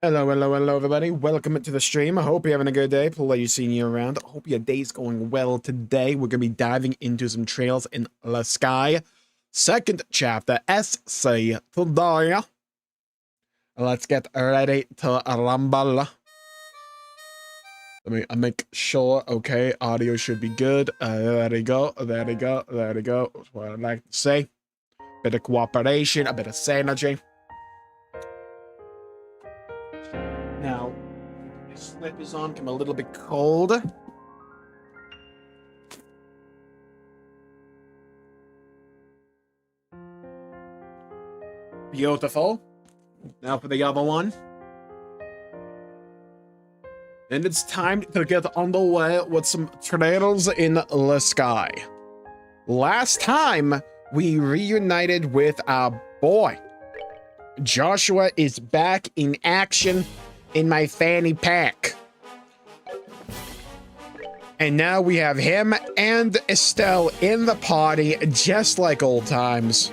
Hello, hello, hello, everybody. Welcome to the stream. I hope you're having a good day. Pleasure seeing you around. I hope your day's going well today. We're going to be diving into some trails in the sky. Second chapter, Essay today. Let's get ready to rumble. Let me make sure. Okay, audio should be good. There we go. There we go. There we go. That's what I like to say. Bit of cooperation, a bit of synergy. Now, my slippers on, I'm a little bit cold. Beautiful. Now for the other one. And it's time to get on the way with some trails in the sky. Last time, we reunited with our boy. Joshua is back in action in my fanny pack. And now we have him and Estelle in the party, just like old times.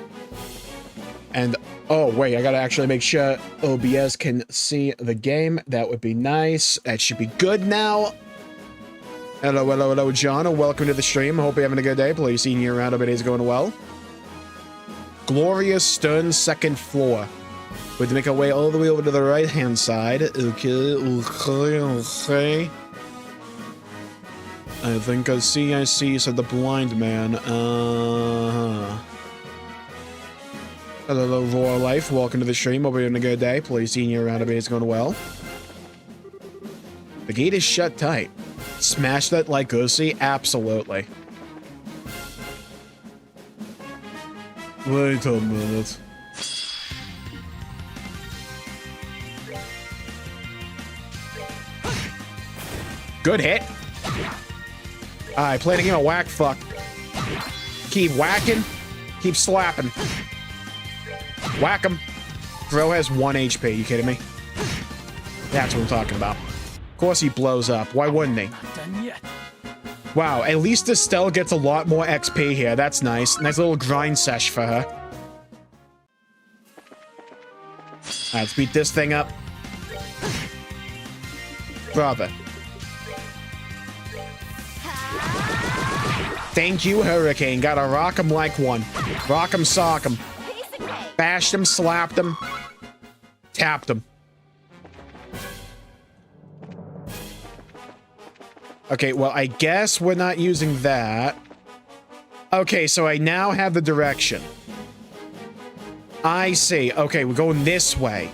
And, oh, wait, I gotta actually make sure OBS can see the game. That would be nice. That should be good now. Hello, hello, hello, John. Welcome to the stream. I hope you're having a good day. Please seeing you around. Hope it is going well. Glorious Stern second floor. We have to make our way all the way over to the right-hand side. Okay. I think I see, said the blind man. Hello, Royal Life. Welcome to the stream. Hope you're having a good day. Please seeing you around. It's going well. The gate is shut tight. Smash that like Goosey? Absolutely. Wait a minute. Good hit. Alright, play the game of whack fuck. Keep whacking, keep slapping. Whack him. Bro has 1 HP, you kidding me? That's what I'm talking about. Of course he blows up. Why wouldn't he? Wow, at least Estelle gets a lot more XP here. That's nice. Nice little grind sesh for her. Alright, let's beat this thing up. Brother. Thank you, Hurricane. Gotta rock him like one. Rock him, sock him. Bashed him, slapped him. Tapped him. Okay, well, I guess we're not using that. Okay, so I now have the direction. I see. Okay, we're going this way.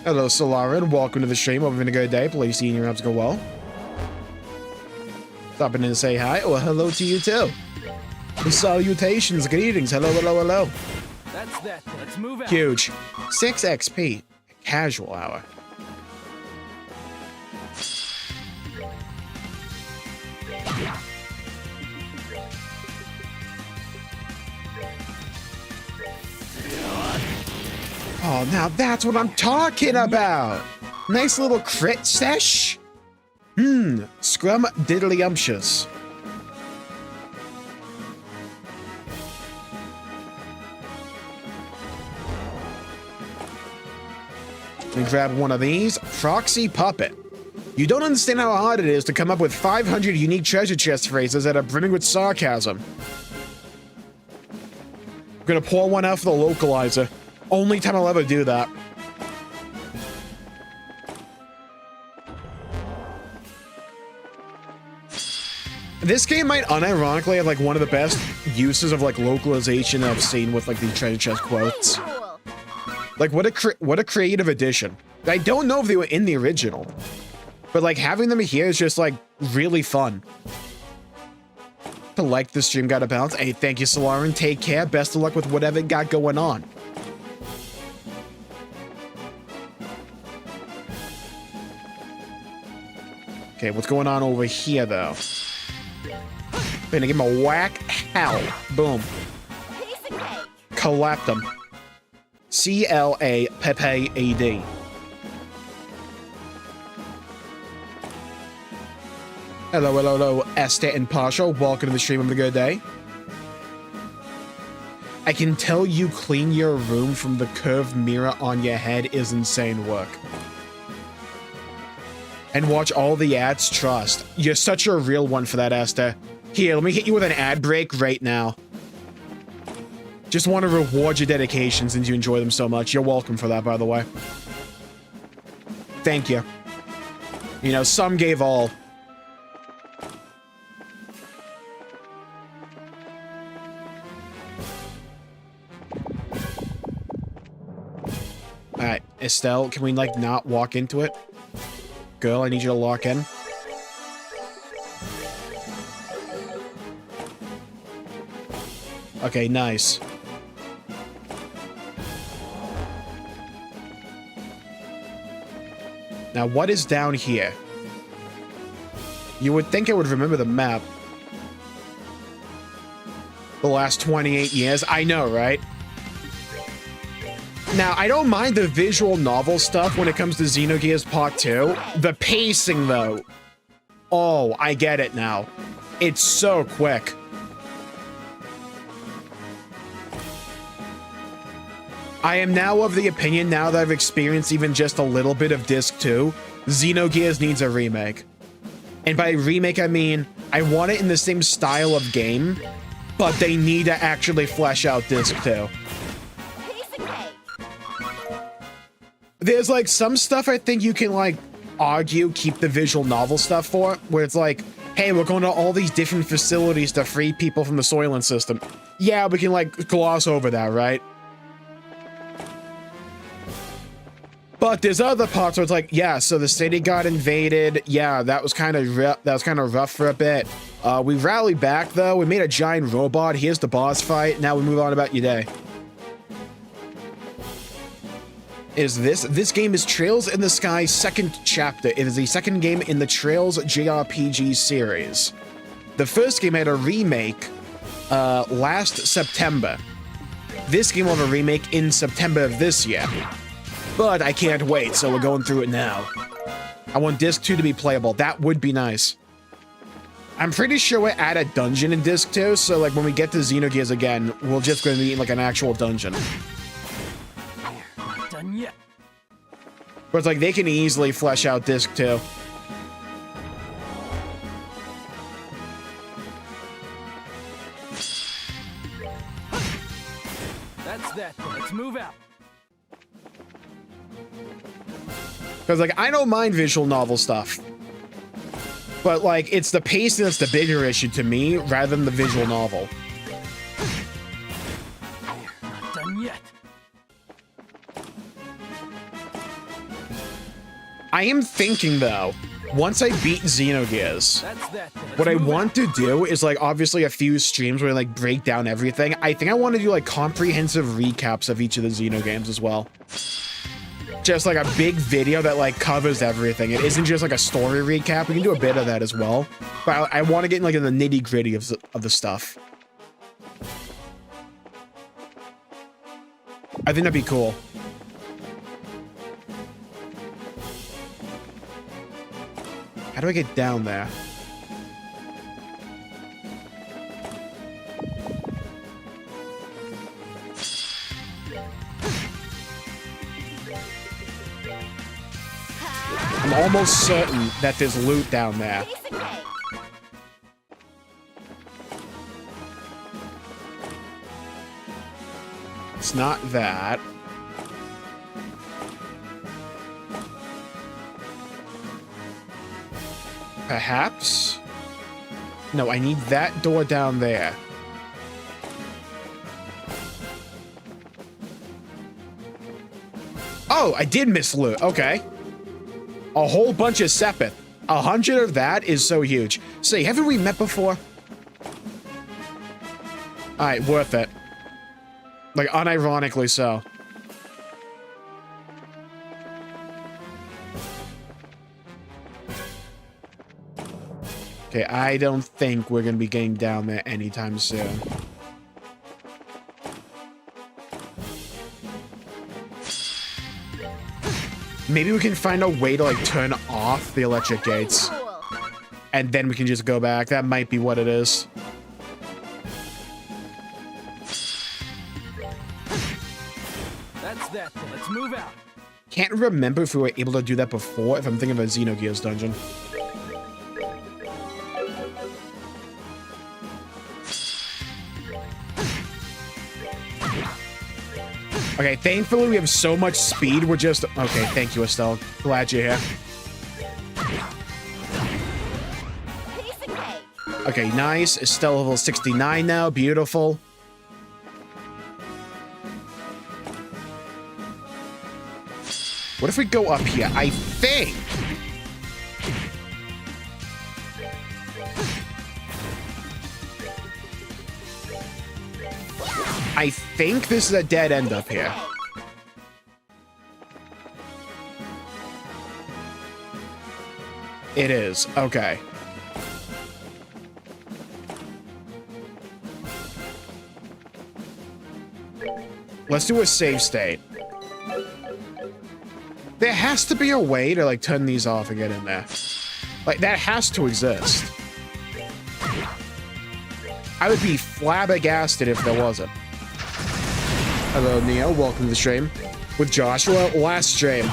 Hello, Solarin. Welcome to the stream. Hope you're having a good day. Please seeing your abs go well. Stopping in to say hi. Well, hello to you too. Salutations, greetings. Hello, hello, hello. That's that. Let's move out. Huge. 6 XP. Casual hour. Oh, now that's what I'm talking about. Nice little crit sesh. Scrum diddly-umptious. Let me grab one of these. Proxy Puppet. You don't understand how hard it is to come up with 500 unique treasure chest phrases that are brimming with sarcasm. I'm gonna pour one out for the localizer. Only time I'll ever do that. This game might unironically have like one of the best uses of like localization I've seen with like the treasure chest quotes. Like what a creative addition. I don't know if they were in the original, but like having them here is just like really fun. To like the stream got a bounce. Hey, thank you, Solarin. Take care. Best of luck with whatever you got going on. Okay, what's going on over here though? Gonna give him a whack. How? Boom. Collect him. C-L-A-P-P-E-D. Hello, hello, hello, Esther and Partial. Welcome to the stream. Have a good day. I can tell you clean your room from the curved mirror on your head is insane work. And watch all the ads, trust. You're such a real one for that, Esther. Here, let me hit you with an ad break right now. Just want to reward your dedication since you enjoy them so much. You're welcome for that, by the way. Thank you. You know, some gave all. Alright, Estelle, can we, like, not walk into it? Girl, I need you to lock in. Okay, nice. Now, what is down here? You would think I would remember the map. The last 28 years. I know, right? Now, I don't mind the visual novel stuff when it comes to Xenogears Part 2. The pacing, though. Oh, I get it now. It's so quick. I am now of the opinion, now that I've experienced even just a little bit of Disc 2, Xenogears needs a remake. And by remake, I mean, I want it in the same style of game, but they need to actually flesh out Disc 2. There's, like, some stuff I think you can, like, argue keep the visual novel stuff for, where it's like, hey, we're going to all these different facilities to free people from the Soylent system. Yeah, we can, like, gloss over that, right? But there's other parts where it's like, yeah, so the city got invaded. Yeah, that was kind of rough for a bit. We rallied back, though. We made a giant robot. Here's the boss fight. Now we move on about your day. This game is Trails in the Sky second chapter. It is the second game in the Trails JRPG series. The first game had a remake last September. This game will have a remake in September of this year. But I can't wait, so we're going through it now. I want Disc 2 to be playable. That would be nice. I'm pretty sure we're at a dungeon in Disc 2, so like when we get to Xenogears again, we're just going to be in like an actual dungeon. Yet. But it's like they can easily flesh out Disc 2. That's that. Let's move out. Because like I don't mind visual novel stuff. But like it's the pacing that's the bigger issue to me rather than the visual novel. Not done yet. I am thinking, though, once I beat Xenogears, what I want to do is, like, obviously a few streams where I, like, break down everything. I think I want to do, like, comprehensive recaps of each of the Xeno games as well. Just, like, a big video that, like, covers everything. It isn't just, like, a story recap. We can do a bit of that as well. But I want to get, like, in the nitty-gritty of the stuff. I think that'd be cool. How do I get down there? I'm almost certain that there's loot down there. It's not that. Perhaps? No, I need that door down there. Oh, I did miss loot. Okay. A whole bunch of Sepith. 100 of that is so huge. Say, haven't we met before? Alright, worth it. Like, unironically so. Okay, I don't think we're gonna be getting down there anytime soon. Maybe we can find a way to, like, turn off the electric gates. And then we can just go back. That might be what it is. That's that then. Let's move out. Can't remember if we were able to do that before, if I'm thinking of a Xenogears dungeon. Okay, thankfully we have so much speed, we're just... Okay, thank you, Estelle. Glad you're here. Okay, nice. Estelle level 69 now. Beautiful. What if we go up here? I think... this is a dead end up here. It is. Okay. Let's do a save state. There has to be a way to, like, turn these off and get in there. Like, that has to exist. I would be flabbergasted if there wasn't. Hello, Neo. Welcome to the stream. With Joshua, last stream.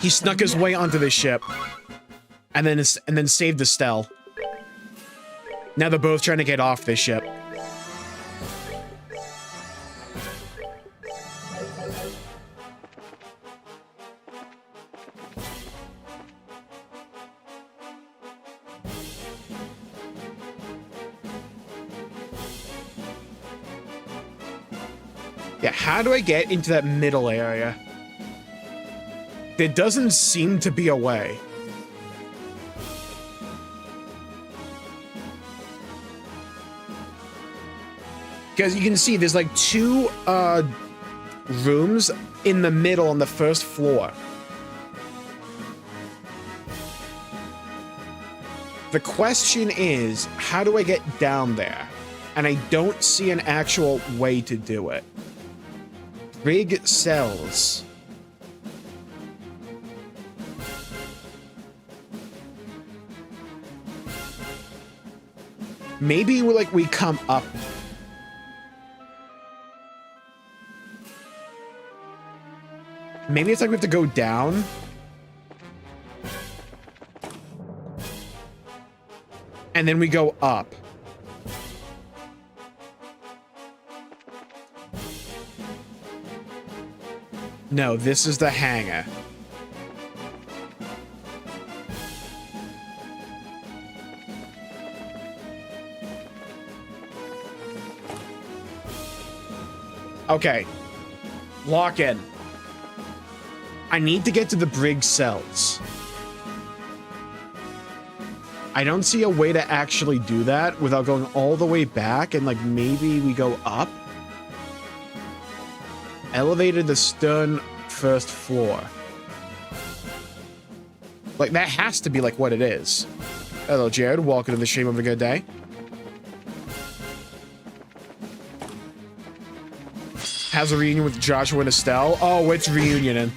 He snuck his way onto the ship. And then saved Estelle. Now they're both trying to get off this ship. Yeah, how do I get into that middle area? There doesn't seem to be a way. Because you can see there's like two rooms in the middle on the first floor. The question is, how do I get down there? And I don't see an actual way to do it. Brig cells. Maybe we come up. Maybe it's like we have to go down. And then we go up. No, this is the hangar. Okay. Lock in. I need to get to the brig cells. I don't see a way to actually do that without going all the way back and, like, maybe we go up. Elevated the stern first floor. Like, that has to be, like, what it is. Hello, Jared. Welcome to the stream of a good day. Has a reunion with Joshua and Estelle. Oh, it's reunioning.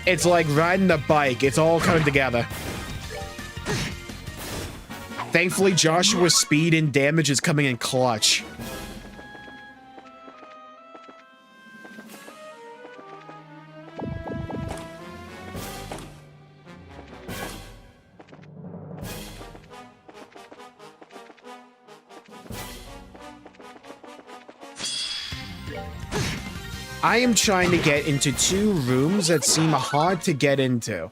It's like riding a bike. It's all coming together. Thankfully, Joshua's speed and damage is coming in clutch. I am trying to get into two rooms that seem hard to get into,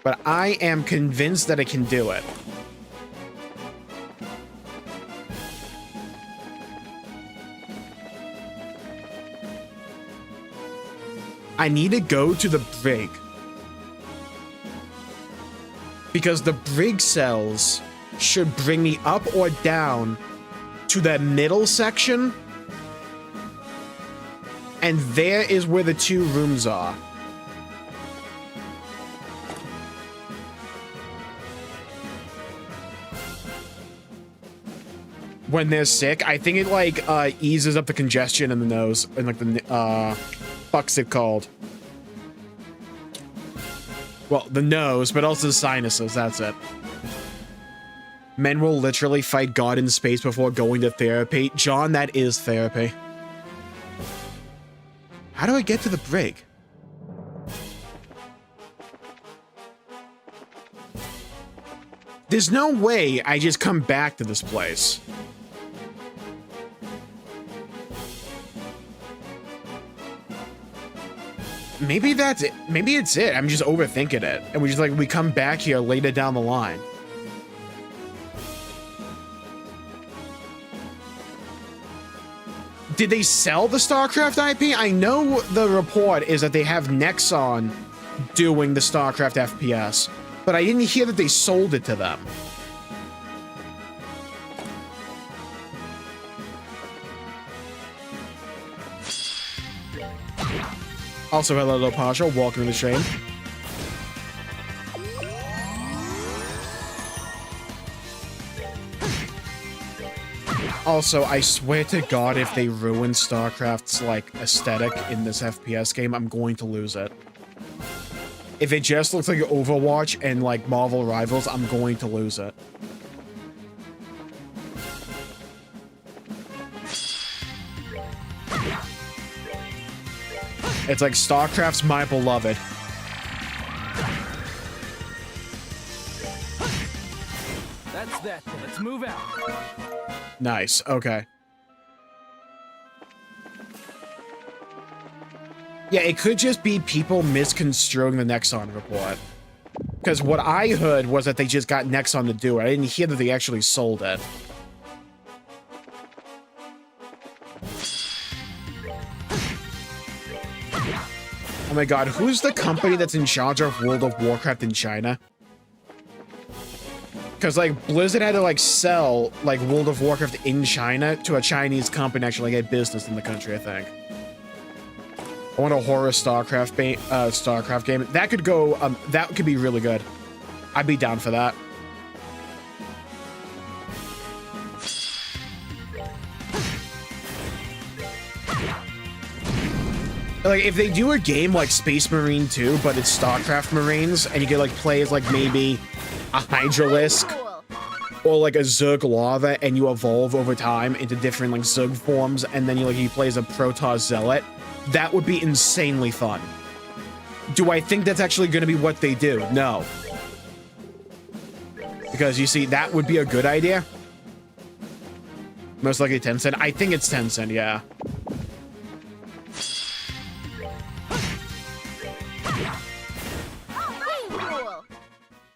but I am convinced that I can do it. I need to go to the brig. Because the brig cells should bring me up or down to that middle section. And there is where the two rooms are. When they're sick, I think it, like, eases up the congestion in the nose. And, like, the, fuck's it called? Well, the nose, but also the sinuses, that's it. Men will literally fight God in space before going to therapy. John, that is therapy. How do I get to the brig? There's no way I just come back to this place. Maybe that's it. Maybe it's it. I'm just overthinking it. And we come back here later down the line. Did they sell the StarCraft IP? I know the report is that they have Nexon doing the StarCraft FPS, but I didn't hear that they sold it to them. Also, hello, Pasha. Welcome to the stream. Also, I swear to God, if they ruin StarCraft's, like, aesthetic in this FPS game, I'm going to lose it. If it just looks like Overwatch and, like, Marvel Rivals, I'm going to lose it. It's like StarCraft's my beloved. That's that. Let's move out. Nice. Okay. Yeah, it could just be people misconstruing the Nexon report. Because what I heard was that they just got Nexon to do it. I didn't hear that they actually sold it. Oh my god, who's the company that's in charge of World of Warcraft in China? Because, like, Blizzard had to, like, sell, like, World of Warcraft in China to a Chinese company to actually get business in the country, I think. I want a horror StarCraft game. That could go, that could be really good. I'd be down for that. Like, if they do a game like Space Marine 2, but it's StarCraft Marines, and you could, like, play as, like, maybe a Hydralisk or, like, a Zerg Lava, and you evolve over time into different, like, Zerg forms, and then you play as a Protoss Zealot, that would be insanely fun. Do I think that's actually going to be what they do? No. Because, you see, that would be a good idea. Most likely Tencent. I think it's Tencent, yeah.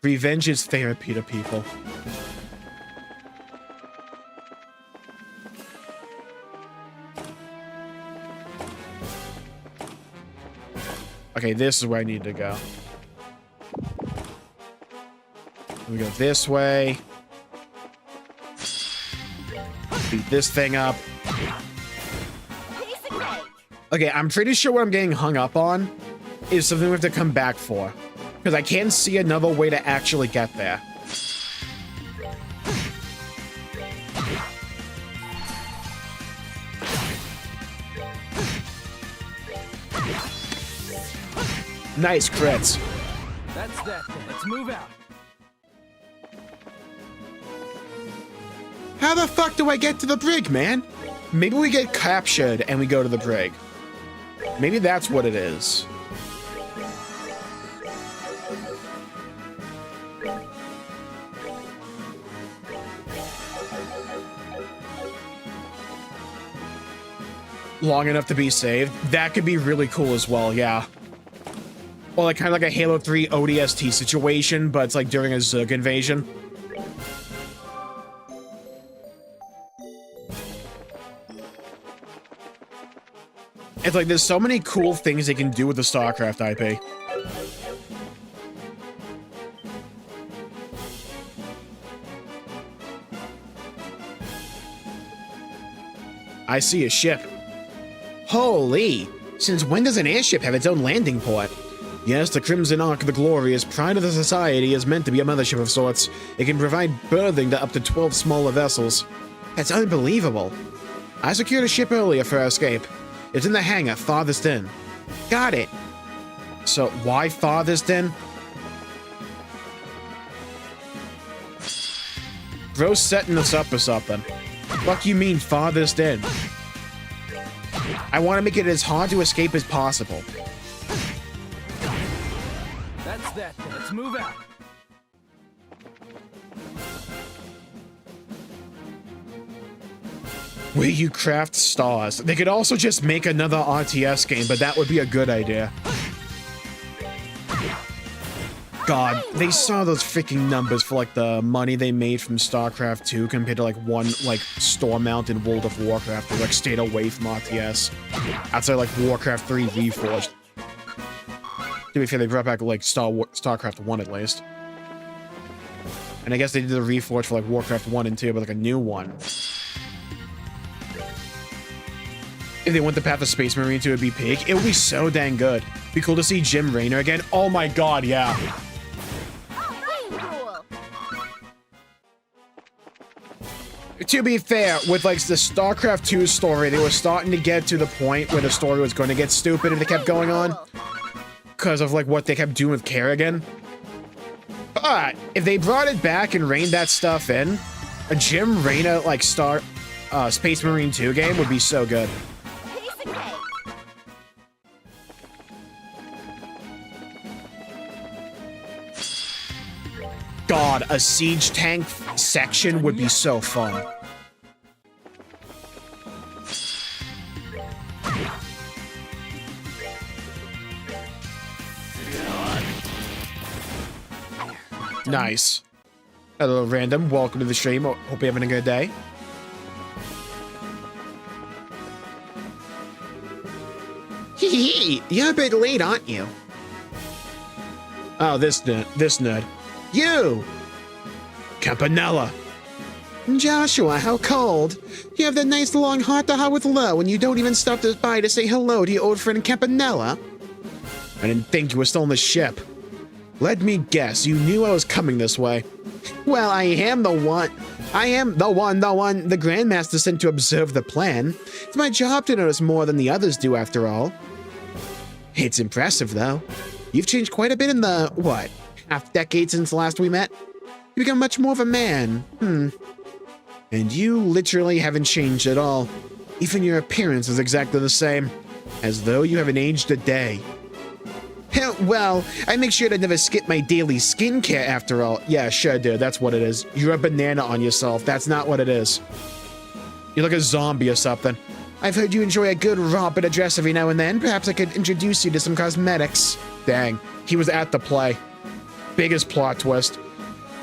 Revenge is therapy to people. Okay, this is where I need to go. We go this way. Beat this thing up. Okay, I'm pretty sure what I'm getting hung up on is something we have to come back for. Because I can't see another way to actually get there. Nice crits. That's that. Let's move out. How the fuck do I get to the brig, man? Maybe we get captured and we go to the brig. Maybe that's what it is. Long enough to be saved. That could be really cool as well, yeah. Or like kind of like a Halo 3 ODST situation, but it's like during a Zerg invasion. It's like there's so many cool things they can do with the StarCraft IP. I see a ship. Holy! Since when does an airship have its own landing port? Yes, the Crimson Ark, the glorious pride of the society, is meant to be a mothership of sorts. It can provide berthing to up to 12 smaller vessels. That's unbelievable. I secured a ship earlier for our escape. It's in the hangar, farthest in. Got it. So, why farthest in? Bro's setting us up or something. Fuck you mean farthest in? I want to make it as hard to escape as possible. That's that. Let's move out. Where you craft stars. They could also just make another RTS game, but that would be a good idea. God, they saw those freaking numbers for like the money they made from StarCraft 2 compared to like one like store mount in World of Warcraft. They like stayed away from RTS. Outside like Warcraft 3 Reforged. To be fair, they brought back like StarCraft 1 at least. And I guess they did the Reforged for like Warcraft 1 and 2, but like a new one. If they went the path of Space Marine to a be peak, it would be so dang good. Be cool to see Jim Raynor again. Oh my god, yeah. To be fair, with like the StarCraft 2 story, they were starting to get to the point where the story was going to get stupid if they kept going on. Because of like what they kept doing with Kerrigan. But if they brought it back and reined that stuff in, a Jim Raynor like Space Marine 2 game would be so good. God, a siege tank section would be so fun. Nice. Hello, random. Welcome to the stream. Hope you're having a good day. Hee, you're a bit late, aren't you? Oh, this nerd. You! Campanella. Joshua, how cold. You have that nice long heart to heart with Lo, and you don't even stop by to say hello to your old friend Campanella? I didn't think you were still on the ship. Let me guess, you knew I was coming this way. Well, I am the one the Grandmaster sent to observe the plan. It's my job to notice more than the others do, after all. It's impressive, though. You've changed quite a bit in the, what, half decade since last we met? You become much more of a man. And you literally haven't changed at all. Even your appearance is exactly the same. As though you haven't aged a day. Well, I make sure to never skip my daily skincare after all. Yeah, sure, dude, that's what it is. You're a banana on yourself. That's not what it is. You're like a zombie or something. I've heard you enjoy a good romp and a dress every now and then. Perhaps I could introduce you to some cosmetics. Dang, he was at the play. Biggest plot twist.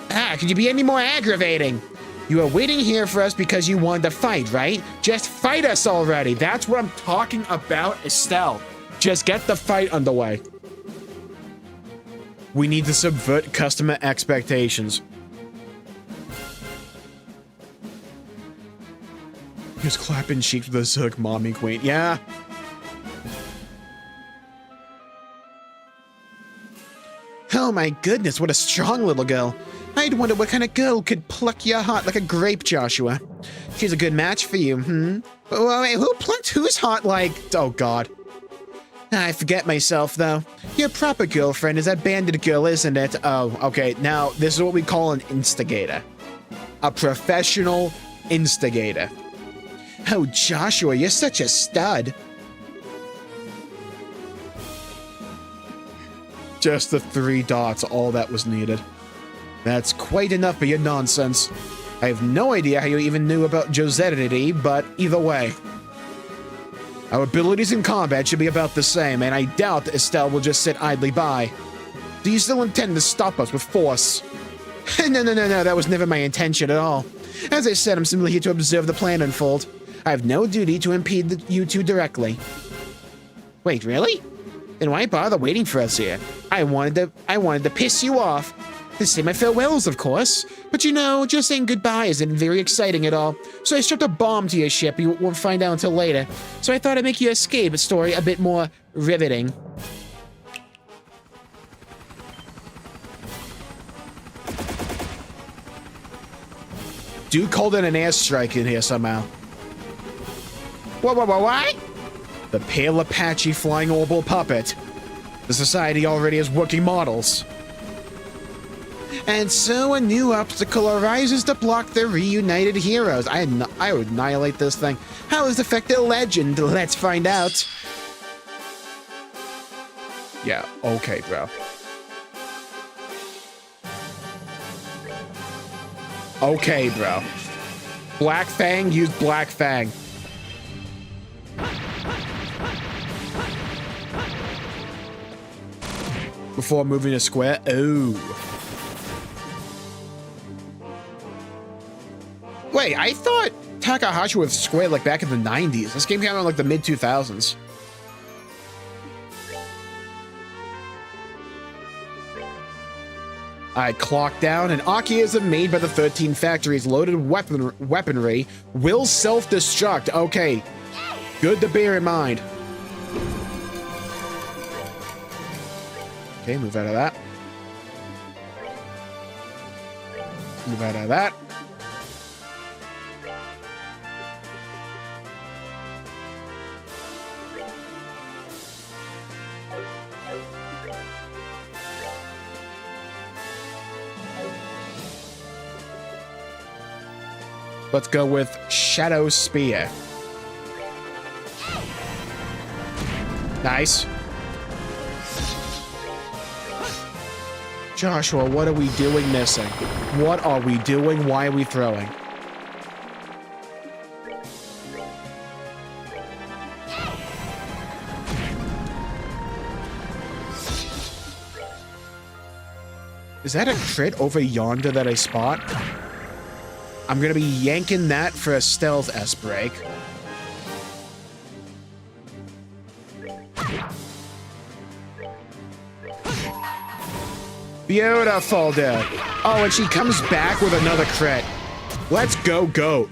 Could you be any more aggravating? You are waiting here for us because you wanted to fight, right? Just fight us already. That's what I'm talking about, Estelle. Just get the fight underway. We need to subvert customer expectations. Just clapping cheeks with a Zerg mommy queen. Yeah. Oh my goodness, what a strong little girl. I'd wonder what kind of girl could pluck your heart like a grape, Joshua. She's a good match for you, Wait, who plucked whose heart like... Oh, God. I forget myself, though. Your proper girlfriend is that bandit girl, isn't it? Oh, okay. Now, this is what we call an instigator. A professional instigator. Oh, Joshua, you're such a stud. Just the 3 dots, all that was needed. That's quite enough for your nonsense. I have no idea how you even knew about Josetity, but either way. Our abilities in combat should be about the same, and I doubt that Estelle will just sit idly by. Do you still intend to stop us with force? No, that was never my intention at all. As I said, I'm simply here to observe the plan unfold. I have no duty to impede you two directly. Wait, really? Then why bother waiting for us here? I wanted to piss you off. To say my farewells, of course. But you know, just saying goodbye isn't very exciting at all. So I strapped a bomb to your ship you won't find out until later. So I thought I'd make your escape story a bit more riveting. Dude called in an airstrike in here somehow. What? The pale Apache flying orbital puppet. The society already has working models. And so a new obstacle arises to block the reunited heroes. I would annihilate this thing. How does it affect the legend? Let's find out. Yeah, okay, bro. Okay, bro. Black Fang, use Black Fang. Before moving to square. Oh. Wait, I thought Takahashi was square like back in the 90s. This game came out in like the mid 2000s. Alright, clock down. An Akiism made by the 13 factories loaded weaponry will self-destruct. Okay, good to bear in mind. Okay, move out of that. Move out of that. Let's go with Shadow Spear. Nice. Joshua, what are we doing missing? What are we doing? Why are we throwing? Is that a crit over yonder that I spot? I'm gonna be yanking that for a stealth S-break. Beautiful, dude. Oh, and she comes back with another crit. Let's go, goat.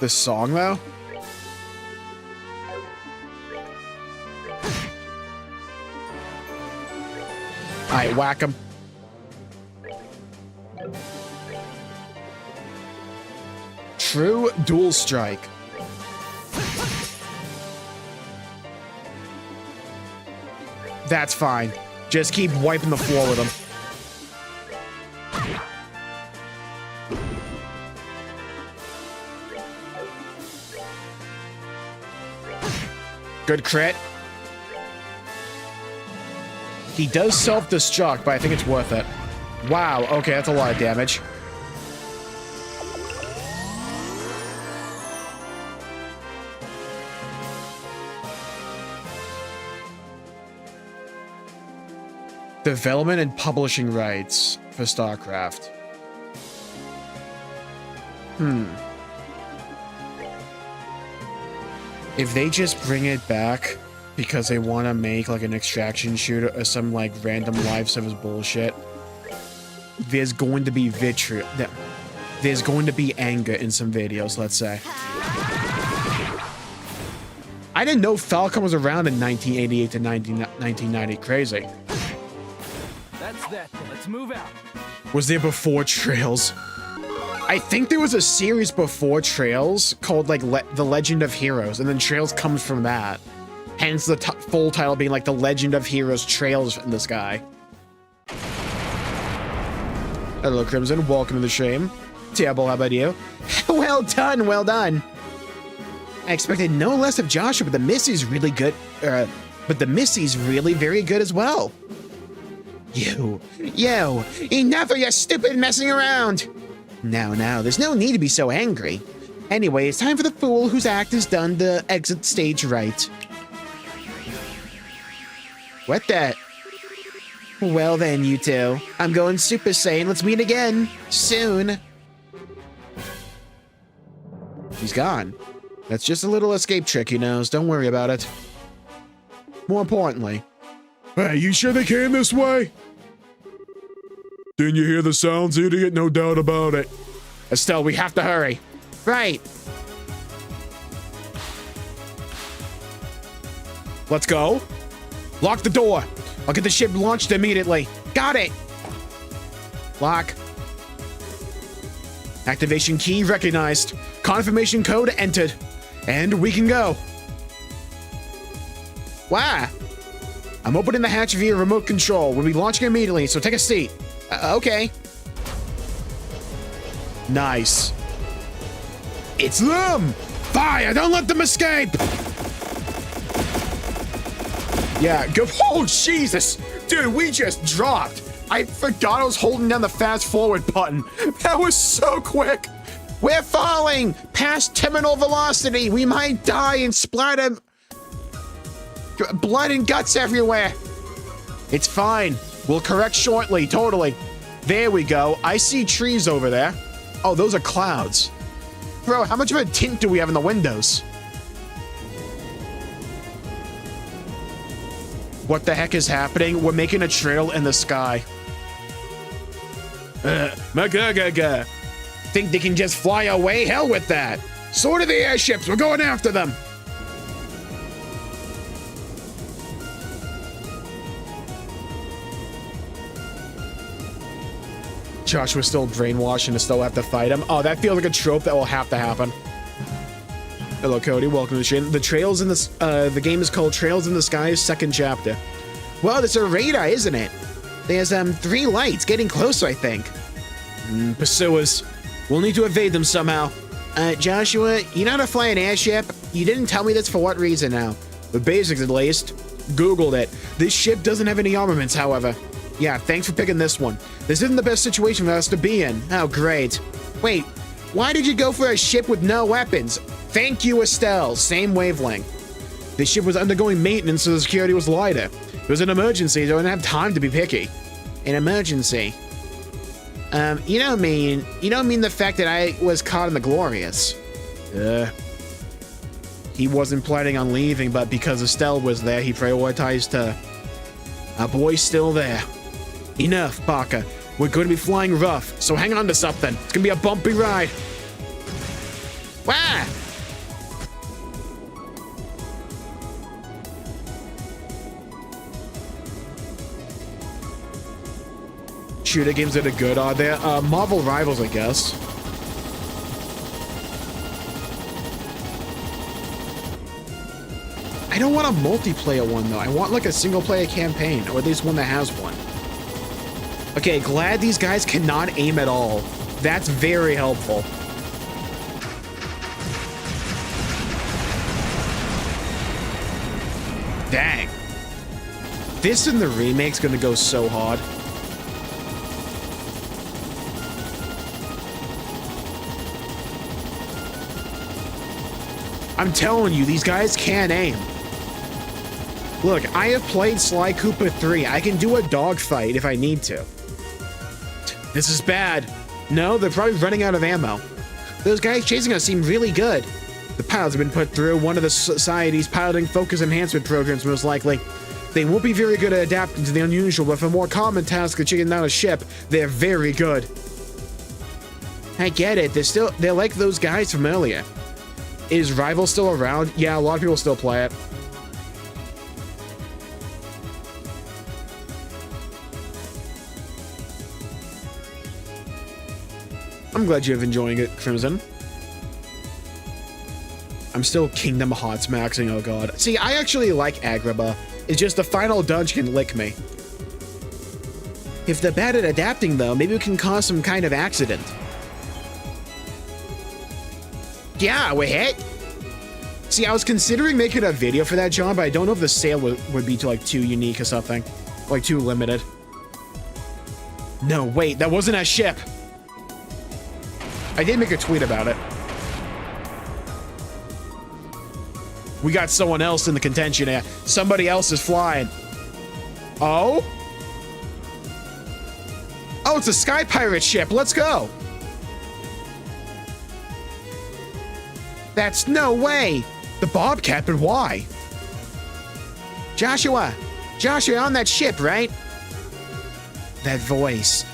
The song, though? Alright, whack him. True dual strike. That's fine. Just keep wiping the floor with him. Good crit. He does self-destruct, but I think it's worth it. Wow, okay, that's a lot of damage. Development and publishing rights for StarCraft. If they just bring it back because they want to make like an extraction shooter or some like random live service bullshit, there's going to be vitriol. There's going to be anger in some videos, let's say. I didn't know Falcon was around in 1988 to 1990. Crazy. That's that. Let's move out. Was there before Trails? I think there was a series before Trails called like The Legend of Heroes, and then Trails comes from that. Hence the full title being like The Legend of Heroes Trails in the Sky. Hello, Crimson. Welcome to the stream. Terrible, how about you? Well done, well done. I expected no less of Joshua, but the Missy's really good. But the Missy's really very good as well. Yo, enough of your stupid messing around. Now, there's no need to be so angry. Anyway, it's time for the fool whose act is done to exit stage right. What the? Well then, you two. I'm going Super Saiyan. Let's meet again. Soon. He's gone. That's just a little escape trick he knows. Don't worry about it. More importantly. Hey, you sure they came this way? Didn't you hear the sounds, idiot? No doubt about it. Estelle, we have to hurry. Right. Let's go. Lock the door. I'll get the ship launched immediately. Got it. Lock. Activation key recognized. Confirmation code entered. And we can go. Wow. I'm opening the hatch via remote control. We'll be launching immediately, so take a seat. Okay. Nice. It's them! Fire! Don't let them escape! Yeah, go. Oh, Jesus! Dude, we just dropped. I forgot I was holding down the fast forward button. That was so quick. We're falling past terminal velocity. We might die and splatter blood and guts everywhere. It's fine. We'll correct shortly. Totally. There we go. I see trees over there. Oh, those are clouds. Bro, how much of a tint do we have in the windows? What the heck is happening? We're making a trail in the sky. Think they can just fly away? Hell with that. So do the airships. We're going after them. Joshua's still brainwashed and to still have to fight him. Oh, that feels like a trope that will have to happen. Hello, Cody. Welcome to the stream. The trails in this, the game is called Trails in the Sky's second chapter. Well, it's a radar, isn't it? There's 3 lights getting closer, I think. Pursuers. We'll need to evade them somehow. Joshua, you know how to fly an airship? You didn't tell me this for what reason now. The basics, at least. Googled it. This ship doesn't have any armaments, however. Yeah, thanks for picking this one. This isn't the best situation for us to be in. Oh, great. Wait, why did you go for a ship with no weapons? Thank you, Estelle. Same wavelength. This ship was undergoing maintenance, so the security was lighter. It was an emergency, so I didn't have time to be picky. An emergency? You don't mean the fact that I was caught in the Glorious. He wasn't planning on leaving, but because Estelle was there, he prioritized her. Our boy's still there. Enough, Parker. We're going to be flying rough, so hang on to something. It's going to be a bumpy ride. Wah! Shooter games that are good, are there? Marvel Rivals, I guess. I don't want a multiplayer one, though. I want, like, a single-player campaign, or at least one that has one. Okay, glad these guys cannot aim at all. That's very helpful. Dang. This in the remake's gonna go so hard. I'm telling you, these guys can't aim. Look, I have played Sly Cooper 3. I can do a dogfight if I need to. This is bad. No, they're probably running out of ammo. Those guys chasing us seem really good. The pilots have been put through one of the society's piloting focus enhancement programs, most likely. They won't be very good at adapting to the unusual, but for more common tasks of chasing down a ship, they're very good. I get it. They're like those guys from earlier. Is Rival still around? Yeah, a lot of people still play it. I'm glad you're enjoying it, Crimson. I'm still Kingdom Hearts maxing, oh god. See, I actually like Agrabah. It's just the final dungeon can lick me. If they're bad at adapting, though, maybe we can cause some kind of accident. Yeah, we're hit. See, I was considering making a video for that, John, but I don't know if the sale would be like too unique or something. Like too limited. No, wait, that wasn't a ship. I did make a tweet about it. We got someone else in the contention here. Somebody else is flying. Oh? Oh, it's a Sky Pirate ship. Let's go. That's no way. The Bobcat, but why? Joshua, you're on that ship, right? That voice.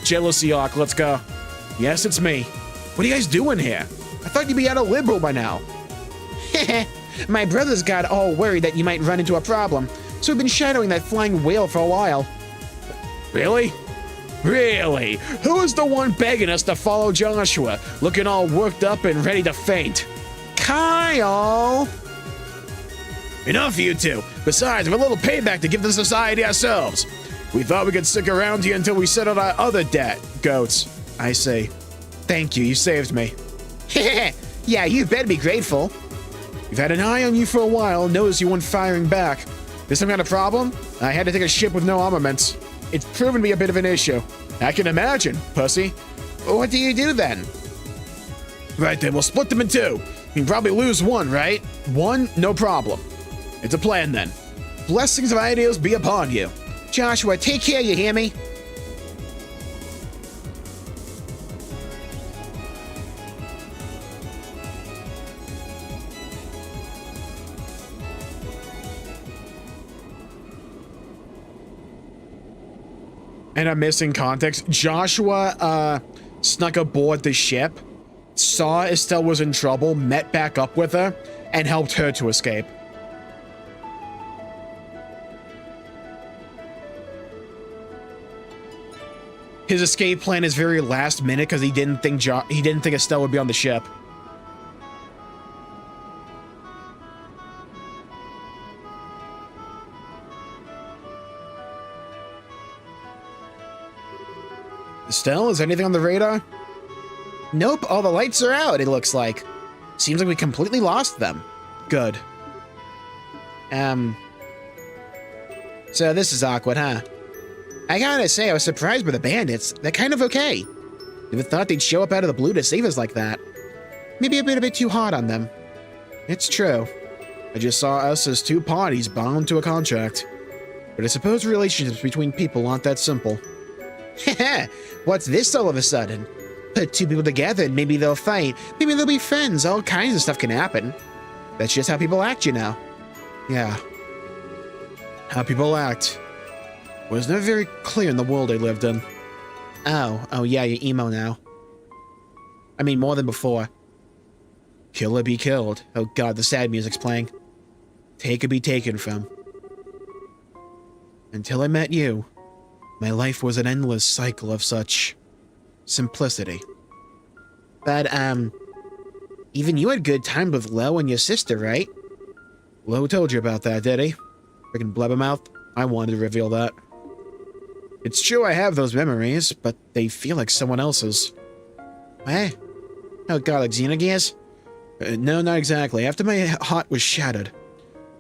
Jealousy Arc, let's go. Yes, it's me. What are you guys doing here? I thought you'd be out of liberal by now. My brothers got all worried that you might run into a problem, so we've been shadowing that flying whale for a while. Really? Really? Who is the one begging us to follow Joshua, looking all worked up and ready to faint? Kyle! Enough, you two. Besides, we have a little payback to give the society ourselves. We thought we could stick around here until we settled our other debt, goats. I say, thank you, you saved me. Yeah, you better be grateful. We've had an eye on you for a while, noticed you weren't firing back. There's some kind of problem? I had to take a ship with no armaments. It's proven to be a bit of an issue. I can imagine, pussy. What do you do then? Right then, we'll split them in two. You can probably lose one, right? One, no problem. It's a plan then. Blessings of ideals be upon you. Joshua, take care, you hear me? And I'm missing context. Joshua snuck aboard the ship, saw Estelle was in trouble, met back up with her, and helped her to escape. His escape plan is very last minute because he didn't think Estelle would be on the ship. Estelle, is anything on the radar? Nope, all the lights are out, it looks like. Seems like we completely lost them. Good. So this is awkward, huh? I gotta say, I was surprised by the bandits. They're kind of okay. Never thought they'd show up out of the blue to save us like that. Maybe a bit too hard on them. It's true. I just saw us as two parties bound to a contract. But I suppose relationships between people aren't that simple. Heh, what's this all of a sudden? Put two people together and maybe they'll fight. Maybe they'll be friends. All kinds of stuff can happen. That's just how people act, you know. Yeah. How people act. Was never very clear in the world I lived in. Oh yeah, you're emo now. I mean, more than before. Kill or be killed. Oh god, the sad music's playing. Take or be taken from. Until I met you, my life was an endless cycle of such simplicity. But, even you had good time with Lo and your sister, right? Lo told you about that, did he? Freaking blabbermouth. I wanted to reveal that. It's true I have those memories, but they feel like someone else's. Eh? Oh god, like Xenogears? No, not exactly. After my heart was shattered,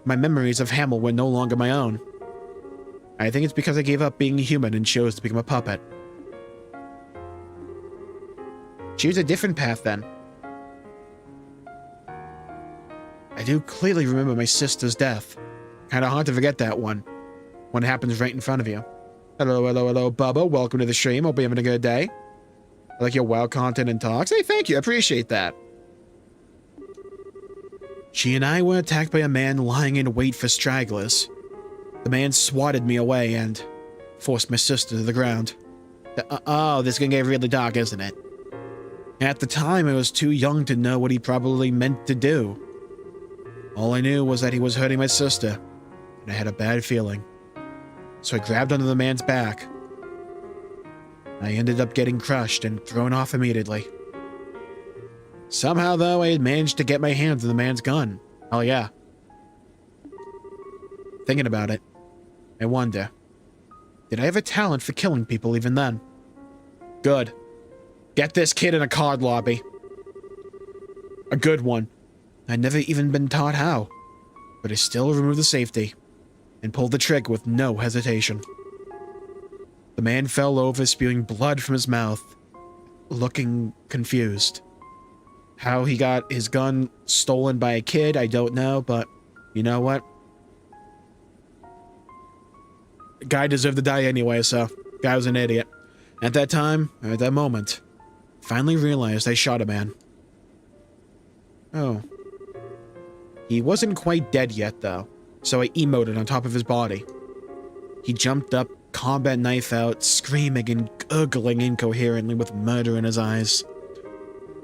my memories of Hamel were no longer my own. I think it's because I gave up being human and chose to become a puppet. Choose a different path, then. I do clearly remember my sister's death. Kinda hard to forget that one. When it happens right in front of you. Hello, Bubba. Welcome to the stream. Hope you're having a good day. I like your WoW content and talks. Hey, thank you. I appreciate that. She and I were attacked by a man lying in wait for stragglers. The man swatted me away and forced my sister to the ground. Oh, this is gonna get really dark, isn't it? At the time, I was too young to know what he probably meant to do. All I knew was that he was hurting my sister, and I had a bad feeling. So I grabbed onto the man's back. I ended up getting crushed and thrown off immediately. Somehow, though, I had managed to get my hands on the man's gun. Oh yeah. Thinking about it, I wonder, did I have a talent for killing people even then? Good. Get this kid in a card lobby. A good one. I'd never even been taught how, but I still removed the safety and pulled the trigger with no hesitation. The man fell over, spewing blood from his mouth, looking confused. How he got his gun stolen by a kid, I don't know, but you know what? The guy deserved to die anyway, so guy was an idiot. At that time, or at that moment, finally realized I shot a man. Oh. He wasn't quite dead yet, though, so I emoted on top of his body. He jumped up, combat knife out, screaming and gurgling incoherently with murder in his eyes.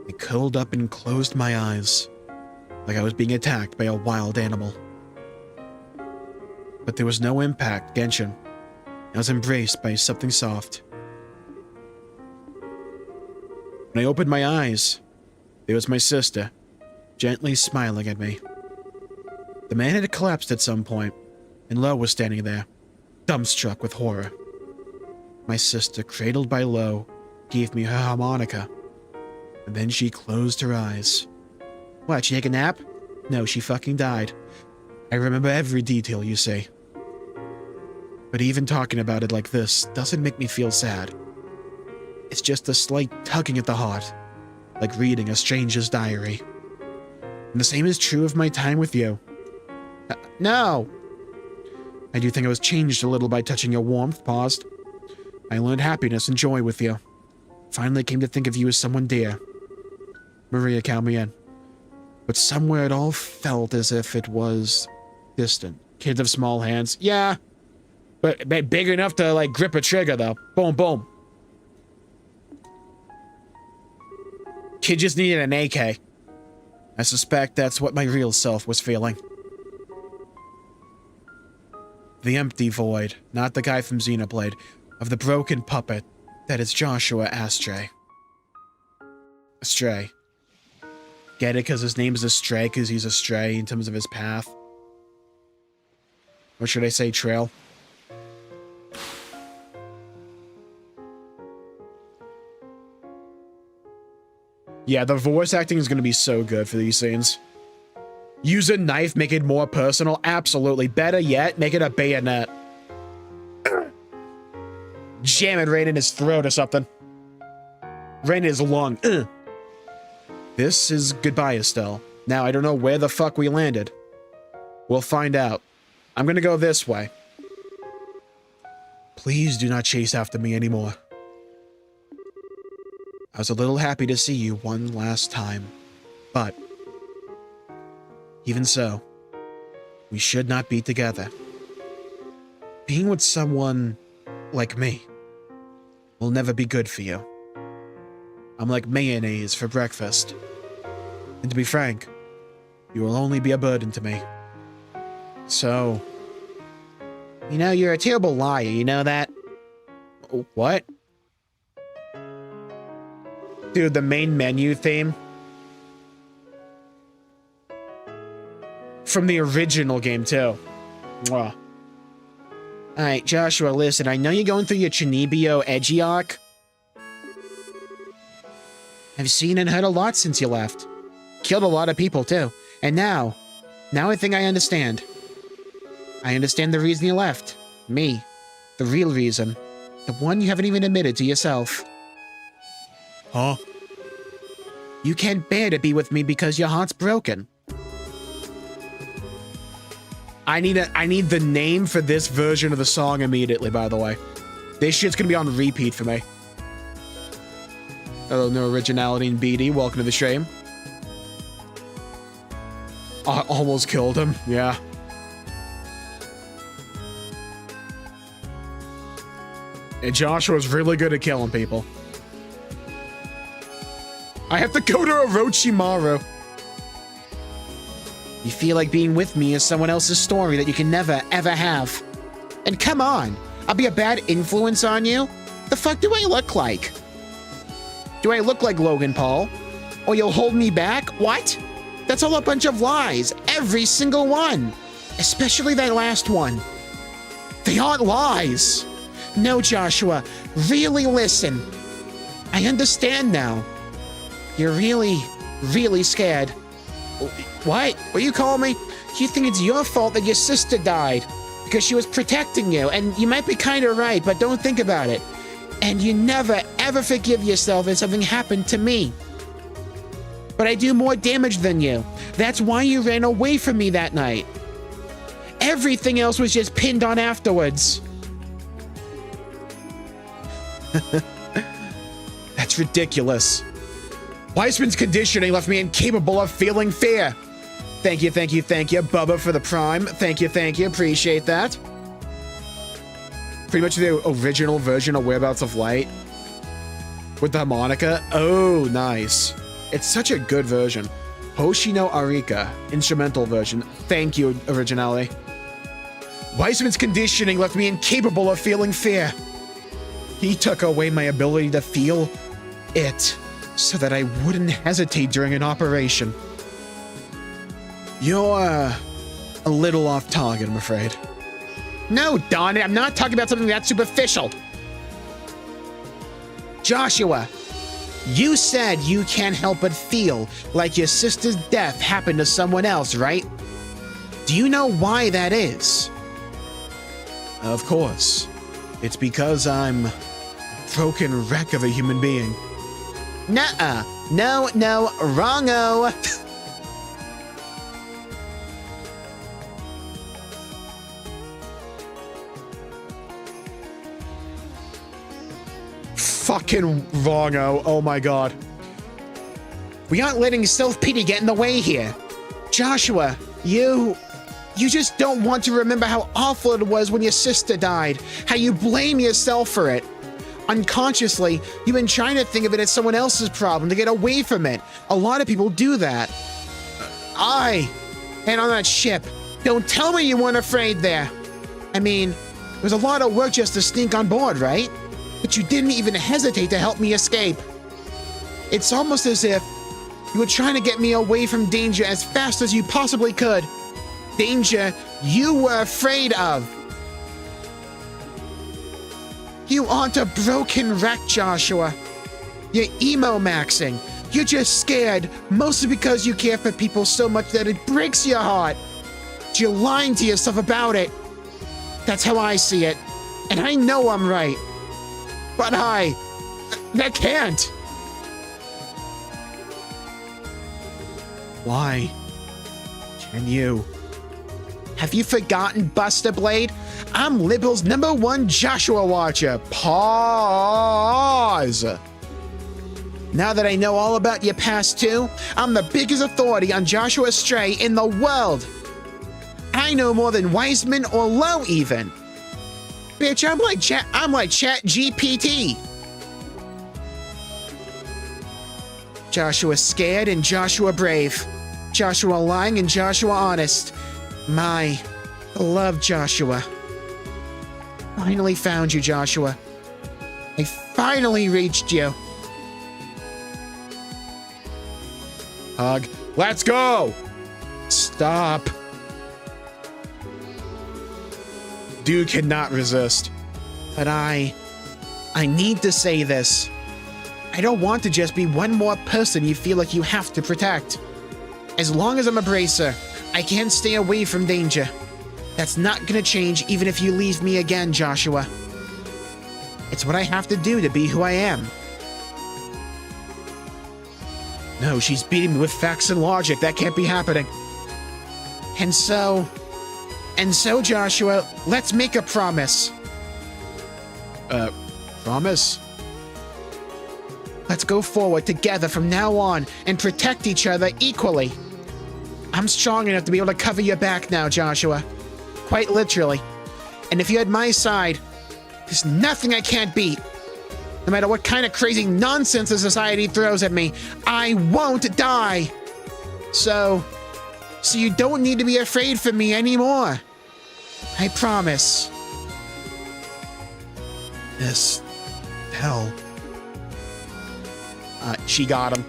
I curled up and closed my eyes, like I was being attacked by a wild animal. But there was no impact, Genshin. I was embraced by something soft. When I opened my eyes, there was my sister, gently smiling at me. The man had collapsed at some point, and Lo was standing there, dumbstruck with horror. My sister, cradled by Lo, gave me her harmonica, and then she closed her eyes. What, she take a nap? No, she fucking died. I remember every detail, you see. But even talking about it like this doesn't make me feel sad. It's just a slight tugging at the heart, like reading a stranger's diary. And the same is true of my time with you. No! I do think I was changed a little by touching your warmth, paused. I learned happiness and joy with you. Finally came to think of you as someone dear. Maria, count me in. But somewhere it all felt as if it was distant. Kids of small hands. Yeah. But big enough to, like, grip a trigger, though. Boom, boom. Kid just needed an AK. I suspect that's what my real self was feeling. The empty void, not the guy from Xenoblade, of the broken puppet that is Joshua Astray. Astray. Get it? Because his name is Astray, because he's astray in terms of his path. Or should I say trail? Yeah, the voice acting is going to be so good for these scenes. Use a knife, make it more personal. Absolutely. Better yet, make it a bayonet. Jam it right in his throat or something. Right in his lung. This is goodbye, Estelle. Now, I don't know where the fuck we landed. We'll find out. I'm gonna go this way. Please do not chase after me anymore. I was a little happy to see you one last time, but even so, we should not be together. Being with someone like me will never be good for you. I'm like mayonnaise for breakfast. And to be frank, you will only be a burden to me. So, you know, you're a terrible liar, you know that? What? Dude, the main menu theme from the original game, too. Mwah. Alright, Joshua, listen, I know you're going through your Chinibio edgy arc. I've seen and heard a lot since you left. Killed a lot of people, too. And now I think I understand. I understand the reason you left. Me. The real reason. The one you haven't even admitted to yourself. Huh? You can't bear to be with me because your heart's broken. I need the name for this version of the song immediately, by the way. This shit's gonna be on repeat for me. Hello, no originality in BD. Welcome to the stream. I almost killed him. Yeah. And Joshua's really good at killing people. I have to go to Orochimaru. You feel like being with me is someone else's story that you can never, ever have. And come on, I'll be a bad influence on you? The fuck do I look like? Do I look like Logan Paul? Or you'll hold me back? What? That's all a bunch of lies. Every single one. Especially that last one. They aren't lies. No, Joshua, really listen. I understand now. You're really, really scared. What? What you call me? You think it's your fault that your sister died because she was protecting you, and you might be kind of right, but don't think about it. And you never, ever forgive yourself if something happened to me. But I do more damage than you. That's why you ran away from me that night. Everything else was just pinned on afterwards. That's ridiculous. Weissman's conditioning left me incapable of feeling fear. Thank you, thank you, thank you, Bubba, for the prime. Thank you, appreciate that. Pretty much the original version of Whereabouts of Light with the harmonica. Oh, nice. It's such a good version. Hoshino Arika, instrumental version. Thank you, originality. Weissman's conditioning left me incapable of feeling fear. He took away my ability to feel it. so that I wouldn't hesitate during an operation. You're a little off target, I'm afraid. No, darn it, I'm not talking about something that superficial. Joshua, you said you can't help but feel like your sister's death happened to someone else, right? Do you know why that is? Of course. It's because I'm a broken wreck of a human being. Nuh-uh. No, wrong-o. Fucking wrong-o. Oh my god. We aren't letting self-pity get in the way here. Joshua, you just don't want to remember how awful it was when your sister died. How you blame yourself for it. Unconsciously, you've been trying to think of it as someone else's problem to get away from it. A lot of people do that. And on that ship. Don't tell me you weren't afraid there. I mean, it was a lot of work just to sneak on board, right? But you didn't even hesitate to help me escape. It's almost as if you were trying to get me away from danger as fast as you possibly could. Danger you were afraid of. You aren't a broken wreck, Joshua. You're emo-maxing. You're just scared, mostly because you care for people so much that it breaks your heart. You're lying to yourself about it. That's how I see it. And I know I'm right. But that can't. Why can you? Have you forgotten, Buster Blade? I'm Liberal's #1 Joshua Watcher. Pause. Now that I know all about your past too, I'm the biggest authority on Joshua Stray in the world. I know more than Wiseman or Lowe even. Bitch, I'm like Chat GPT. Joshua scared and Joshua brave. Joshua lying and Joshua honest. My beloved Joshua. Finally found you, Joshua. I finally reached you. Hug. Let's go! Stop. Dude cannot resist. But I need to say this. I don't want to just be one more person you feel like you have to protect. As long as I'm a bracer, I can't stay away from danger. That's not gonna change even if you leave me again, Joshua. It's what I have to do to be who I am. No, she's beating me with facts and logic. That can't be happening. And so, Joshua, let's make a promise. Promise? Let's go forward together from now on and protect each other equally. I'm strong enough to be able to cover your back now, Joshua. Quite literally. And if you're at my side, there's nothing I can't beat. No matter what kind of crazy nonsense the society throws at me, I won't die. So you don't need to be afraid for me anymore. I promise. This hell. She got him.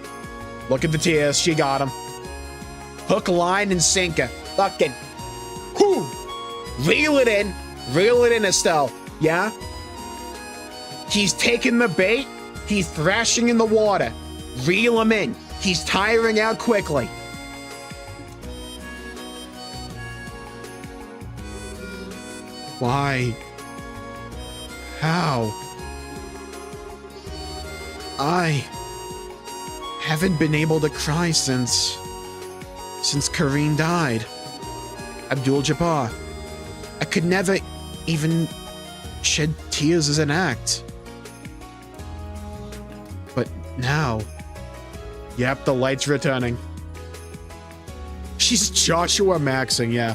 Look at the tears. She got him. Hook, line, and sinker. Fucking. Whew. Reel it in. Reel it in, Estelle. Yeah? He's taking the bait. He's thrashing in the water. Reel him in. He's tiring out quickly. Why? How? I haven't been able to cry since Kareen died. Abdul-Jabbar. I could never even shed tears as an act. But now... Yep, the light's returning. She's Joshua Maxing, yeah.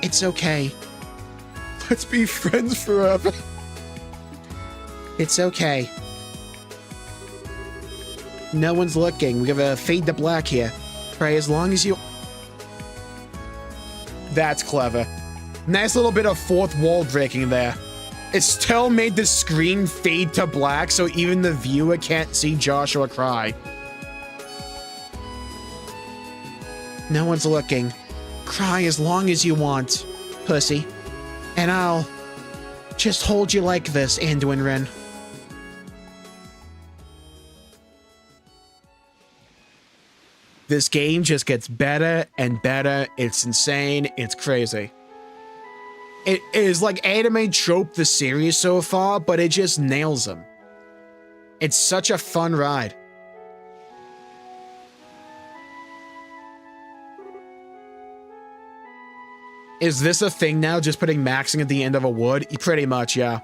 It's okay. Let's be friends forever. It's okay. No one's looking. We have a fade to black here. Pray as long as you... That's clever. Nice little bit of fourth wall breaking there. It still made the screen fade to black, so even the viewer can't see Joshua cry. No one's looking. Cry as long as you want, pussy. And I'll just hold you like this, Anduin Wren. This game just gets better and better. It's insane. It's crazy. It is like anime trope the series so far, but it just nails them. It's such a fun ride. Is this a thing now, just putting maxing at the end of a wood? Pretty much, yeah.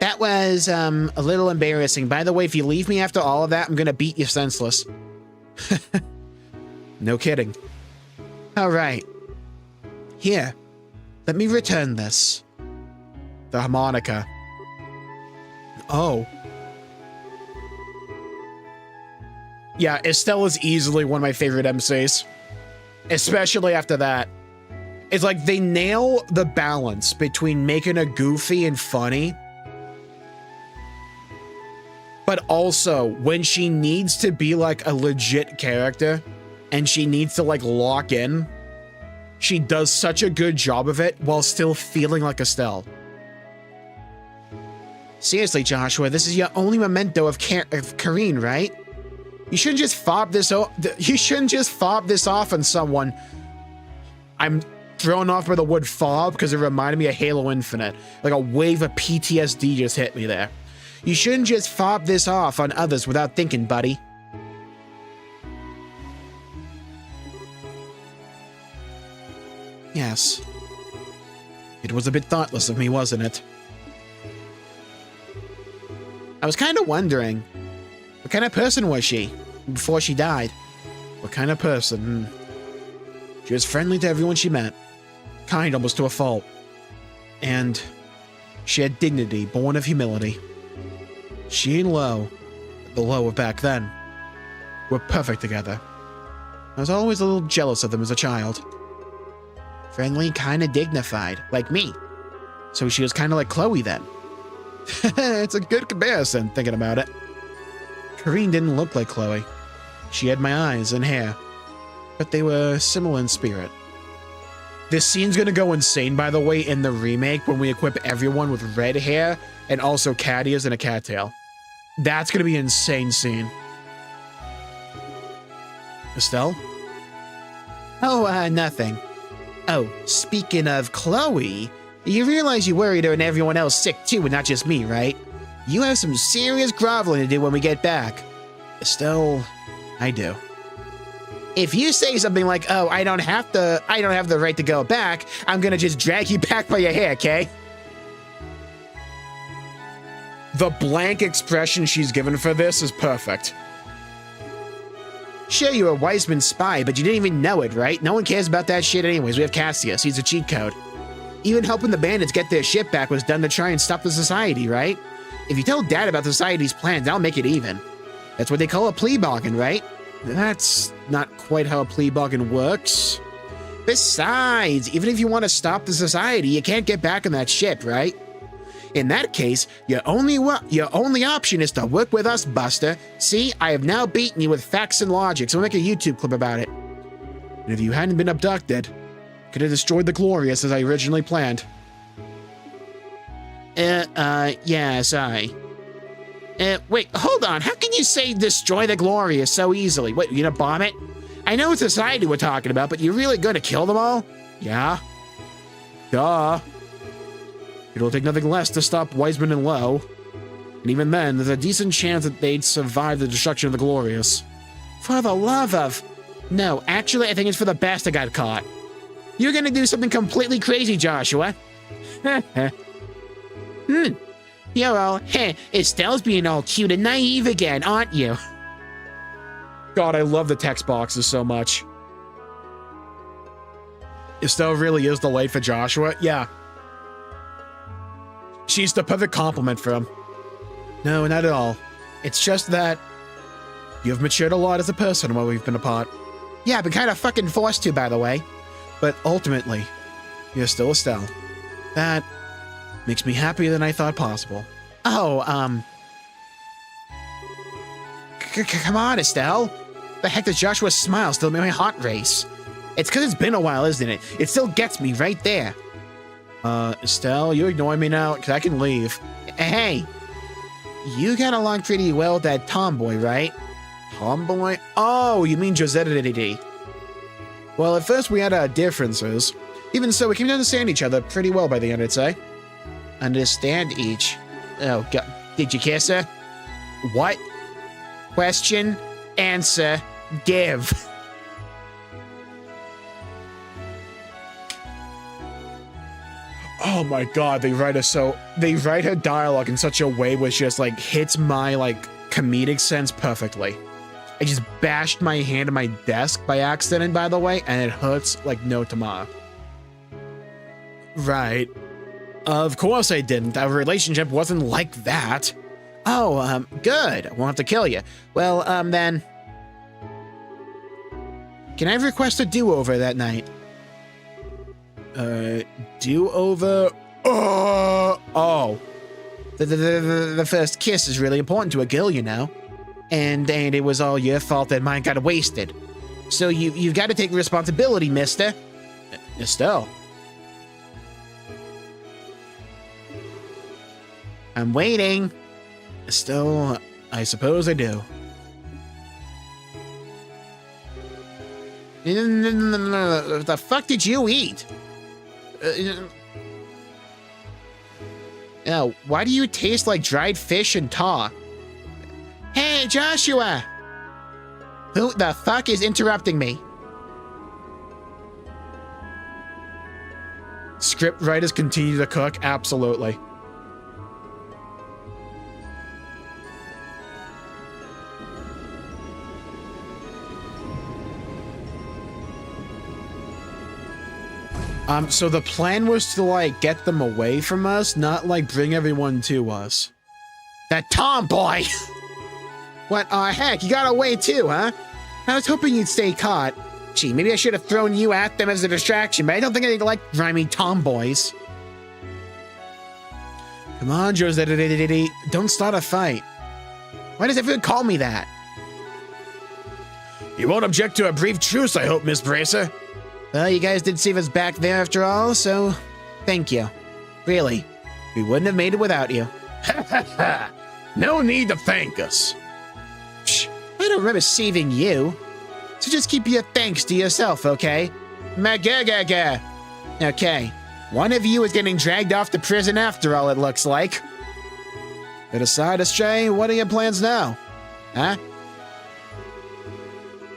That was, a little embarrassing. By the way, if you leave me after all of that, I'm gonna beat you senseless. No kidding. Alright. Here. Let me return this. The harmonica. Oh. Yeah, Estelle is easily one of my favorite MCs. Especially after that. It's like they nail the balance between making it goofy and funny. But also, when she needs to be like a legit character, and she needs to like lock in, she does such a good job of it while still feeling like Estelle. Seriously, Joshua, this is your only memento of Kareen, right? You shouldn't just fob this off on someone. I'm thrown off by the word fob because it reminded me of Halo Infinite. Like a wave of PTSD just hit me there. You shouldn't just fob this off on others without thinking, buddy. Yes. It was a bit thoughtless of me, wasn't it? I was kind of wondering, what kind of person was she before she died? What kind of person? She was friendly to everyone she met, kind almost to a fault. And she had dignity born of humility. She and Lo, the Lo of back then, were perfect together. I was always a little jealous of them as a child. Friendly, kind of dignified, like me. So she was kind of like Chloe then. It's a good comparison, thinking about it. Kareen didn't look like Chloe. She had my eyes and hair, but they were similar in spirit. This scene's gonna go insane, by the way, in the remake when we equip everyone with red hair and also cat ears and a cattail. That's gonna be an insane scene. Estelle? Oh, nothing. Oh, speaking of Chloe, you realize you worried her and everyone else sick too, and not just me, right? You have some serious groveling to do when we get back. Estelle, I do. If you say something like, oh, I don't have the right to go back, I'm gonna just drag you back by your hair, okay? The blank expression she's given for this is perfect. Sure, you're a Wiseman spy, but you didn't even know it, right? No one cares about that shit anyways. We have Cassius. He's a cheat code. Even helping the bandits get their shit back was done to try and stop the society, right? If you tell Dad about the society's plans, that'll make it even. That's what they call a plea bargain, right? That's not quite how a plea bargain works. Besides, even if you want to stop the society, you can't get back on that ship, right? In that case, your only option is to work with us, Buster. See, I have now beaten you with facts and logic, so we'll make a YouTube clip about it. And if you hadn't been abducted, could have destroyed the Glorious as I originally planned. Yeah, sorry. Wait, hold on. How can you say destroy the Glorious so easily? What, you gonna bomb it? I know it's society we're talking about, but you're really gonna kill them all? Yeah. Duh. It'll take nothing less to stop Wiseman and Lo. And even then, there's a decent chance that they'd survive the destruction of the Glorious. For the love of... No, actually, I think it's for the best I got caught. You're gonna do something completely crazy, Joshua. You're all, Estelle's being all cute and naive again, aren't you? God, I love the text boxes so much. Estelle really is the light for Joshua? Yeah. She's the perfect compliment for him. No, not at all. It's just that you've matured a lot as a person while we've been apart. Yeah, I've been kind of fucking forced to, by the way. But ultimately, You're still Estelle. That makes me happier than I thought possible. Oh, come on, Estelle. The heck does Joshua's smile still make my heart race? It's because it's been a while, isn't it? It still gets me right there. Estelle, you ignoring me now? Because I can leave. Hey, you got along pretty well with that tomboy, right? Tomboy? Oh, you mean Josette. Well, at first we had our differences. Even so, we came to understand each other pretty well by the end, I'd say. Understand each. Oh, God. Did you kiss her? What? Question, answer, give. Oh my God, they write her dialogue in such a way which just like hits my like comedic sense perfectly. I just bashed my hand on my desk by accident, by the way, and it hurts like no tomorrow. Right. Of course I didn't. Our relationship wasn't like that. Oh, good. I won't have to kill you. Well, then. Can I request a do-over that night? Do-over? Oh. The first kiss is really important to a girl, you know. And it was all your fault that mine got wasted. So you've got to take responsibility, mister. Estelle. I'm waiting. Estelle, I suppose I do. No. What the fuck did you eat? Why do you taste like dried fish and tar? Hey, Joshua! Who the fuck is interrupting me? Script writers continue to cook? Absolutely. So the plan was to, like, get them away from us, not, like, bring everyone to us. That tomboy! What, heck, you got away too, huh? I was hoping you'd stay caught. Gee, maybe I should have thrown you at them as a distraction, but I don't think they like grimy tomboys. Come on, Josette, don't start a fight. Why does everyone call me that? You won't object to a brief truce, I hope, Miss Bracer. Well, you guys did save us back there after all, so thank you. Really, we wouldn't have made it without you. Ha ha ha! No need to thank us. Psh, I don't remember saving you. So just keep your thanks to yourself, okay? Magagaga. Okay, one of you is getting dragged off to prison after all, it looks like. But aside, Astray, what are your plans now? Huh?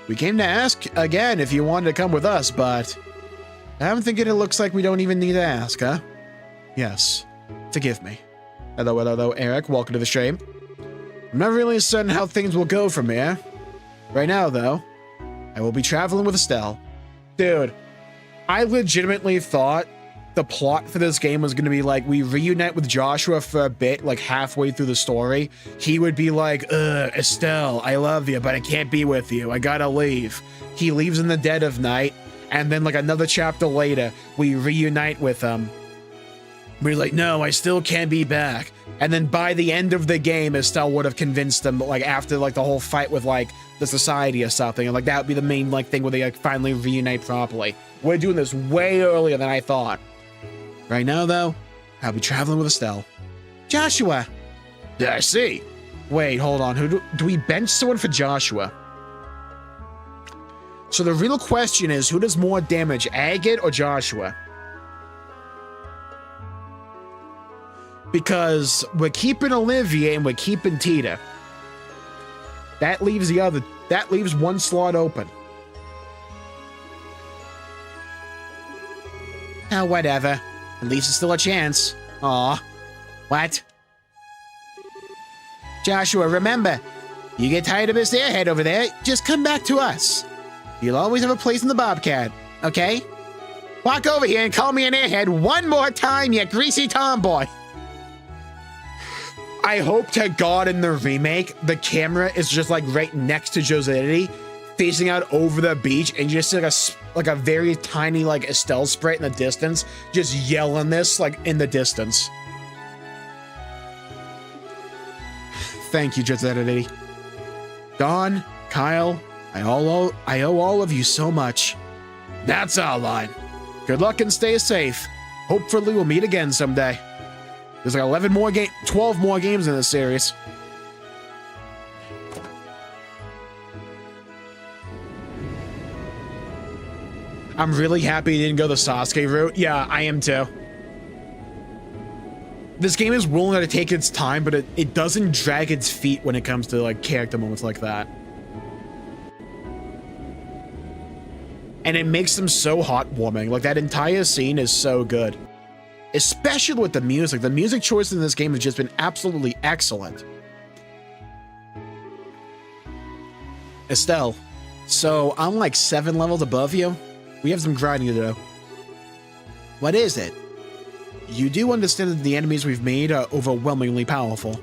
We came to ask again if you wanted to come with us, but I'm thinking it looks like we don't even need to ask, huh? Yes. Forgive me. Hello, Eric. Welcome to the stream. I'm not really certain how things will go from here. Right now, though, I will be traveling with Estelle. Dude, I legitimately thought the plot for this game was going to be like, we reunite with Joshua for a bit, like halfway through the story. He would be like, Estelle, I love you, but I can't be with you. I gotta leave. He leaves in the dead of night, and then like another chapter later, we reunite with him. We're like, no, I still can't be back. And then by the end of the game, Estelle would have convinced him, like after like the whole fight with like the society or something, and like that would be the main like thing where they like finally reunite properly. We're doing this way earlier than I thought. Right now, though, I'll be traveling with Estelle. Joshua! Yeah, I see. Wait, hold on. Who do we bench someone for Joshua? So the real question is, who does more damage, Agate or Joshua? Because we're keeping Olivia and we're keeping Tita. That leaves one slot open. Oh, whatever. At least it's still a chance. Aw. What? Joshua, remember, you get tired of this airhead over there, just come back to us. You'll always have a place in the Bobcat, okay? Walk over here and call me an airhead one more time, you greasy tomboy. I hope to God in the remake, the camera is just like right next to Josette, facing out over the beach, and you just see like a very tiny like Estelle sprite in the distance, just yelling this like in the distance. Thank you, Jetsedity. Dawn, Kyle, I owe all of you so much. That's our line. Good luck and stay safe. Hopefully we'll meet again someday. There's like 12 more games in this series. I'm really happy you didn't go the Sasuke route. Yeah, I am too. This game is willing to take its time, but it doesn't drag its feet when it comes to like character moments like that. And it makes them so heartwarming. Like that entire scene is so good. Especially with the music. The music choice in this game has just been absolutely excellent. Estelle, so I'm like 7 levels above you. We have some grinding to do. What is it? You do understand that the enemies we've made are overwhelmingly powerful.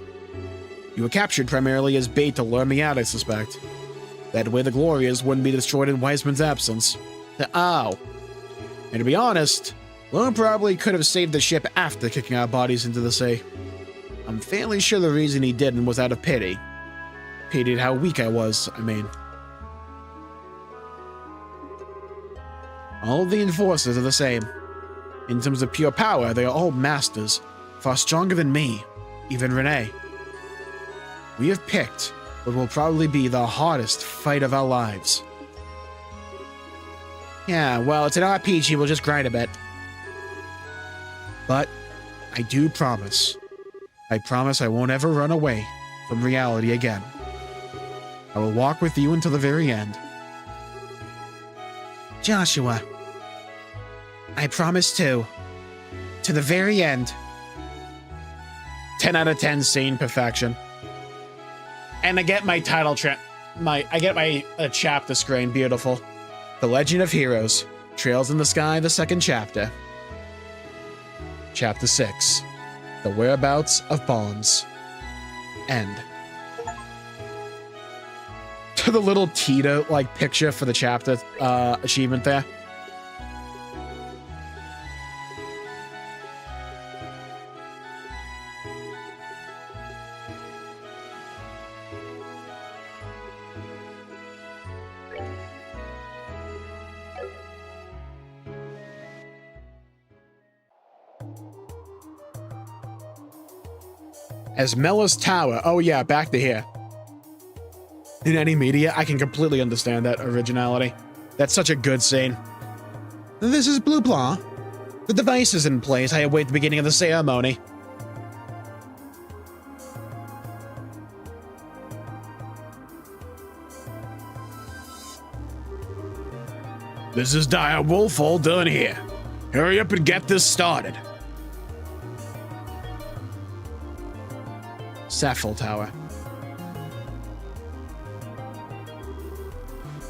You were captured primarily as bait to lure me out, I suspect. That way the Glorias wouldn't be destroyed in Wiseman's absence. Oh. And to be honest, Lone probably could have saved the ship after kicking our bodies into the sea. I'm fairly sure the reason he didn't was out of pity. Pitied how weak I was, I mean. All of the enforcers are the same. In terms of pure power, they are all masters, far stronger than me, even Renee. We have picked what will probably be the hardest fight of our lives. Yeah, well, it's an RPG, we'll just grind a bit. But I do promise. I promise I won't ever run away from reality again. I will walk with you until the very end. Joshua, I promise too. To the very end. 10 out of 10 scene perfection. And I get my title chapter screen, beautiful. The Legend of Heroes, Trails in the Sky, the second chapter. Chapter 6, The Whereabouts of Bonds. End. To the little Tita like picture for the chapter achievement there. As Mella's Tower. Oh yeah, back to here. In any media, I can completely understand that originality. That's such a good scene. This is Blue Blah. The device is in place. I await the beginning of the ceremony. This is Dire Wolf, all done here. Hurry up and get this started. Saffel Tower.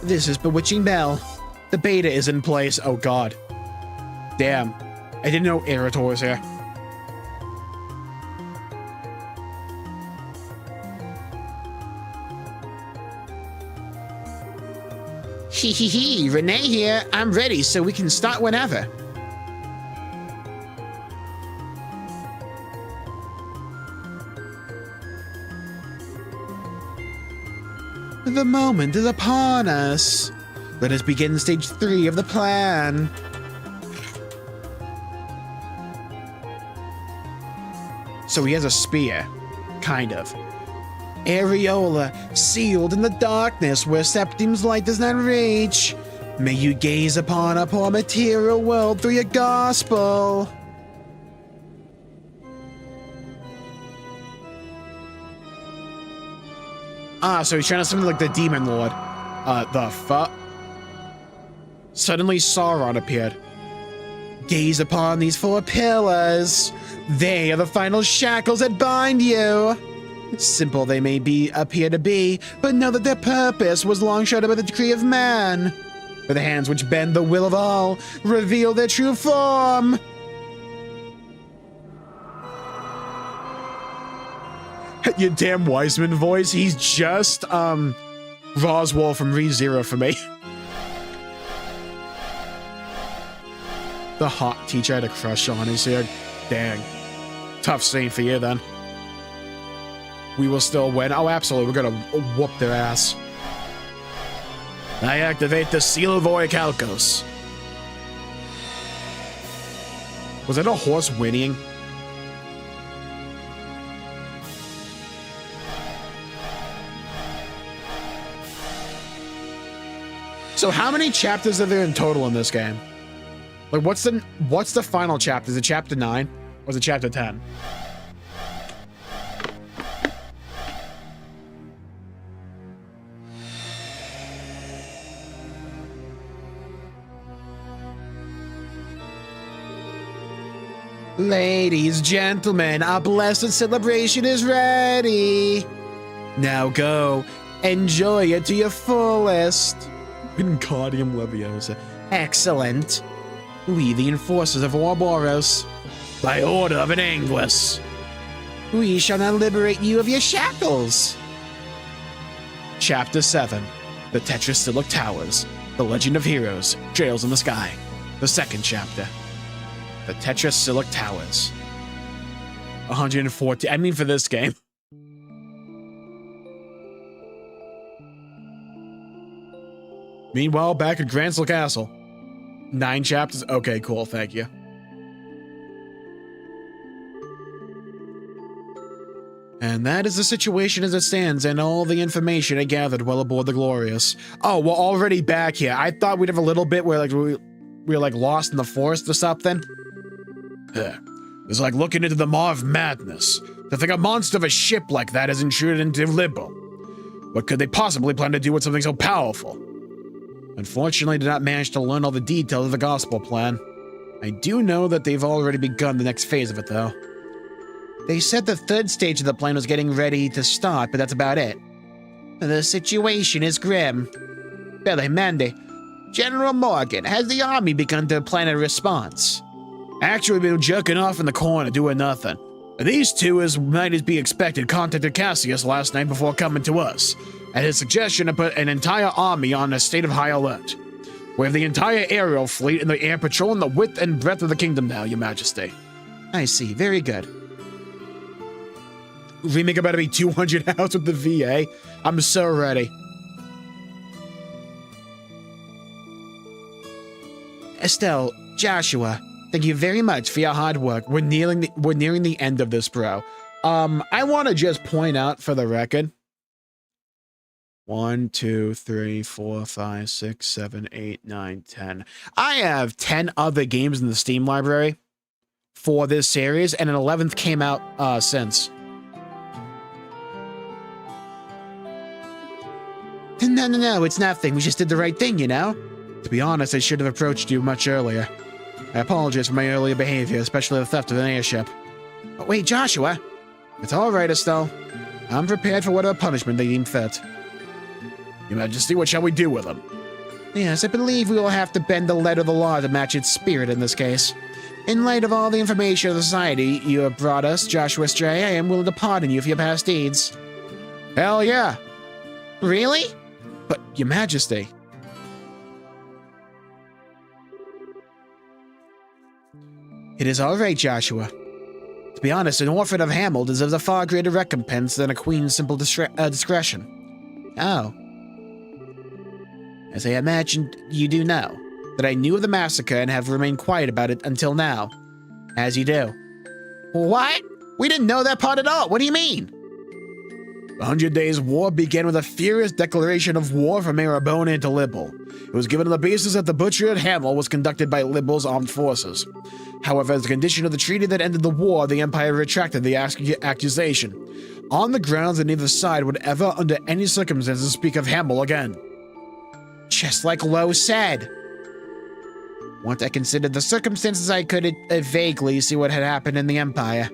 This is Bewitching Bell. The beta is in place. Oh god. Damn. I didn't know Erator was here. Hee, Renee here. I'm ready, so we can start whenever. The moment is upon us. Let us begin stage 3 of the plan. So he has a spear. Kind of. Areola, sealed in the darkness where Septime's light does not reach. May you gaze upon a poor material world through your gospel. Ah, so he's trying to summon like the Demon Lord. The fuck? Suddenly Sauron appeared. Gaze upon these 4 pillars. They are the final shackles that bind you. Simple they may appear to be, but know that their purpose was long shadowed by the decree of man. For the hands which bend the will of all reveal their true form. Your damn Wiseman voice. He's just Roswell from ReZero for me. The hot teacher I had a crush on is here. Dang. Tough scene for you then. We will still win. Oh, absolutely. We're gonna whoop their ass. I activate the Seal of Orichalcos. Was that a horse whinnying? So how many chapters are there in total in this game? Like, what's the final chapter? Is it chapter 9? Or is it chapter 10? Ladies, gentlemen, our blessed celebration is ready. Now go, enjoy it to your fullest. Wingardium Leviosa. Excellent. We, the enforcers of Ouroboros, by order of an Anguis, we shall now liberate you of your shackles. Chapter 7. The Tetrasilic Towers. The Legend of Heroes. Trails in the Sky. The second chapter. The Tetrasilic Towers. 140. I mean, for this game. Meanwhile, back at Gransel Castle. 9 chapters? Okay, cool, thank you. And that is the situation as it stands, and all the information I gathered while aboard the Glorious. Oh, we're already back here. I thought we'd have a little bit where we were like lost in the forest or something. It's like looking into the maw of madness. To think a monster of a ship like that has intruded into Limbo. What could they possibly plan to do with something so powerful? Unfortunately, I did not manage to learn all the details of the gospel plan. I do know that they've already begun the next phase of it, though. They said the third stage of the plan was getting ready to start, but that's about it. The situation is grim. Billy, Mandy, General Morgan, has the army begun to plan a response? Actually, been jerking off in the corner, doing nothing. These two, as might as be expected, contacted Cassius last night before coming to us. At his suggestion to put an entire army on a state of high alert. We have the entire aerial fleet and the air patrol in the width and breadth of the kingdom now, Your Majesty. I see. Very good. Remake about to be 200 hours with the VA. I'm so ready. Estelle, Joshua, thank you very much for your hard work. We're nearing the end of this, bro. I want to just point out for the record. 1, 2, 3, 4, 5, 6, 7, 8, 9, 10. I have 10 other games in the Steam library for this series, and an 11th came out since. No, it's nothing. We just did the right thing, you know? To be honest, I should have approached you much earlier. I apologize for my earlier behavior, especially the theft of an airship. Oh, wait, Joshua! It's all right, Estelle. I'm prepared for whatever punishment they deem fit. Your Majesty, what shall we do with him? Yes, I believe we will have to bend the letter of the law to match its spirit in this case. In light of all the information of the society you have brought us, Joshua Stray, I am willing to pardon you for your past deeds. Hell yeah! Really? But, Your Majesty... It is all right, Joshua. To be honest, an orphan of Hamel deserves a far greater recompense than a queen's simple discretion. Oh. As I imagined you do know, that I knew of the massacre and have remained quiet about it until now. As you do. What? We didn't know that part at all. What do you mean? The 100 Days' War began with a furious declaration of war from Marabona into Libel. It was given on the basis that the butchery at Hamel was conducted by Libel's armed forces. However, as a condition of the treaty that ended the war, the Empire retracted the accusation, on the grounds that neither side would ever, under any circumstances, speak of Hamel again. Just like Lowe said. Once I considered the circumstances, I could vaguely see what had happened in the Empire.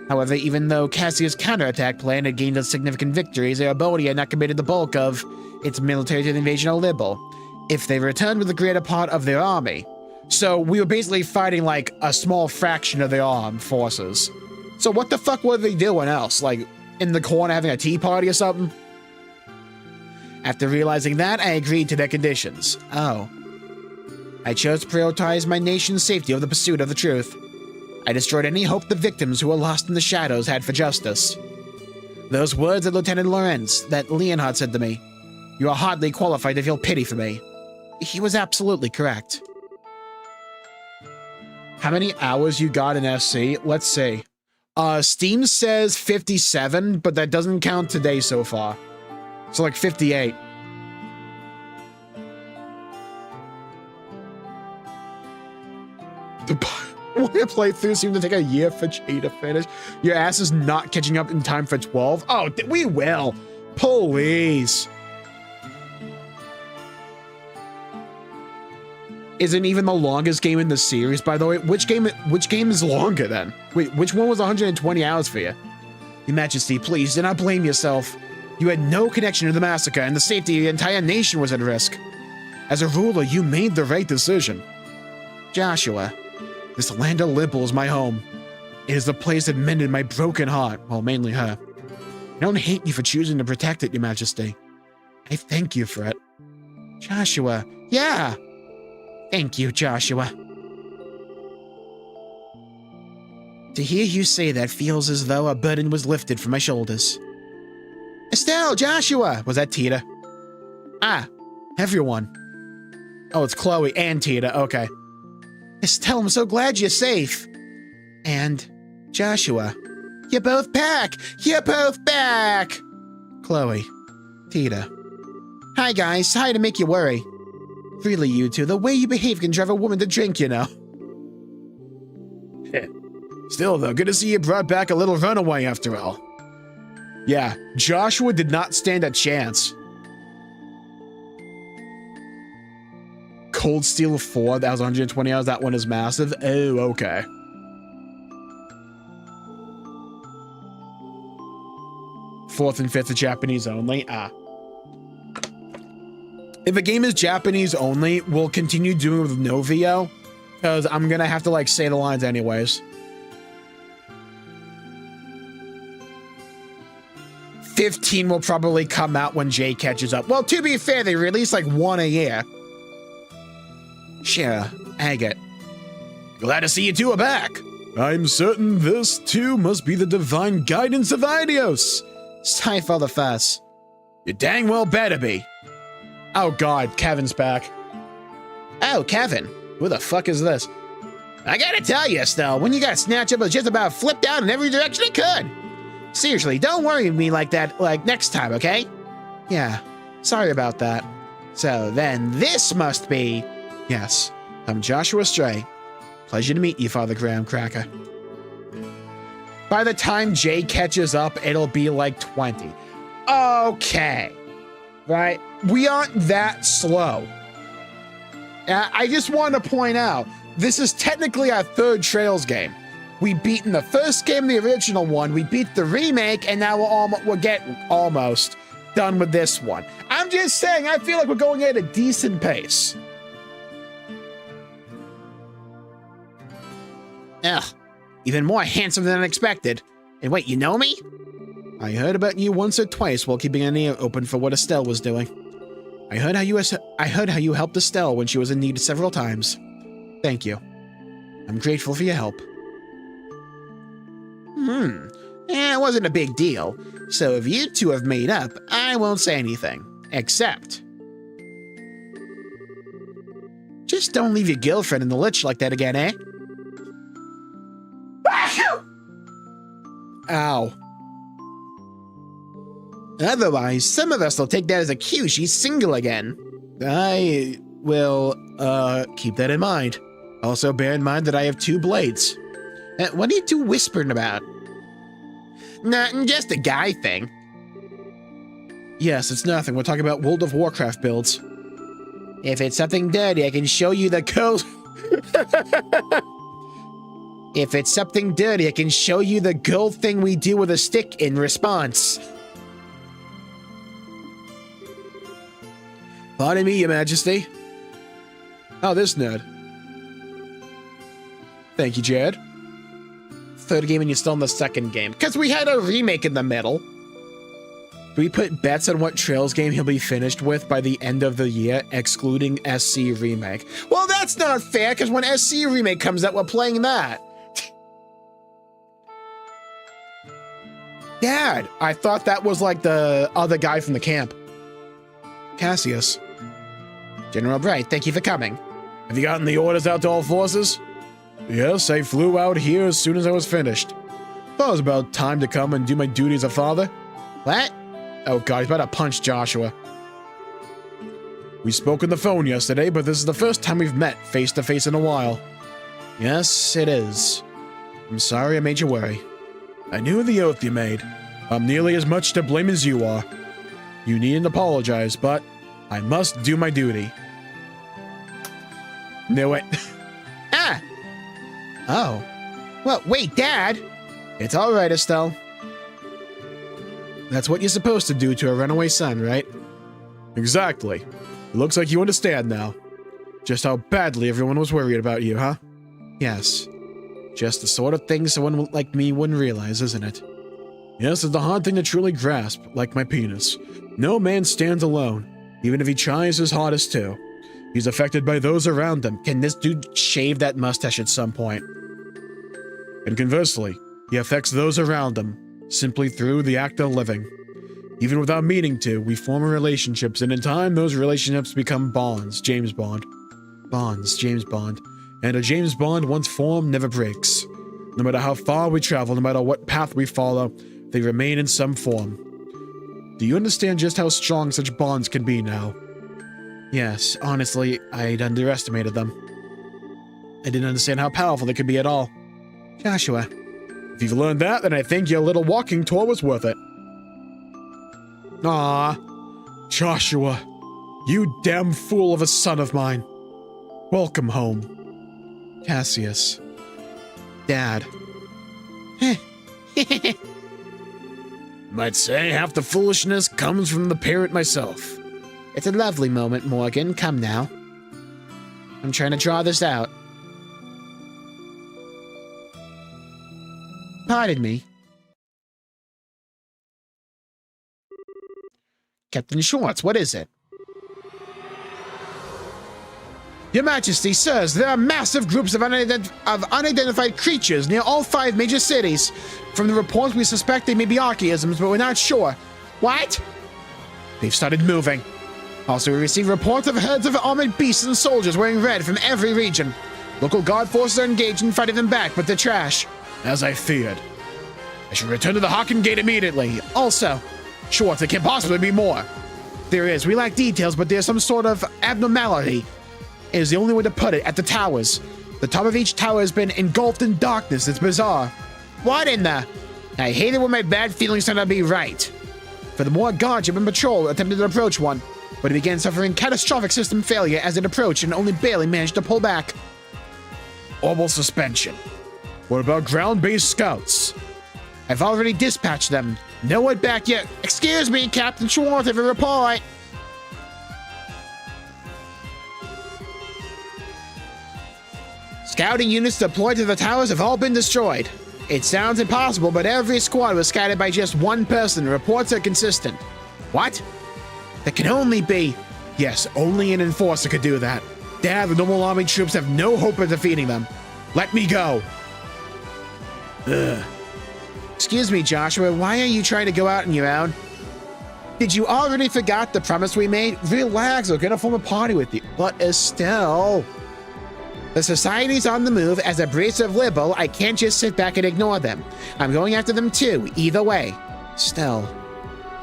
However, even though Cassius' counterattack plan had gained us significant victories, Arbodia had not committed the bulk of its military to the invasion of Libel, if they returned with the greater part of their army. So we were basically fighting like a small fraction of their armed forces. So what the fuck were they doing else? Like in the corner having a tea party or something? After realizing that, I agreed to their conditions. Oh. I chose to prioritize my nation's safety over the pursuit of the truth. I destroyed any hope the victims who were lost in the shadows had for justice. Those words that Lieutenant Lorenz, that Leonhard said to me, "You are hardly qualified to feel pity for me." He was absolutely correct. How many hours you got in SC? Let's see. Steam says 57, but that doesn't count today so far. So like 58. One playthrough seemed to take a year for Jay to finish. Your ass is not catching up in time for 12. Oh, we will. Please. Isn't even the longest game in the series, by the way. Which game is longer then? Wait, which one was 120 hours for you? Your Majesty, please do not blame yourself. You had no connection to the massacre, and the safety of the entire nation was at risk. As a ruler, you made the right decision. Joshua, this land of Limpel is my home. It is the place that mended my broken heart, well, mainly her. I don't hate you for choosing to protect it, Your Majesty. I thank you for it. Joshua, yeah. Thank you, Joshua. To hear you say that feels as though a burden was lifted from my shoulders. Estelle, Joshua! Was that Tita? Ah, everyone. Oh, it's Chloe and Tita, okay. Estelle, I'm so glad you're safe. And Joshua, you're both back! You're both back! Chloe, Tita. Hi guys, sorry to make you worry. Really, you two, the way you behave can drive a woman to drink, you know. Still, though, good to see you brought back a little runaway after all. Yeah, Joshua did not stand a chance. Cold Steel 4, that was 120 hours, that one is massive. Oh, okay. Fourth and fifth are Japanese only. Ah. If a game is Japanese only, we'll continue doing it with no VO, because I'm gonna have to, like, say the lines anyways. 15 will probably come out when Jay catches up. Well, to be fair, they release like one a year. Sure, Agate. Glad to see you two are back. I'm certain this, too, must be the divine guidance of Idios. Stifle the fuss. You dang well better be. Oh god, Kevin's back. Oh, Kevin. Who the fuck is this? I gotta tell you, Estelle, when you got snatched up, it just about flipped out in every direction it could. Seriously, don't worry me like that, like, next time, okay? Yeah, sorry about that. So then this must be... Yes, I'm Joshua Stray. Pleasure to meet you, Father Graham Cracker. By the time Jay catches up, it'll be like 20. Okay. Right? We aren't that slow. I just want to point out, this is technically our third Trails game. We beat in the first game, the original one, we beat the remake, and now we're getting almost done with this one. I'm just saying, I feel like we're going at a decent pace. Ugh, even more handsome than expected. And wait, you know me? I heard about you once or twice while keeping an ear open for what Estelle was doing. I heard how you helped Estelle when she was in need several times. Thank you. I'm grateful for your help. It wasn't a big deal. So if you two have made up, I won't say anything. Except... just don't leave your girlfriend in the lurch like that again, eh? Ow. Otherwise, some of us will take that as a cue she's single again. I will, keep that in mind. Also bear in mind that I have 2 blades. What are you two whispering about? Nothing, just a guy thing. Yes, it's nothing. We're talking about World of Warcraft builds. If it's something dirty, I can show you the code. If it's something dirty, I can show you the girl thing we do with a stick in response. Pardon me, Your Majesty. Oh, this nerd. Thank you, Jared. Third game and you're still in the second game. Because we had a remake in the middle. we put bets on what Trails game he'll be finished with by the end of the year, excluding SC Remake? Well, that's not fair, because when SC Remake comes out, we're playing that. Dad, I thought that was like the other guy from the camp. Cassius. General Bright, thank you for coming. Have you gotten the orders out to all forces? Yes, I flew out here as soon as I was finished. Thought it was about time to come and do my duty as a father. What? Oh god, he's about to punch Joshua. We spoke on the phone yesterday, but this is the first time we've met face to face in a while. Yes, it is. I'm sorry I made you worry. I knew the oath you made. I'm nearly as much to blame as you are. You needn't apologize, but I must do my duty. Knew it. Ah! Oh. Well, wait, Dad! It's all right, Estelle. That's what you're supposed to do to a runaway son, right? Exactly. It looks like you understand now. Just how badly everyone was worried about you, huh? Yes. Just the sort of thing someone like me wouldn't realize, isn't it? Yes, it's a hard thing to truly grasp, like my penis. No man stands alone, even if he tries his hardest to. He's affected by those around him. Can this dude shave that mustache at some point? And conversely, he affects those around him, simply through the act of living. Even without meaning to, we form relationships, and in time, those relationships become bonds. James Bond. Bonds, James Bond. And a James Bond once formed never breaks. No matter how far we travel, no matter what path we follow, they remain in some form. Do you understand just how strong such bonds can be now? Yes, honestly, I'd underestimated them. I didn't understand how powerful they could be at all. Joshua. If you've learned that, then I think your little walking tour was worth it. Ah, Joshua, you damn fool of a son of mine. Welcome home. Cassius. Dad. Might say half the foolishness comes from the parent myself. It's a lovely moment, Morgan. Come now. I'm trying to draw this out. Pardon me. Captain Schwartz, what is it? Your Majesty, sirs, there are massive groups of unidentified creatures near all 5 major cities. From the reports, we suspect they may be archaisms, but we're not sure. What? They've started moving. Also, we received reports of herds of armored beasts and soldiers wearing red from every region. Local guard forces are engaged in fighting them back, but they're trash. As I feared. I should return to the Hawken Gate immediately. Also, Schwartz, there can't possibly be more. There is. We lack details, but there's some sort of abnormality. It is the only way to put it, at the towers. The top of each tower has been engulfed in darkness. It's bizarre. What in the... I hate it when my bad feelings turn out to be right. For the more guards have been patrol attempted to approach one, but it began suffering catastrophic system failure as it approached and only barely managed to pull back. Orbital suspension. What about ground-based scouts? I've already dispatched them. No one back yet. Excuse me, Captain Schwartz, have a report. Scouting units deployed to the towers have all been destroyed. It sounds impossible, but every squad was scouted by just one person. Reports are consistent. What? That can only be... Yes, only an enforcer could do that. Dad, the normal army troops have no hope of defeating them. Let me go. Ugh. Excuse me, Joshua, why are you trying to go out on your own? Did you already forget the promise we made? Relax, we're gonna form a party with you. But Estelle... The society's on the move. As a abrasive liberal, I can't just sit back and ignore them. I'm going after them too, either way. Estelle.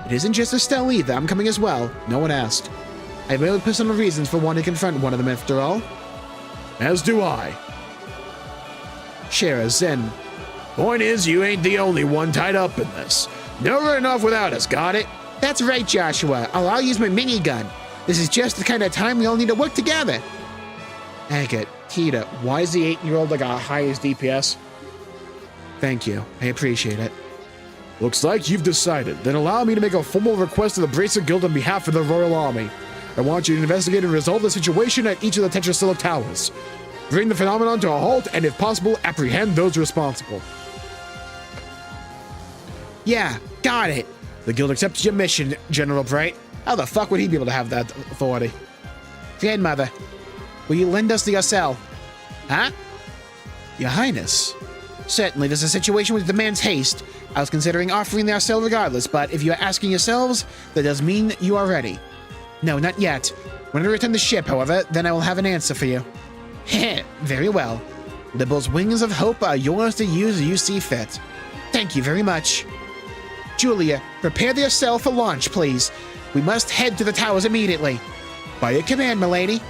It isn't just Estelle either, I'm coming as well. No one asked. I have really personal reasons for wanting to confront one of them after all. As do I. Shara, Zen. Point is, you ain't the only one tied up in this. No running off without us, got it? That's right, Joshua. I'll use my minigun. This is just the kind of time we all need to work together. Agate, Tita, why is the 8-year-old like a highest DPS? Thank you. I appreciate it. Looks like you've decided. Then allow me to make a formal request to the Bracer Guild on behalf of the Royal Army. I want you to investigate and resolve the situation at each of the Tetrasilla Towers. Bring the phenomenon to a halt and, if possible, apprehend those responsible. Yeah, got it. The guild accepts your mission, General Bright. How the fuck would he be able to have that authority? Grandmother, will you lend us the Arcel? Huh? Your Highness. Certainly, there's a situation which demands haste. I was considering offering the Arcel regardless, but if you are asking yourselves, that does mean you are ready. No, not yet. When I return the ship, however, then I will have an answer for you. Heh, very well. Libel's wings of hope are yours to use as you see fit. Thank you very much. Julia, prepare the Arcel for launch, please. We must head to the towers immediately. By your command, milady.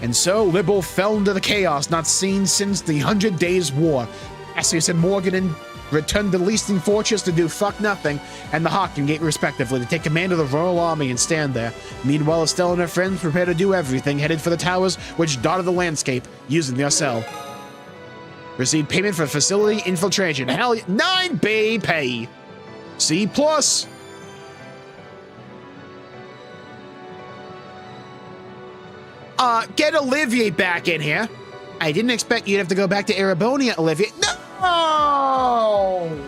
And so Libel fell into the chaos not seen since the 100 Days War. Cassius and Morgan returned to Leasing Fortress to do fuck nothing, and the Hawking Gate respectively to take command of the Royal Army and stand there. Meanwhile, Estelle and her friends prepare to do everything, headed for the towers which dotted the landscape, using the Arcel. Receive payment for facility infiltration. Hell, 9B pay. C+. Get Olivier back in here. I didn't expect you'd have to go back to Erebonia, Olivier. No!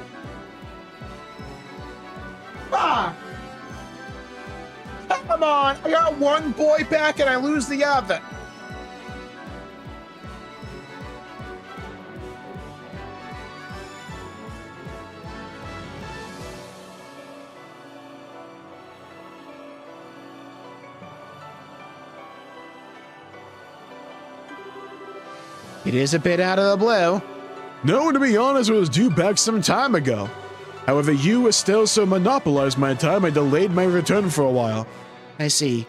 Fuck! Come on! I got one boy back and I lose the other. It is a bit out of the blue. No, to be honest, it was due back some time ago. However, you, Estelle, so monopolized my time, I delayed my return for a while. I see.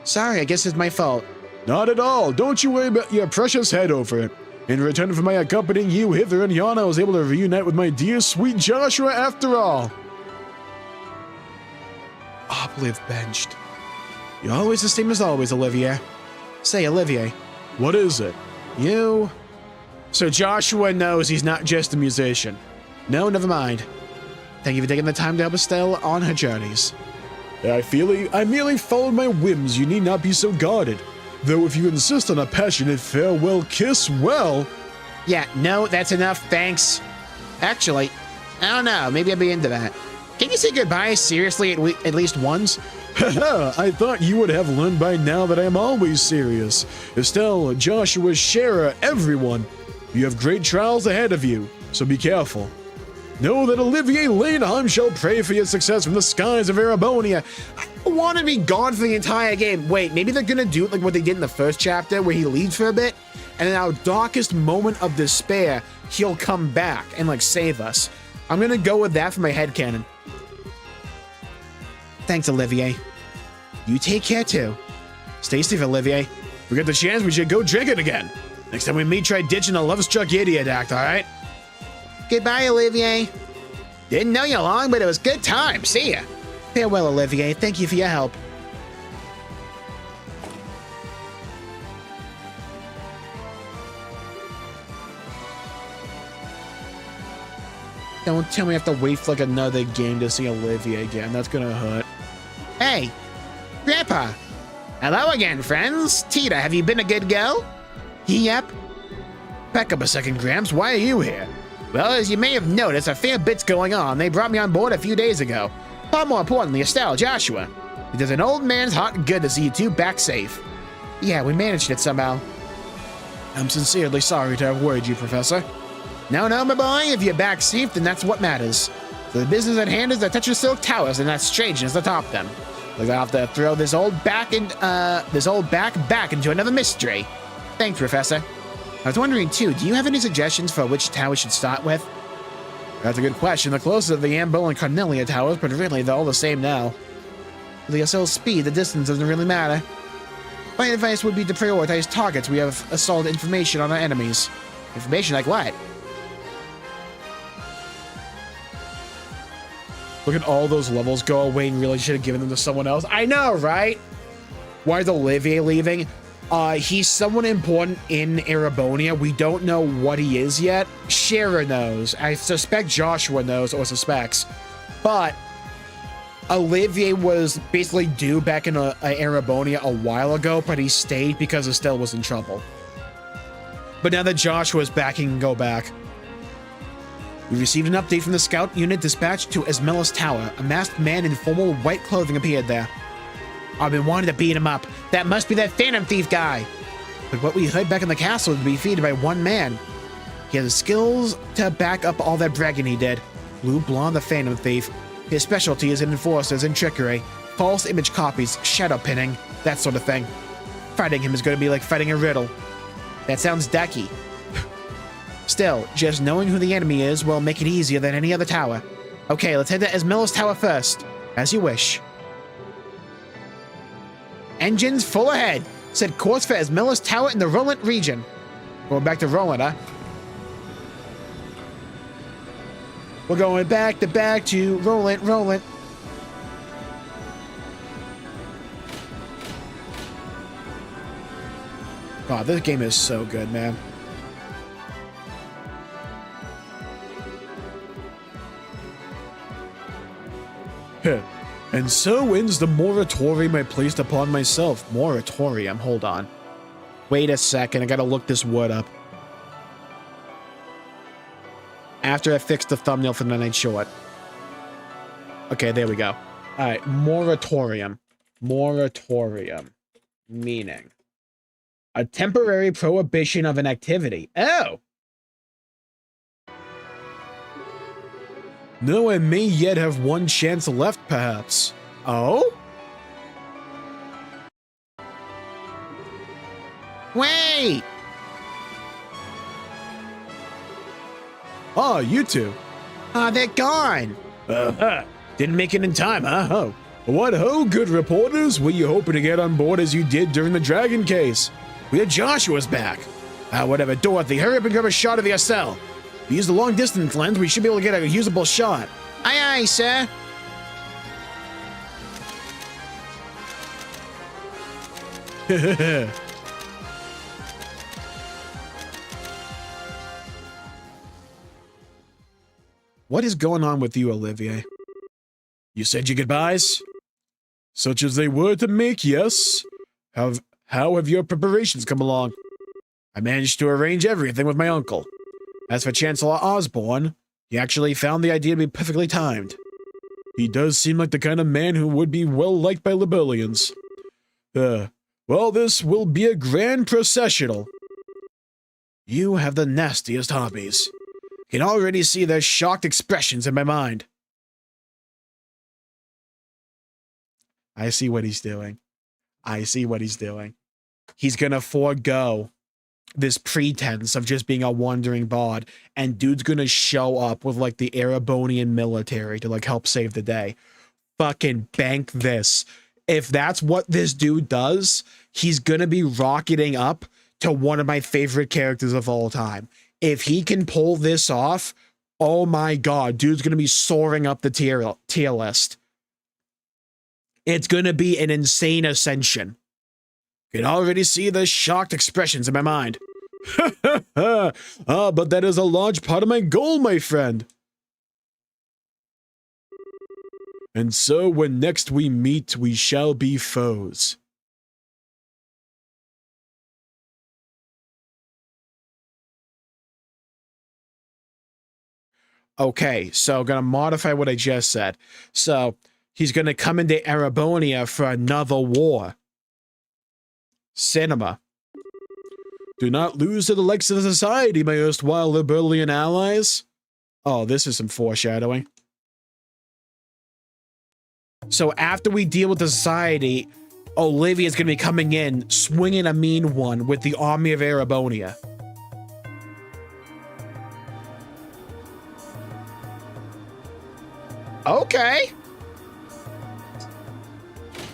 Sorry, I guess it's my fault. Not at all. Don't you worry about your precious head over it. In return for my accompanying you hither and yon, I was able to reunite with my dear, sweet Joshua after all. Olive benched. You're always the same as always, Olivier. Say, Olivier. What is it? You... So Joshua knows he's not just a musician. No, never mind. Thank you for taking the time to help Estelle on her journeys. I merely followed my whims. You need not be so guarded. Though if you insist on a passionate farewell kiss, well... Yeah, no, that's enough, thanks. Actually, I don't know, maybe I'd be into that. Can you say goodbye seriously at least once? Haha, I thought you would have learned by now that I am always serious. Estelle, Joshua, Shara, everyone. You have great trials ahead of you, so be careful. Know that Olivier Laneheim shall pray for your success from the skies of Erebonia. I don't want to be gone for the entire game. Wait, maybe they're gonna do it like what they did in the first chapter, where he leaves for a bit, and in our darkest moment of despair, he'll come back and like save us. I'm gonna go with that for my headcanon. Thanks, Olivier. You take care too. Stay safe, Olivier. If we get the chance, we should go drinking again. Next time we meet, try ditching a love-struck idiot act, alright? Goodbye, Olivier. Didn't know you long, but it was good time. See ya. Farewell, Olivier. Thank you for your help. Don't tell me I have to wait for like another game to see Olivier again. That's gonna hurt. Hey, Grandpa. Hello again, friends. Tita, have you been a good girl? Yep. Back up a second, Gramps. Why are you here? Well, as you may have noticed, a fair bit's going on. They brought me on board a few days ago. Far more importantly, Estelle, Joshua. It does an old man's heart good to see you two back safe. Yeah, we managed it somehow. I'm sincerely sorry to have worried you, Professor. No, my boy. If you're back safe, then that's what matters. So the business at hand is the Tetra Silk Towers, and that's strangeness atop them. We're gonna have to throw this old back into another mystery. Thanks, Professor. I was wondering too, do you have any suggestions for which tower we should start with? That's a good question. The closest are the Ambo and Cornelia towers, but really they're all the same now. For the Arcel's speed, the distance doesn't really matter. My advice would be to prioritize targets we have solid information on our enemies. Information like what? Look at all those levels go away and really should have given them to someone else. I know, right? Why is Olivier leaving? He's someone important in Erebonia. We don't know what he is yet. Shara knows. I suspect Joshua knows or suspects. But Olivier was basically due back in Erebonia a while ago, but he stayed because Estelle was in trouble. But now that Joshua's back, he can go back. We received an update from the scout unit dispatched to Jmulls Tower. A masked man in formal white clothing appeared there. I've been wanting to beat him up. That must be that Phantom Thief guy. But what we heard back in the castle would be defeated by one man. He has the skills to back up all that bragging he did. Blue Blonde, the Phantom Thief. His specialty is in enforcers and trickery, false image copies, shadow pinning, that sort of thing. Fighting him is going to be like fighting a riddle. That sounds ducky. Still, just knowing who the enemy is will make it easier than any other tower. Okay, let's head to Jmulls Tower first. As you wish. Engines full ahead. Set course for Jmulls Tower in the Roland region. Going back to Roland, huh? We're going back to Roland. God, this game is so good, man. And so ends the moratorium I placed upon myself. Moratorium, hold on. Wait a second, I gotta look this word up. After I fixed the thumbnail for the night short. Okay, there we go. Alright, moratorium. Moratorium. Meaning a temporary prohibition of an activity. Oh! No, I may yet have one chance left, perhaps. Oh? Wait! Ah, you two. They're gone. Didn't make it in time, huh? Oh. What ho, good reporters? Were you hoping to get on board as you did during the Dragon case? We had Joshua's back. Whatever, Dorothy, hurry up and grab a shot of the SL. If you use the long distance lens, we should be able to get a usable shot. Aye, aye, sir. What is going on with you, Olivier? You said your goodbyes? Such as they were to make, yes. How have your preparations come along? I managed to arrange everything with my uncle. As for Chancellor Osborne, he actually found the idea to be perfectly timed. He does seem like the kind of man who would be well liked by Libellians. Well, this will be a grand processional. You have the nastiest hobbies. Can already see their shocked expressions in my mind. I see what he's doing. I see what he's doing. He's gonna forego this pretense of just being a wandering bard, and dude's gonna show up with like the Erebonian military to like help save the day. Fucking bank this. If that's what this dude does, he's gonna be rocketing up to one of my favorite characters of all time. If he can pull this off, oh my god, dude's gonna be soaring up the tier list. It's gonna be an insane ascension. Can already see the shocked expressions in my mind. But that is a large part of my goal, my friend. And so when next we meet, we shall be foes. Okay, so gonna modify what I just said. So he's gonna come into Erebonia for another war. Cinema. Do not lose to the likes of the society, my erstwhile Liberalian allies. Oh, this is some foreshadowing. So after we deal with the society, Olivia's gonna be coming in, swinging a mean one with the army of Erebonia. Okay.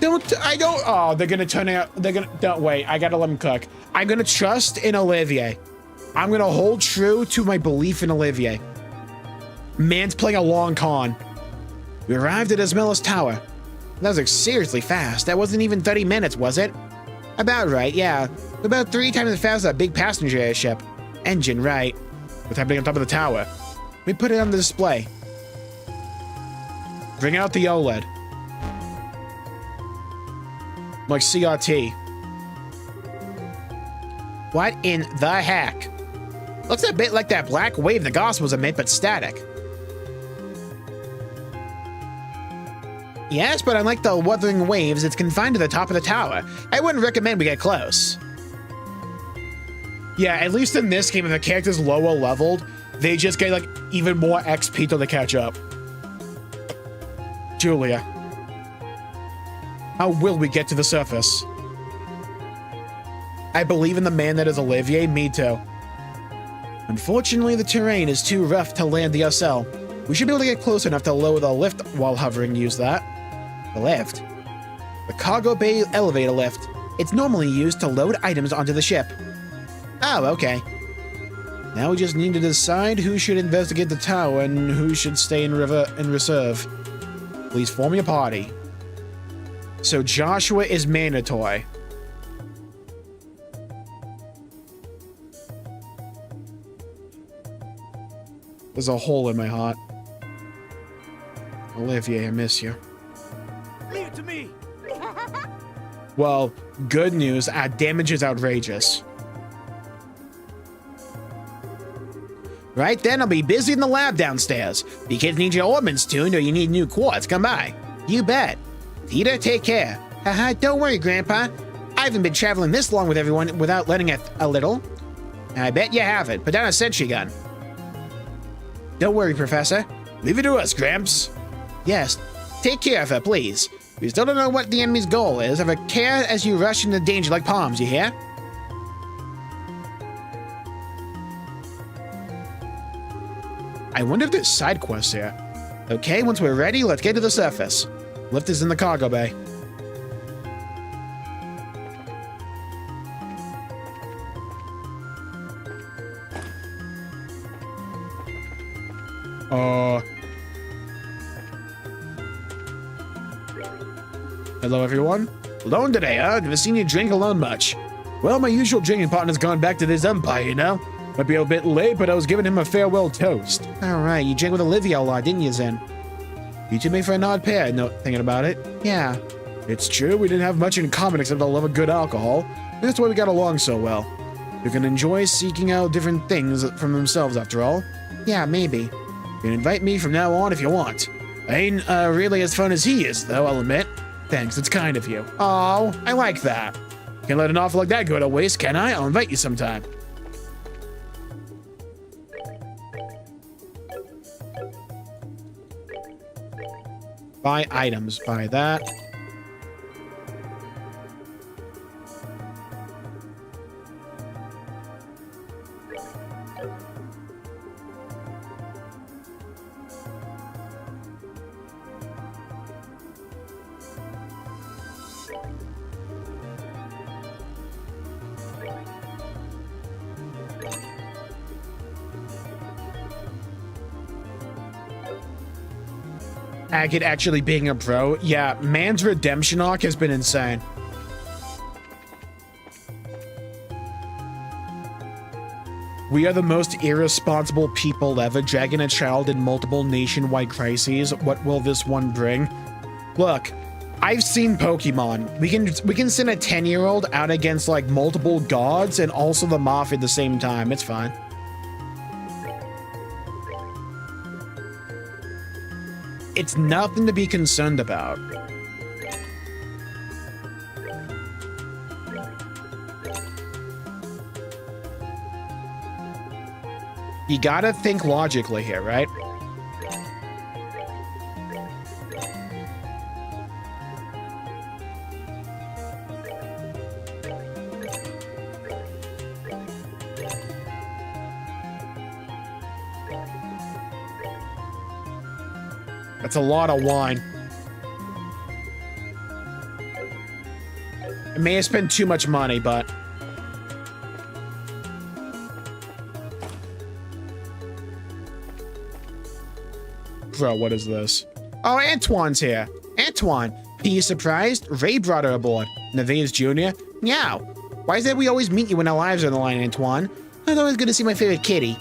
Oh, they're gonna turn out, don't wait, I gotta let them cook. I'm gonna trust in Olivier. I'm gonna hold true to my belief in Olivier. Man's playing a long con. We arrived at Jmulls Tower. That was like seriously fast. That wasn't even 30 minutes, was it? About right, yeah. About 3 times as fast as a big passenger airship. Engine, right. What's happening on top of the tower? Let me put it on the display. Bring out the OLED. Like CRT. What in the heck? Looks a bit like that black wave the Gospels emit, but static. Yes, but unlike the wuthering waves, it's confined to the top of the tower. I wouldn't recommend we get close. Yeah, at least in this game, if the character's lower leveled, they just get, like, even more XP till they catch up. Julia. How will we get to the surface? I believe in the man that is Olivier. Me too. Unfortunately, the terrain is too rough to land the SL. We should be able to get close enough to lower the lift while hovering. Use that. The lift? The cargo bay elevator lift. It's normally used to load items onto the ship. Oh, okay. Now we just need to decide who should investigate the tower and who should stay in reserve. Please form your party. So Joshua is mandatory. There's a hole in my heart. Olivier, I miss you. Leave it to me. Well, good news, our damage is outrageous. Right then, I'll be busy in the lab downstairs. If you kids need your orbments tuned or you need new quartz, come by. You bet. Theta, take care. Haha, don't worry, Grandpa. I haven't been traveling this long with everyone without letting a little. I bet you haven't. Put down a sentry gun. Don't worry, Professor. Leave it to us, Gramps. Yes, take care of her, please. We still don't know what the enemy's goal is. Have a care as you rush into danger like palms, you hear? I wonder if there's side quests here. Okay, once we're ready, let's get to the surface. Lift is in the cargo bay. Hello, everyone. Alone today, huh? Never seen you drink alone much. Well, my usual drinking partner's gone back to this empire, you know? Might be a bit late, but I was giving him a farewell toast. All right, you drank with Olivia a lot, didn't you, Zen? You two make for an odd pair, no, thinking about it. Yeah. It's true, we didn't have much in common except the love of good alcohol. And that's why we got along so well. You can enjoy seeking out different things from themselves, after all. Yeah, maybe. You can invite me from now on if you want. I ain't really as fun as he is, though, I'll admit. Thanks, it's kind of you. Oh, I like that. Can't let an offer like that go to waste, can I? I'll invite you sometime. Buy items, buy that. Agate actually being a pro. Yeah, man's redemption arc has been insane. We are the most irresponsible people ever, dragging a child in multiple nationwide crises. What will this one bring? Look, I've seen Pokemon. We can send a 10-year-old out against like multiple gods and also the Mafia at the same time. It's fine. It's nothing to be concerned about. You gotta think logically here, right? That's a lot of wine. I may have spent too much money, but... Bro, what is this? Oh, Antoine's here. Antoine, are you surprised? Ray brought her aboard. Nevaeh's Jr. Meow. Why is it we always meet you when our lives are on the line, Antoine? I was always good to see my favorite kitty.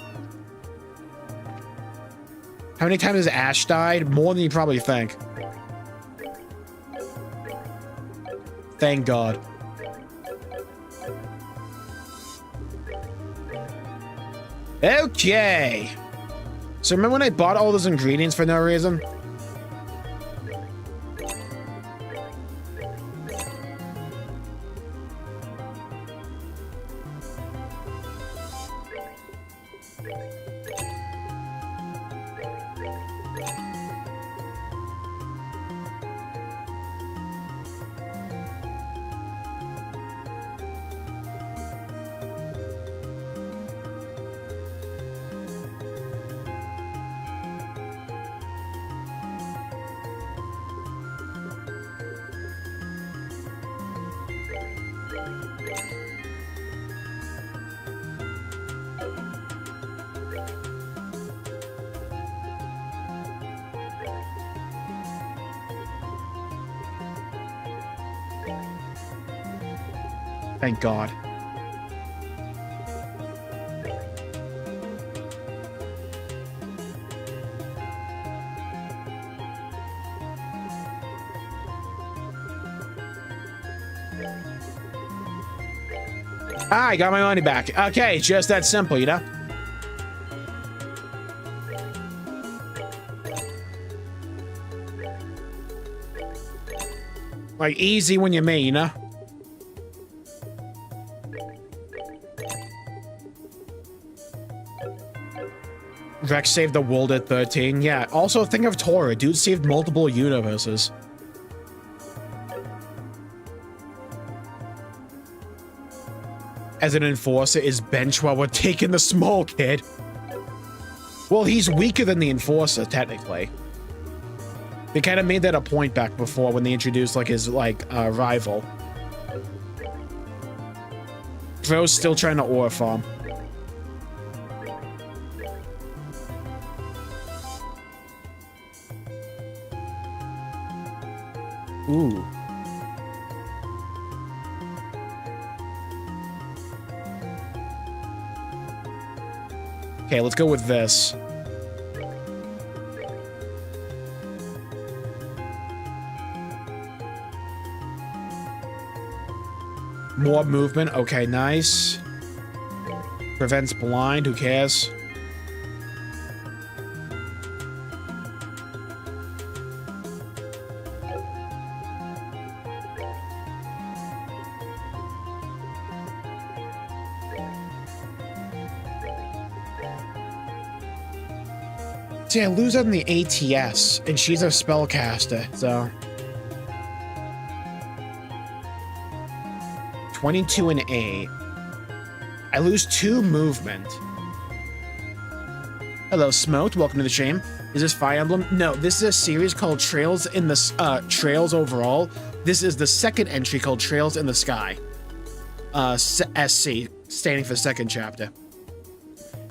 How many times has Ash died? More than you probably think. Thank God. Okay. So remember when I bought all those ingredients for no reason? Thank God. I got my money back. Okay, just that simple, you know? Like, easy when you're me, you know? Rex saved the world at 13. Yeah, also think of Tora. Dude saved multiple universes. As an enforcer is bench while we're taking the small kid. Well, he's weaker than the enforcer, technically. They kind of made that a point back before when they introduced, like, his, like, rival. Bro's still trying to ore farm. Ooh. Okay, let's go with this. More movement. Okay, nice. Prevents blind. Who cares? See, I lose on the ATS, and she's a spellcaster, so... 22 and 8. I lose 2 movement. Hello, Smoked. Welcome to the stream. Is this Fire Emblem? No, this is a series called Trails in the... Trails overall. This is the second entry called Trails in the Sky. SC, standing for second chapter.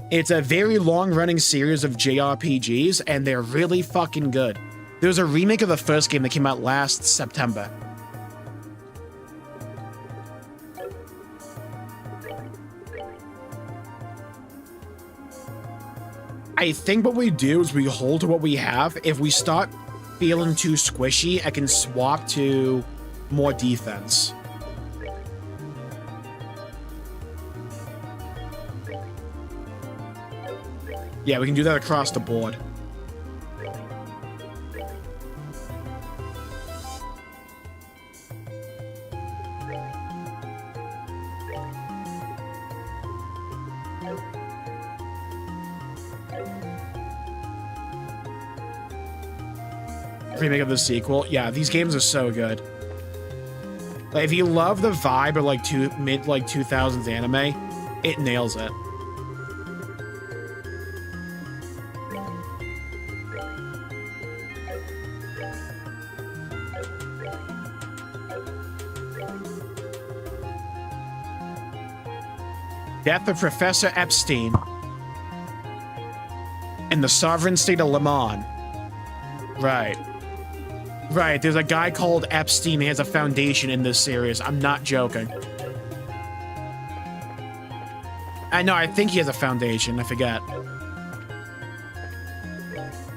It's a very long-running series of JRPGs, and they're really fucking good. There was a remake of the first game that came out last September. I think what we do is we hold to what we have. If we start feeling too squishy, I can swap to more defense. Yeah, we can do that across the board. Remake of the sequel. Yeah, these games are so good. Like, if you love the vibe of like mid 2000s anime, it nails it. Death of Professor Epstein in the sovereign state of Le Mans. Right. Right, there's a guy called Epstein. He has a foundation in this series. I'm not joking. I know, I think he has a foundation. I forget.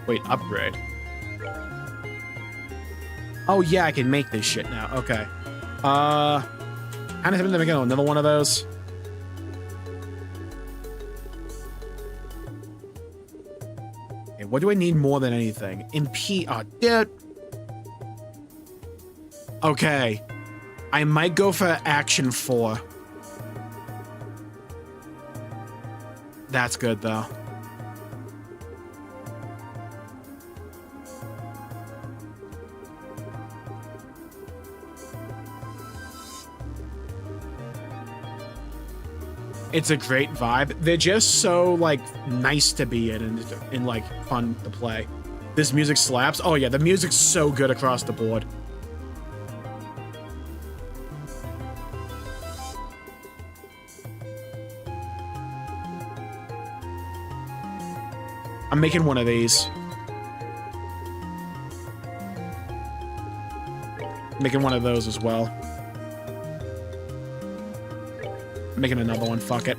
Wait, upgrade. Oh, yeah, I can make this shit now. Okay. How does it go? Another one of those? what do I need more than anything? Oh, dude. Okay. I might go for action 4. That's good, though. It's a great vibe. They're just so, like, nice to be in and like, fun to play. This music slaps. Oh, yeah, the music's so good across the board. I'm making one of these. Making one of those as well. Making another one, fuck it.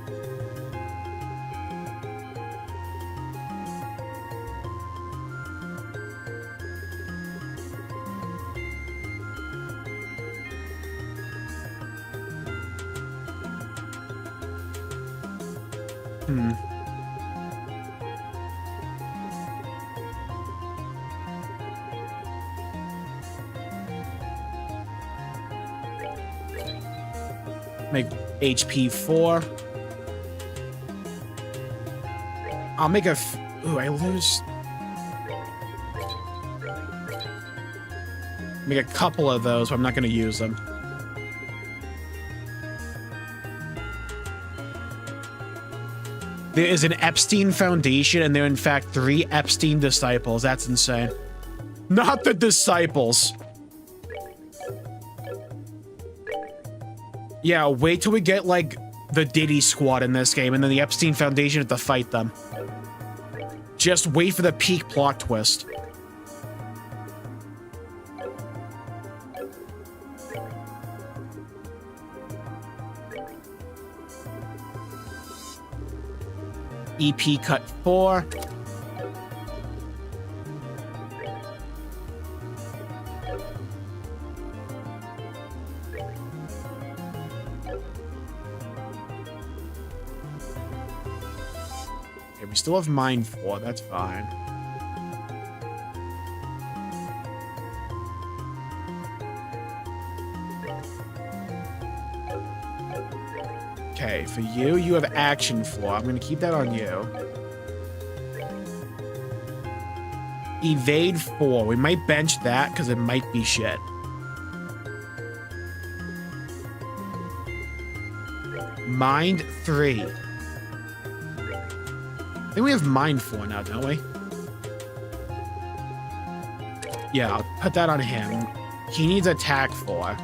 Make HP 4. I'll make a... Ooh, I lose... Make a couple of those, but I'm not going to use them. There is an Epstein Foundation, and there are in fact 3 Epstein disciples. That's insane. Not the disciples. Yeah, wait till we get, like, the Diddy squad in this game, and then the Epstein Foundation have to fight them. Just wait for the peak plot twist. EP cut 4. We still have mine 4, that's fine. Okay, for you, you have action 4. I'm gonna keep that on you. Evade 4. We might bench that because it might be shit. Mind 3. I think we have Mind 4 now, don't we? Yeah, I'll put that on him. He needs Attack 4.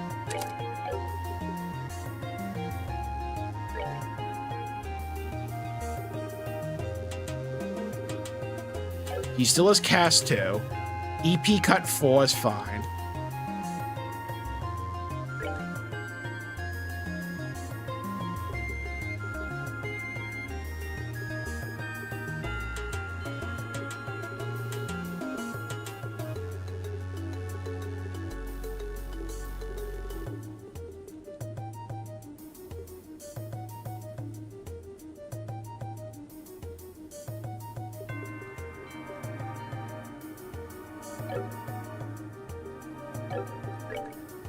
He still has Cast 2. EP cut 4 is fine.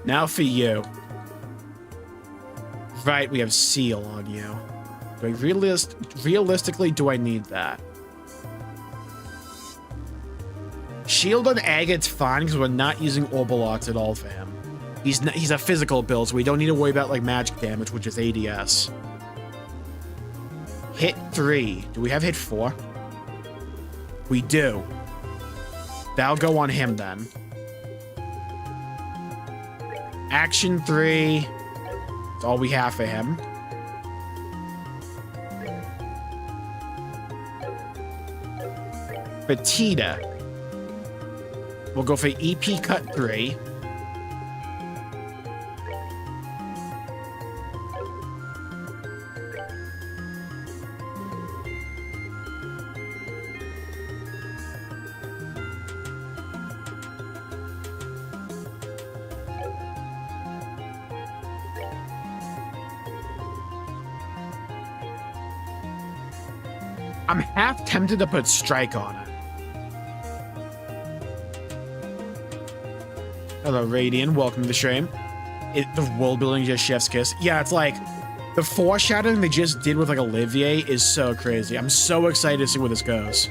Now for you. Right, we have Seal on you. Do I realistically, do I need that? Shield on Agate's fine because we're not using Orbalocks at all for him. He's a physical build, so we don't need to worry about like magic damage, which is ADS. Hit 3. Do we have hit 4? We do. That'll go on him then. Action 3. That's all we have for him. Petita. We'll go for EP cut 3. I'm half tempted to put Strike on it. Hello, Radiant. Welcome to the stream. The world building just chef's kiss. Yeah, it's like the foreshadowing they just did with like Olivier is so crazy. I'm so excited to see where this goes.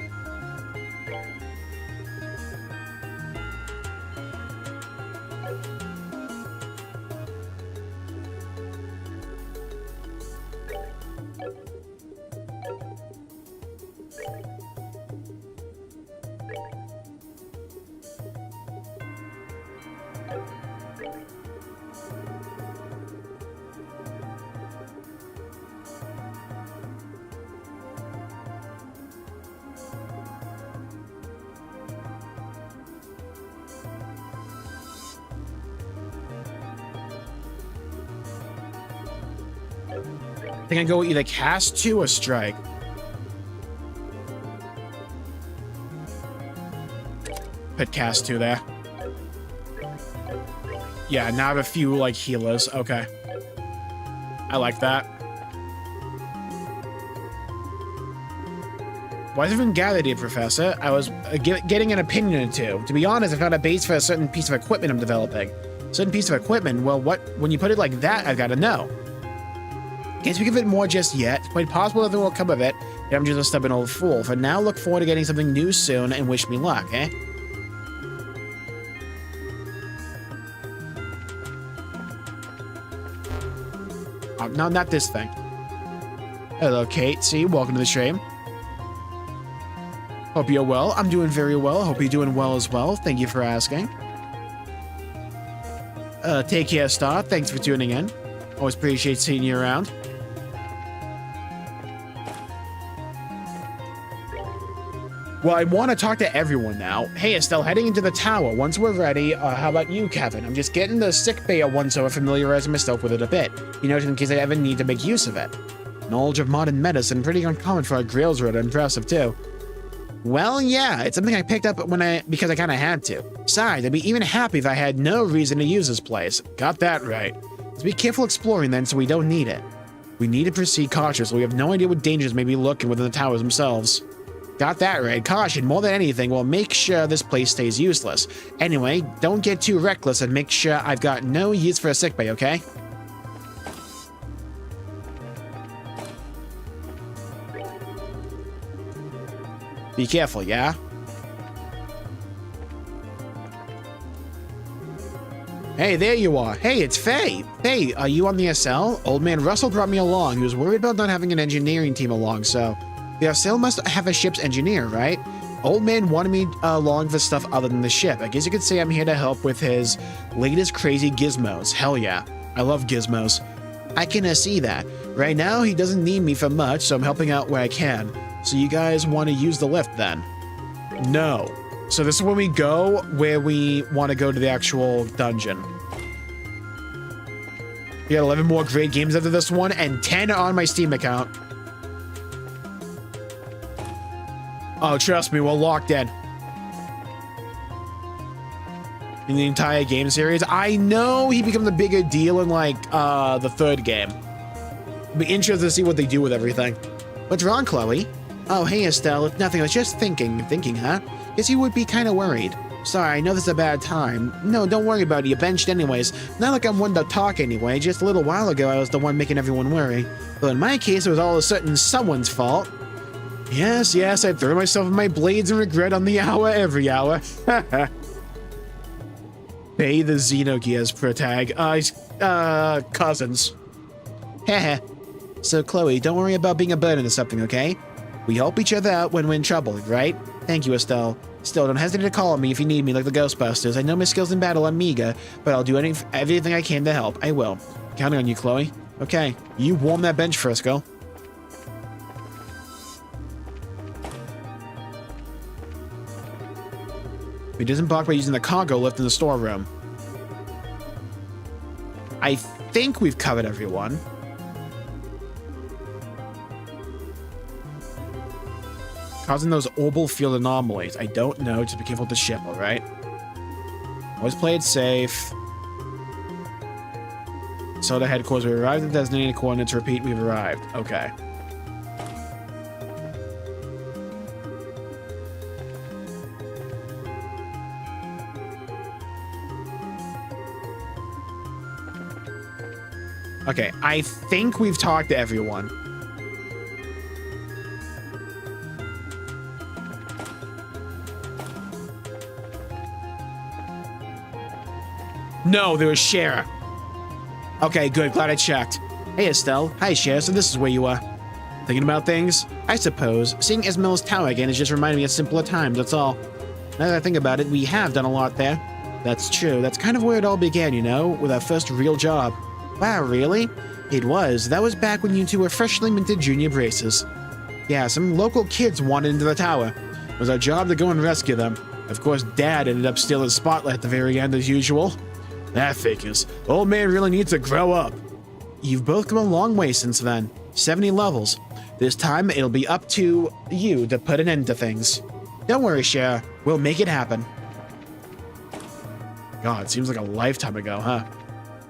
I think I go either cast 2 or strike. Put cast 2 there. Yeah, now I have a few like healers. Okay. I like that. Why is everyone gathered here, Professor? I was getting an opinion or two. To be honest, I found a base for a certain piece of equipment I'm developing. Certain piece of equipment? Well, when you put it like that, I've got to know. Can't speak of it more just yet. It's quite possible nothing will come of it. I'm just a stubborn old fool. For now, look forward to getting something new soon and wish me luck, eh? Oh, no, not this thing. Hello, Kate. See, welcome to the stream. Hope you're well. I'm doing very well. Hope you're doing well as well. Thank you for asking. Take care, Star. Thanks for tuning in. Always appreciate seeing you around. Well, I want to talk to everyone now. Hey, Estelle, heading into the tower. Once we're ready, how about you, Kevin? I'm just getting the sick bay at once so I familiarizing myself with it a bit. You know, in case I ever need to make use of it. Knowledge of modern medicine, pretty uncommon for a Grails road, impressive too. Well, yeah, it's something I picked up because I kind of had to. Besides, I'd be even happy if I had no reason to use this place. Got that right. Let's be careful exploring then so we don't need it. We need to proceed cautiously. We have no idea what dangers may be lurking within the towers themselves. Got that right. Caution, more than anything, will make sure this place stays useless. Anyway, don't get too reckless and make sure I've got no use for a sickbay, okay? Be careful, yeah? Hey, there you are. Hey, it's Faye. Hey, are you on the SL? Old man Russell brought me along. He was worried about not having an engineering team along, so... The SL must have a ship's engineer, right? Old man wanted me along for stuff other than the ship. I guess you could say I'm here to help with his latest crazy gizmos. Hell yeah. I love gizmos. I can see that. Right now, he doesn't need me for much, so I'm helping out where I can. So you guys want to use the lift then? No. So this is when we go where we want to go to the actual dungeon. We got 11 more great games after this one and 10 on my Steam account. Oh, trust me, we're locked in. In the entire game series. I know he becomes a bigger deal in, like, the third game. It'll be interesting to see what they do with everything. What's wrong, Chloe? Oh, hey, Estelle. It's nothing. I was just thinking. Thinking, huh? Guess you would be kind of worried. Sorry, I know this is a bad time. No, don't worry about it. You're benched anyways. Not like I'm one to talk anyway. Just a little while ago, I was the one making everyone worry. But in my case, it was all of a sudden someone's fault. Yes, I throw myself in my blades and regret on the hour every hour. Pay the Xenogears protag. Cousins. Heh. So, Chloe, don't worry about being a burden or something, okay? We help each other out when we're in trouble, right? Thank you, Estelle. Still, don't hesitate to call on me if you need me like the Ghostbusters. I know my skills in battle are meager, but I'll do everything I can to help. I will. Counting on you, Chloe. Okay, you warm that bench for us, girl. We disembark by using the cargo lift in the storeroom. I think we've covered everyone. Causing those orbital field anomalies. I don't know. Just be careful with the ship, alright? Always play it safe. Soda headquarters. We arrived at the designated coordinates. Repeat, we've arrived. Okay. Okay, I think we've talked to everyone. No, there was Shara. Okay, good. Glad I checked. Hey, Estelle. Hi, Shara. So this is where you are. Thinking about things? I suppose. Seeing Esmeralda's tower again is just reminding me of simpler times, that's all. Now that I think about it, we have done a lot there. That's true. That's kind of where it all began, you know, with our first real job. Wow, really? It was. That was back when you two were freshly minted junior braces. Yeah, some local kids wandered into the tower. It was our job to go and rescue them. Of course, Dad ended up stealing the spotlight at the very end as usual. That figures. Old man really needs to grow up. You've both come a long way since then. 70 levels. This time, it'll be up to you to put an end to things. Don't worry, Cher. We'll make it happen. God, seems like a lifetime ago, huh?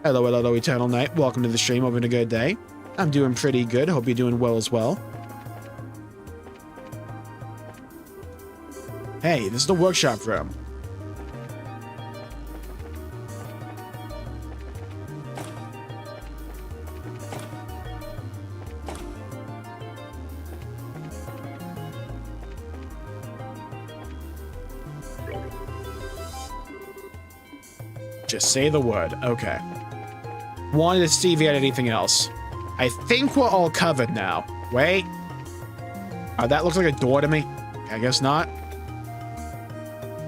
Hello, hello, Eternal Knight. Welcome to the stream. Hoping a good day. I'm doing pretty good. Hope you're doing well as well. Hey, this is the workshop room. Just say the word. Okay. Wanted to see if you had anything else. I think we're all covered now. Wait. Oh, that looks like a door to me. I guess not.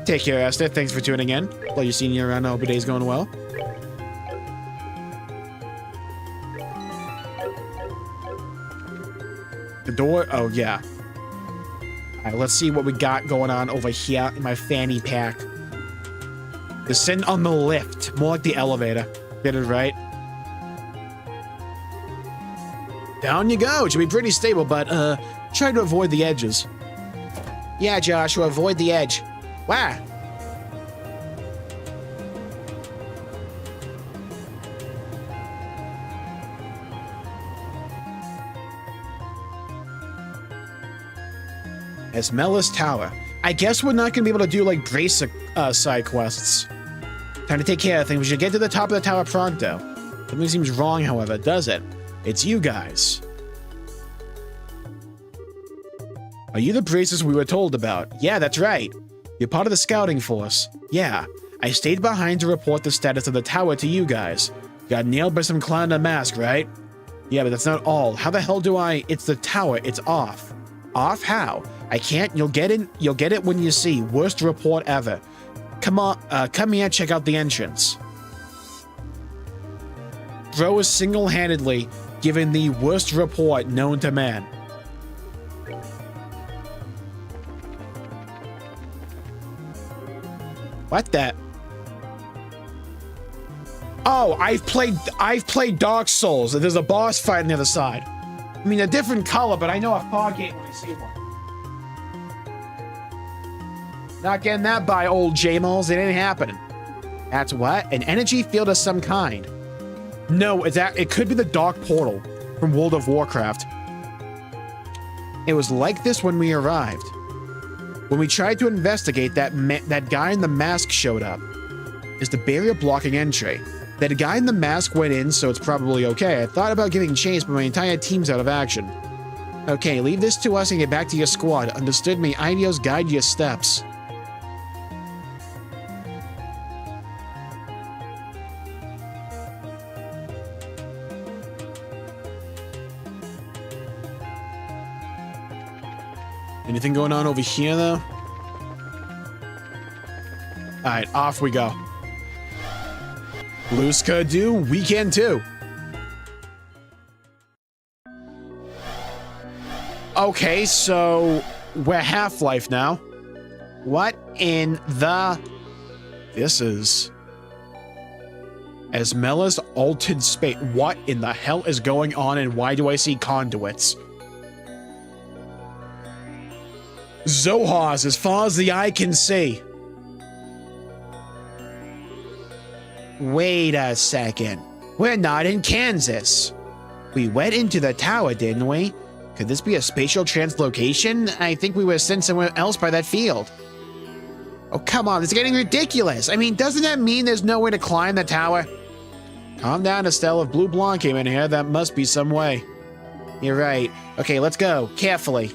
Take care, Esther. Thanks for tuning in. Well, you're seeing you around. I hope your day's going well. The door? Oh, yeah. All right, let's see what we got going on over here in my fanny pack. Descend on the lift. More like the elevator. Get it right. Down you go. It should be pretty stable, but, try to avoid the edges. Yeah, Joshua, avoid the edge. Wow. Esmeralda's Tower. I guess we're not going to be able to do, like, brace side quests. Time to take care of things. We should get to the top of the tower pronto. Something seems wrong, however, does it? It's you guys. Are you the braces we were told about? Yeah, that's right. You're part of the scouting force. Yeah. I stayed behind to report the status of the tower to you guys. Got nailed by some clown in a mask, right? Yeah, but that's not all. How the hell do I... It's the tower. It's off. Off? How? I can't. You'll get it when you see. Worst report ever. Come on, come here, check out the entrance. Bro is single-handedly given the worst report known to man. What the? Oh, I've played Dark Souls. There's a boss fight on the other side. I mean, a different color, but I know a Fargate when I see one. Not getting that by old Jmulls. It ain't happening. That's what? An energy field of some kind. No, it could be the Dark Portal from World of Warcraft. It was like this when we arrived. When we tried to investigate, that guy in the mask showed up. Is the barrier blocking entry? That guy in the mask went in, so it's probably okay. I thought about getting chased, but my entire team's out of action. Okay, leave this to us and get back to your squad. Understood? May Ideos guide your steps. Anything going on over here, though? Alright, off we go. Blue Skadoo, weekend 2. Okay, so we're Half-Life now. What in the... This is... Esmeralda's altered space. What in the hell is going on, and why do I see conduits? Zohar's as far as the eye can see. Wait a second. We're not in Kansas. We went into the tower, didn't we? Could this be a spatial translocation? I think we were sent somewhere else by that field. Oh, come on. It's getting ridiculous. I mean, doesn't that mean there's no way to climb the tower? Calm down, Estelle. If Blue Blonde came in here, that must be some way. You're right. Okay, let's go. Carefully.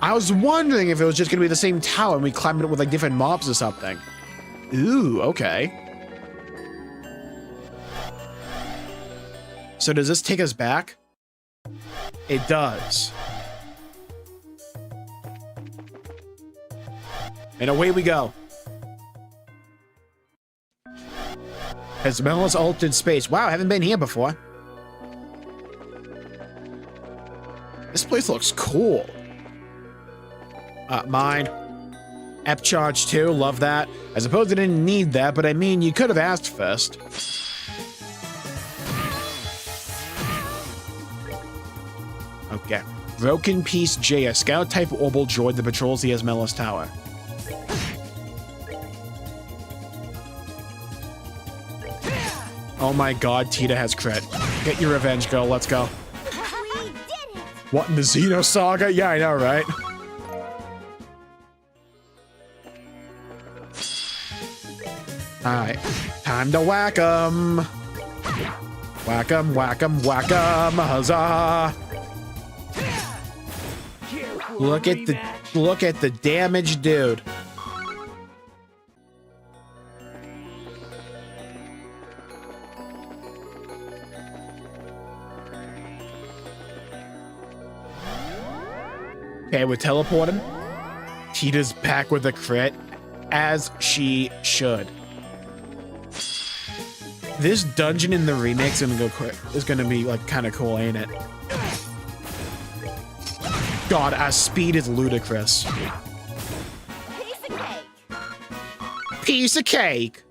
I was wondering if it was just gonna be the same tower and we climbed it with like different mobs or something. Ooh, okay. So does this take us back? It does. And away we go. Has Mel's altered space. Wow, I haven't been here before. This place looks cool. Mine. Ep charge 2, love that. I suppose I didn't need that, but I mean, you could have asked first. Okay. Broken Piece J, a scout-type orbital droid that patrols the Esmelis Tower. Oh my god, Tita has crit. Get your revenge, girl. Let's go. We did it! What, in the Xeno Saga? Yeah, I know, right? Alright. Time to whack 'em. Whack 'em, whack 'em, whack 'em. Huzzah! Look at the damage, dude. Okay, we're teleporting. Tita's back with a crit, as she should. This dungeon in the remix is gonna be like kind of cool, ain't it? God, our speed is ludicrous. Piece of cake! Piece of cake.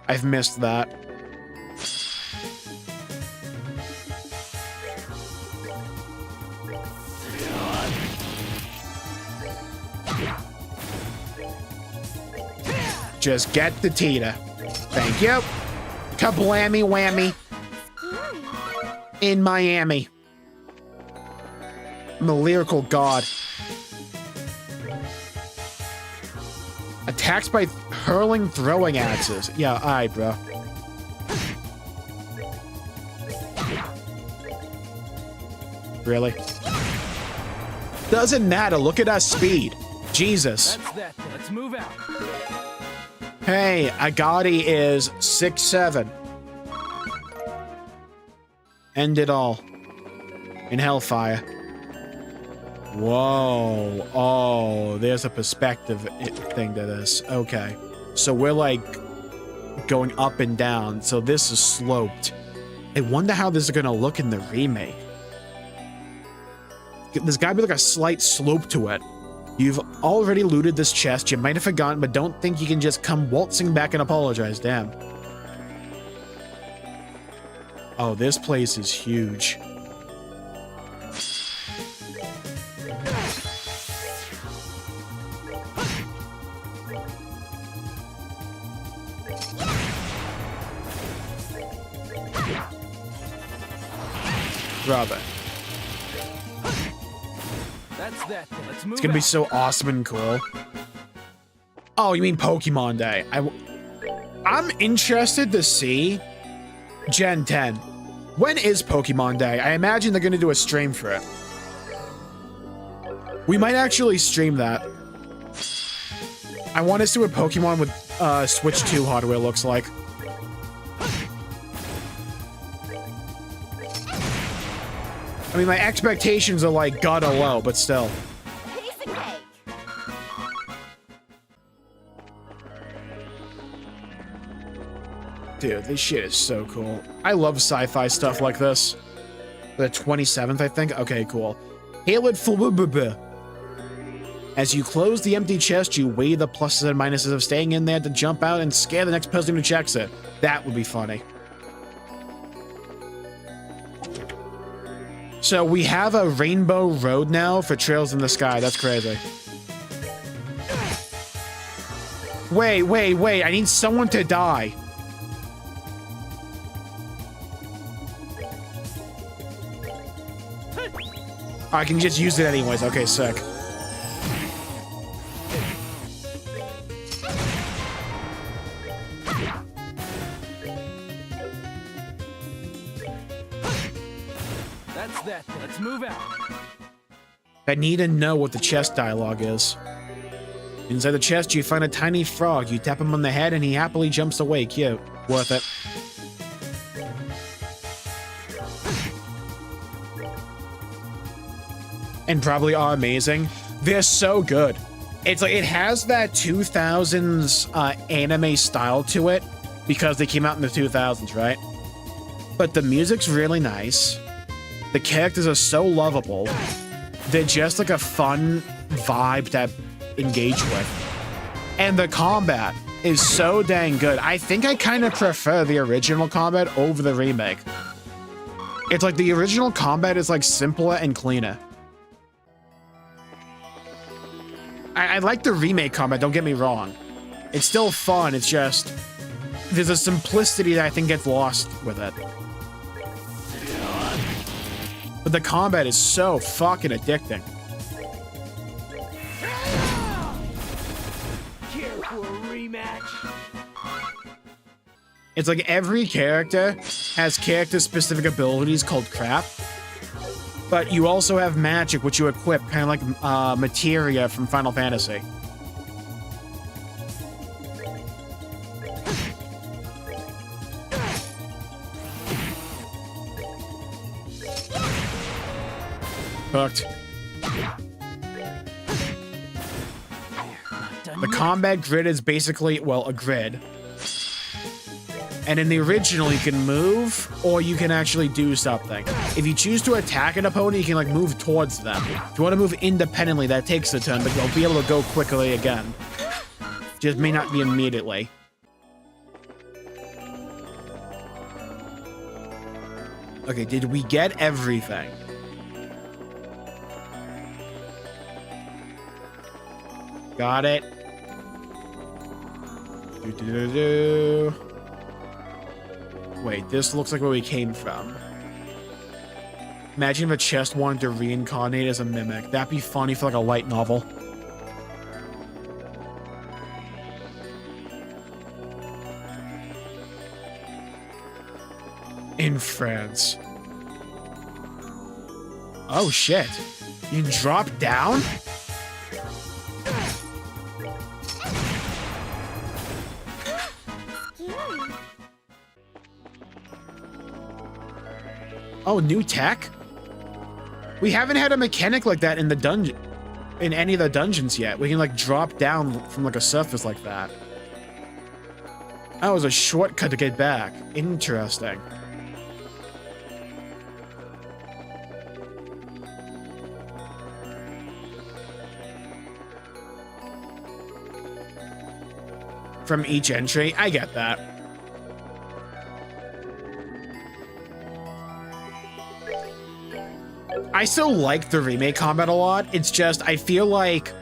I've missed that. Just get the Tita. Thank you. Kablammy whammy. In Miami. I'm a lyrical god. Attacks by hurling throwing axes. Yeah, alright, bro. Really? Doesn't matter. Look at our speed. Jesus. That's that. Let's move out. Hey, Agati is 6'7". End it all. In Hellfire. Whoa. Oh, there's a perspective thing to this. Okay. So we're like going up and down. So this is sloped. I wonder how this is going to look in the remake. There's got to be like a slight slope to it. You've already looted this chest. You might have forgotten, but don't think you can just come waltzing back and apologize. Damn. Oh, this place is huge. Brother. That's that. Let's move It's gonna be out. so awesome and cool. Oh, you mean Pokemon Day? I'm interested to see Gen 10. When is Pokemon Day? I imagine they're gonna do a stream for it. We might actually stream that. I want to see what Pokemon with Switch 2 hardware looks like. I mean, my expectations are like gutter low, but still. Piece of cake! Dude, this shit is so cool. I love sci-fi stuff like this. The 27th, I think? Okay, cool. Hail it for. As you close the empty chest, you weigh the pluses and minuses of staying in there to jump out and scare the next person who checks it. That would be funny. So we have a rainbow road now for trails in the sky. That's crazy. Wait. I need someone to die. I can just use it anyways. Okay, sick. I need to know what the chest dialogue is. Inside the chest, you find a tiny frog. You tap him on the head and he happily jumps away. Cute. Worth it. And probably are amazing. They're so good. It's like, it has that 2000s anime style to it because they came out in the 2000s, right? But the music's really nice. The characters are so lovable. They're just like a fun vibe to engage with. And the combat is so dang good. I think I kind of prefer the original combat over the remake. It's like the original combat is like simpler and cleaner. I like the remake combat, don't get me wrong. It's still fun, it's just... there's a simplicity that I think gets lost with it. But the combat is so fucking addicting. Care for a rematch? It's like every character has character-specific abilities called crap. But you also have magic, which you equip, kind of like materia from Final Fantasy. Hooked. The combat grid is basically, well, a grid. And in the original, you can move, or you can actually do something. If you choose to attack an opponent, you can, like, move towards them. If you want to move independently, that takes a turn, but you'll be able to go quickly again. Just may not be immediately. Okay, did we get everything? Got it. Do-do-do-do. Wait, this looks like where we came from. Imagine if a chest wanted to reincarnate as a mimic. That'd be funny for like a light novel. In France. Oh shit. You can drop down? Oh, new tech? We haven't had a mechanic like that in the dungeon, in any of the dungeons yet. We can like drop down from like a surface like that. That was a shortcut to get back. Interesting. From each entry, I get that. I still like the remake combat a lot. It's just, I feel like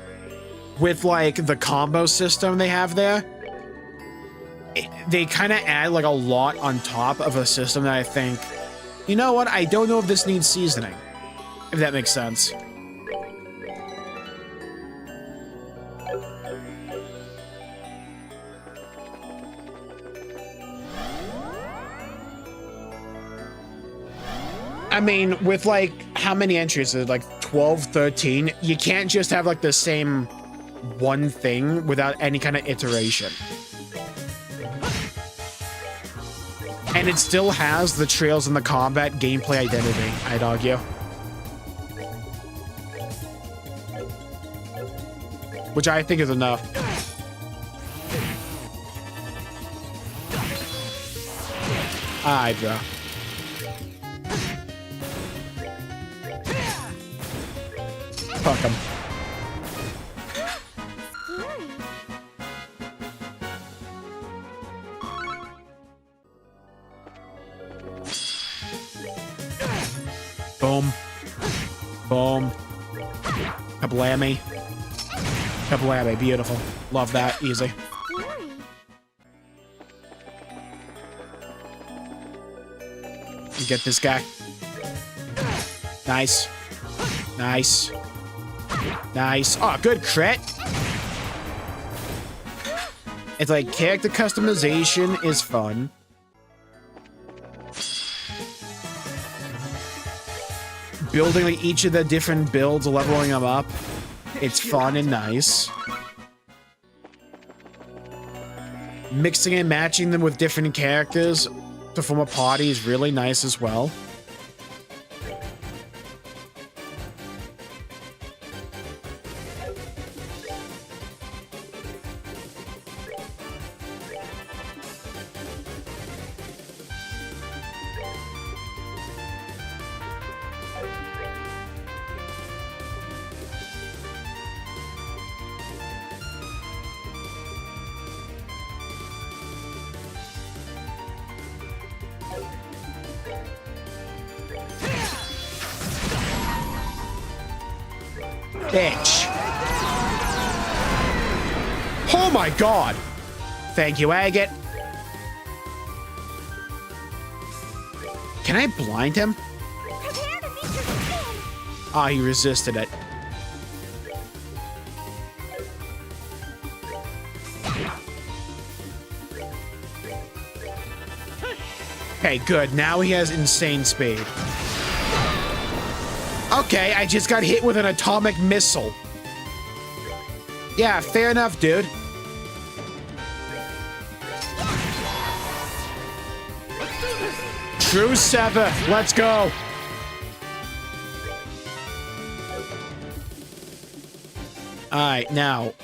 with like the combo system they have there, they kind of add like a lot on top of a system that I think, you know what? I don't know if this needs seasoning, if that makes sense. I mean, with like, how many entries? Like 12, 13? You can't just have like the same one thing without any kind of iteration. And it still has the trails and the combat gameplay identity, I'd argue. Which I think is enough. Hydra. Fuck him. Boom. Boom. Kablammy. Kablammy. Beautiful. Love that. Easy. Get this guy. Nice. Nice. Nice. Oh, good crit. It's like character customization is fun. building like each of the different builds, leveling them up. It's fun and nice. Mixing and matching them with different characters to form a party is really nice as well. Bitch. Oh my god. Thank you, Agate. Can I blind him? Prepare to meet your doom. Ah, he resisted it. Okay, good. Now he has insane speed. Okay, I just got hit with an atomic missile. Yeah, fair enough, dude. True Sever, let's go. Alright, now.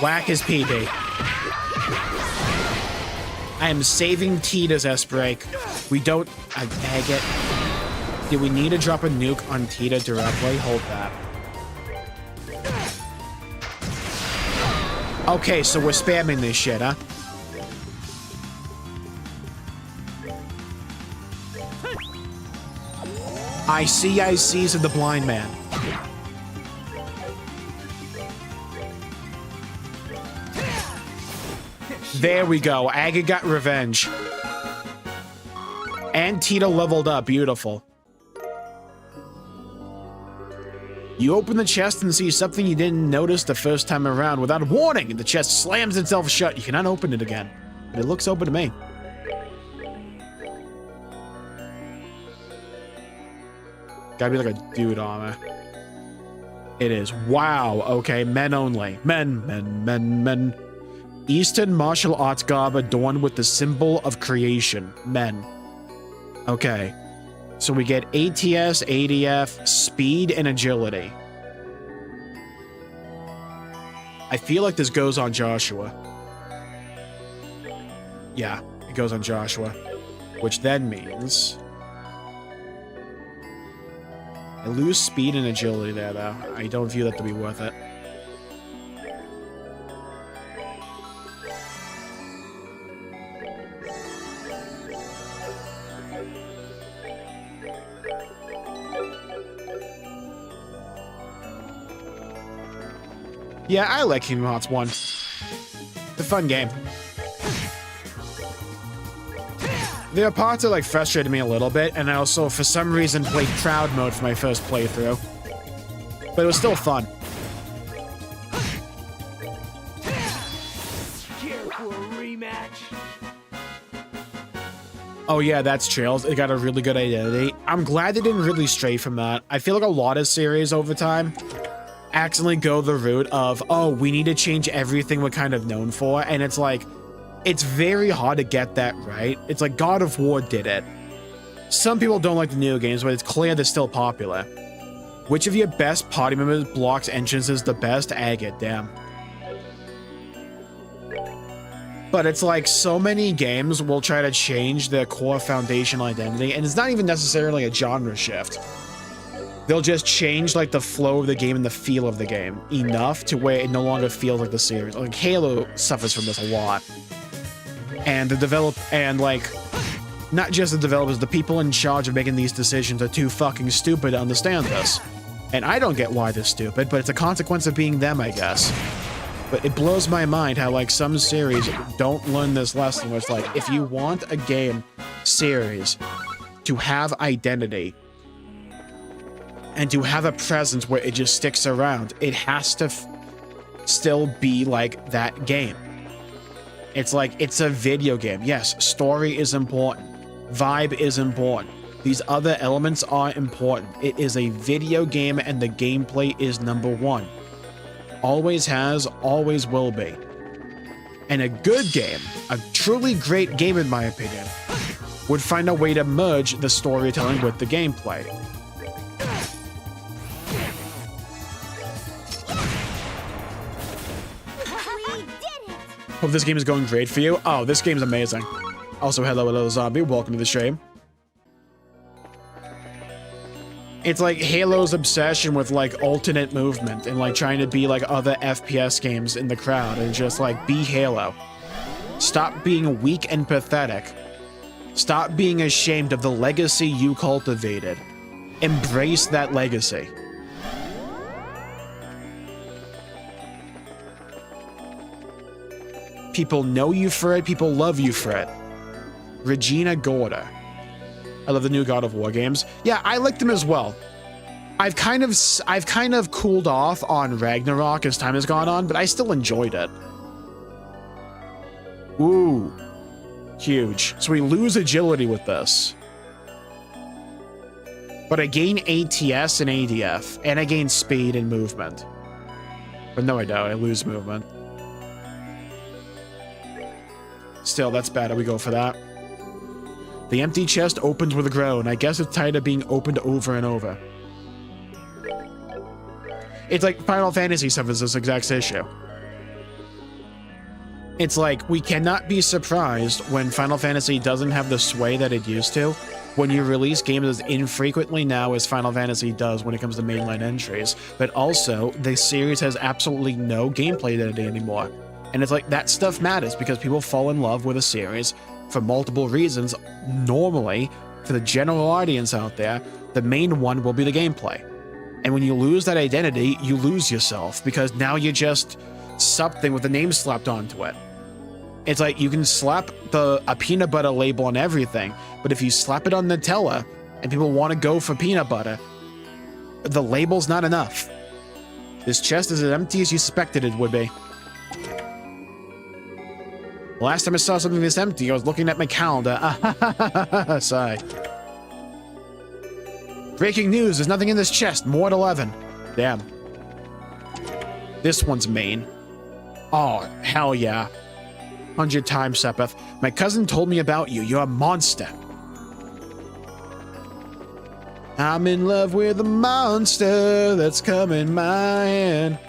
Whack his PB. I am saving Tita's S-Break. We don't... Agate. Do we need to drop a nuke on Tita directly? Hold that. Okay, so we're spamming this shit, huh? I see, said the blind man. There we go. Aga got revenge. And Tita leveled up. Beautiful. You open the chest and see something you didn't notice the first time around. Without warning, the chest slams itself shut. You cannot open it again. But it looks open to me. Gotta be like a dude armor. It is. Wow. Okay, men only. Men. Eastern martial arts garb adorned with the symbol of creation. Men. Okay. So we get ATS, ADF, speed, and agility. I feel like this goes on Joshua. Yeah, it goes on Joshua. Which then means... I lose speed and agility there, though. I don't view that to be worth it. Yeah, I like Kingdom Hearts 1. It's a fun game. There are parts that like frustrated me a little bit, and I also, for some reason, played crowd mode for my first playthrough. But it was still fun. Care for a rematch? Oh yeah, that's Trails. It got a really good identity. I'm glad they didn't really stray from that. I feel like a lot of series over time accidentally go the route of, oh, we need to change everything we're kind of known for, and it's like, it's very hard to get that right. It's like God of War did it. Some people don't like the new games, but it's clear they're still popular. Which of your best party members blocks entrances the best? Agate, damn. But it's like so many games will try to change their core foundational identity, and it's not even necessarily a genre shift. They'll just change like the flow of the game and the feel of the game enough to where it no longer feels like the series. Like Halo suffers from this a lot. And not just the developers, the people in charge of making these decisions are too fucking stupid to understand this. And I don't get why they're stupid, but it's a consequence of being them, I guess. But it blows my mind how like some series don't learn this lesson, where it's like, if you want a game series to have identity and to have a presence where it just sticks around, it has to still be like that game. It's like, it's a video game. Yes, story is important. Vibe is important. These other elements are important. It is a video game and the gameplay is number one. Always has, always will be. And a good game, a truly great game in my opinion, would find a way to merge the storytelling with the gameplay. We did it! Hope this game is going great for you. Oh, this game's amazing. Also, hello zombie, welcome to the stream. It's like Halo's obsession with like alternate movement and like trying to be like other FPS games in the crowd and just like be Halo. Stop being weak and pathetic. Stop being ashamed of the legacy you cultivated. Embrace that legacy. People know you for it, people love you for it. Regina Gorda. I love the new God of War games. Yeah, I like them as well. I've kind of cooled off on Ragnarok as time has gone on, but I still enjoyed it. Ooh. Huge. So we lose agility with this. But I gain ATS and ADF, and I gain speed and movement. But no, I don't. I lose movement. Still, that's bad. We go for that. The empty chest opens with a groan. I guess it's tired of being opened over and over. It's like Final Fantasy suffers this exact issue. It's like, we cannot be surprised when Final Fantasy doesn't have the sway that it used to, when you release games as infrequently now as Final Fantasy does when it comes to mainline entries, but also, the series has absolutely no gameplay identity anymore. And it's like, that stuff matters because people fall in love with a series for multiple reasons. Normally, for the general audience out there, the main one will be the gameplay. And when you lose that identity, you lose yourself because now you're just something with a name slapped onto it. It's like you can slap a peanut butter label on everything, but if you slap it on Nutella and people want to go for peanut butter, the label's not enough. This chest is as empty as you suspected it would be. Last time I saw something this empty, I was looking at my calendar. Sigh. Breaking news, there's nothing in this chest. More at 11. Damn. This one's main. Oh, hell yeah. 100 times, Sepeth. My cousin told me about you. You're a monster. I'm in love with a monster that's coming my hand.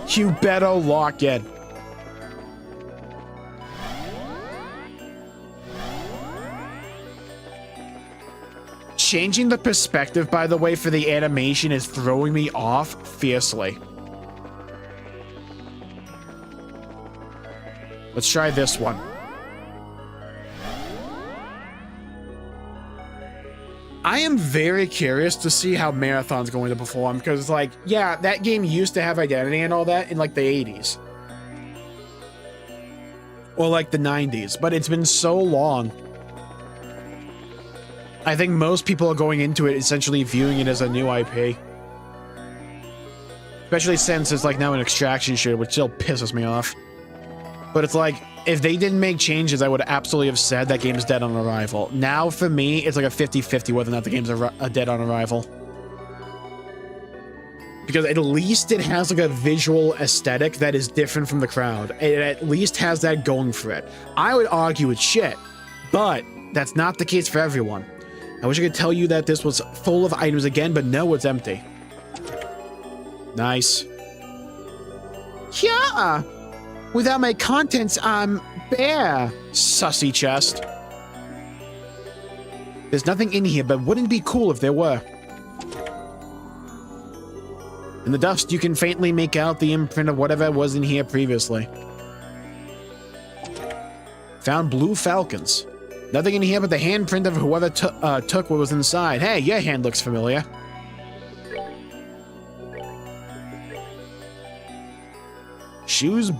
You better lock in. Changing the perspective, by the way, for the animation is throwing me off fiercely. Let's try this one. I am very curious to see how Marathon's going to perform, because, like, yeah, that game used to have identity and all that in, like, the 80s. Or, like, the 90s, but it's been so long. I think most people are going into it essentially viewing it as a new IP. Especially since it's, like, now an extraction shooter, which still pisses me off. But it's like, if they didn't make changes, I would absolutely have said that game is dead on arrival. Now, for me, it's like a 50-50 whether or not the game's dead on arrival. Because at least it has like a visual aesthetic that is different from the crowd. It at least has that going for it. I would argue it's shit, but that's not the case for everyone. I wish I could tell you that this was full of items again, but no, it's empty. Nice. Yeah! Without my contents, I'm bare. Sussy chest. There's nothing in here, but wouldn't it be cool if there were? In the dust, you can faintly make out the imprint of whatever was in here previously. Found blue falcons. Nothing in here but the handprint of whoever took what was inside. Hey, your hand looks familiar. Shoes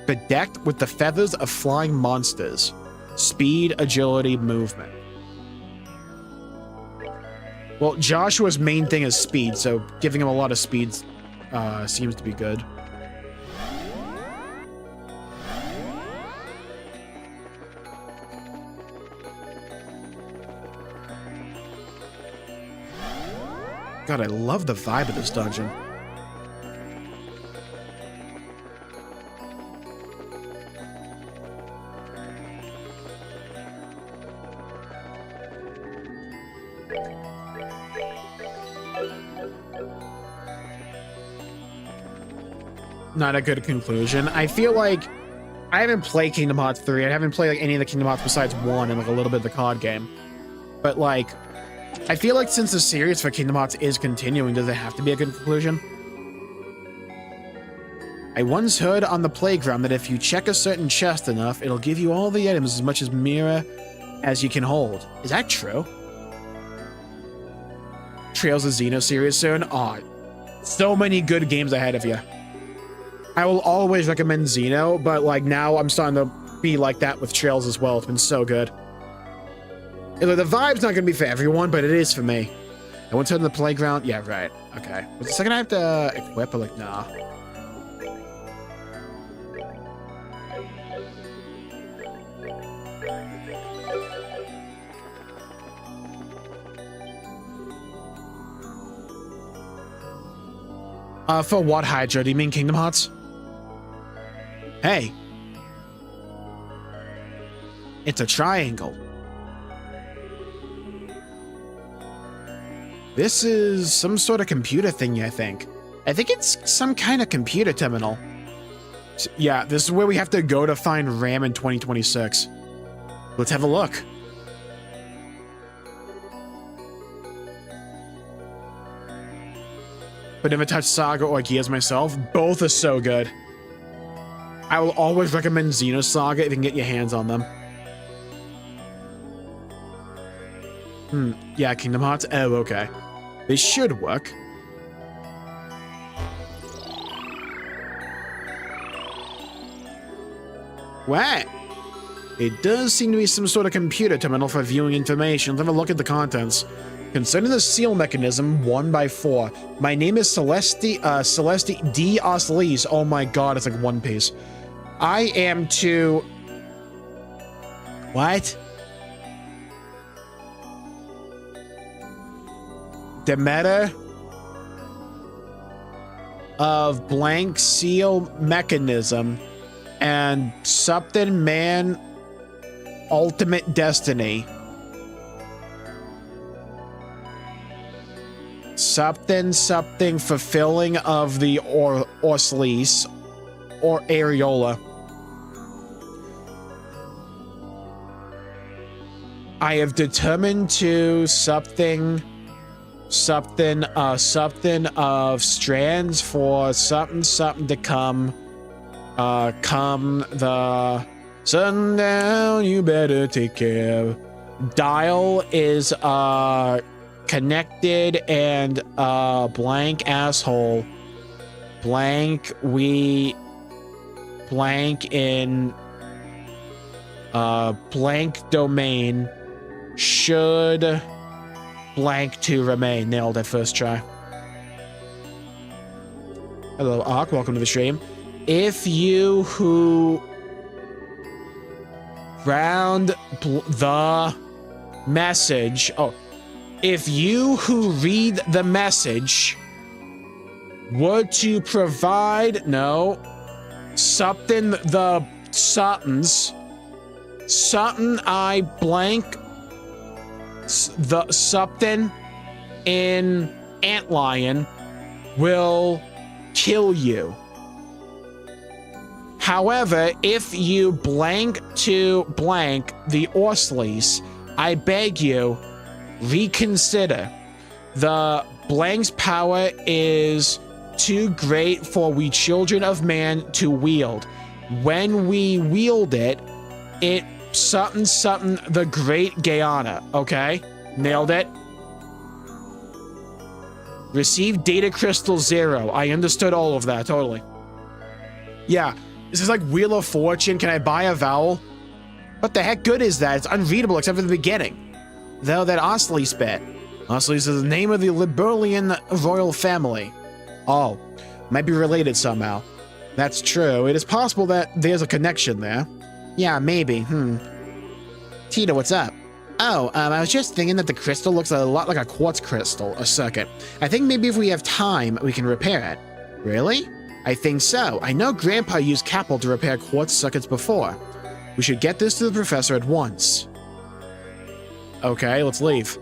bedecked with the feathers of flying monsters. Speed, agility, movement. Well, Joshua's main thing is speed, so giving him a lot of speed seems to be good. God, I love the vibe of this dungeon. Not a good conclusion. I feel like I haven't played Kingdom Hearts 3. I haven't played like any of the Kingdom Hearts besides 1 and like a little bit of the card game. But like, I feel like since the series for Kingdom Hearts is continuing, does it have to be a good conclusion? I once heard on the playground that if you check a certain chest enough, it'll give you all the items as much as mirror as you can hold. Is that true? Trails of Xeno series soon? Aw, so many good games ahead of you. I will always recommend Xeno, but like now I'm starting to be like that with Trails as well. It's been so good. The vibe's not gonna be for everyone, but it is for me. I went to the playground. Yeah, right. Okay. Was the second I have to equip or like, nah. For what, Hydra? Do you mean Kingdom Hearts? Hey. It's a triangle. This is some sort of computer thingy, I think. I think it's some kind of computer terminal. Yeah, this is where we have to go to find RAM in 2026. Let's have a look. But never touched Saga or Gears myself. Both are so good. I will always recommend Xenosaga if you can get your hands on them. Yeah, Kingdom Hearts. Oh, okay. They should work. What? It does seem to be some sort of computer terminal for viewing information. Let's have a look at the contents. Concerning the seal mechanism, 1x4. My name is Celeste D. Oslees. Oh my god, it's like One Piece. I am to... What? Demeter of blank seal mechanism and something man ultimate destiny. Something fulfilling of the Orslees or Areola. I have determined to something of strands for something to come. Come the sundown, you better take care. Dial is connected and blank asshole. Blank in blank domain should blank to remain. Nailed it first try. Hello, Ark. Welcome to the stream. If you who round the message... Oh. If you who read the message were to provide... No. Something the... Somethings... Something I blank... The something in Antlion will kill you. However, if you blank to blank the Orsleys, I beg you, reconsider. The blank's power is too great for we children of man to wield. When we wield it, it something the great Guyana. Okay? Nailed it. Receive data crystal 0. I understood all of that, totally. Yeah. This is like Wheel of Fortune. Can I buy a vowel? What the heck good is that? It's unreadable except for the beginning. Though that Osleys bit. Osleys is the name of the Liberalian royal family. Oh. Might be related somehow. That's true. It is possible that there's a connection there. Yeah, maybe. Tita, what's up? Oh, I was just thinking that the crystal looks a lot like a quartz crystal. A second. I think maybe if we have time, we can repair it. Really? I think so. I know Grandpa used Capel to repair quartz circuits before. We should get this to the professor at once. Okay, let's leave.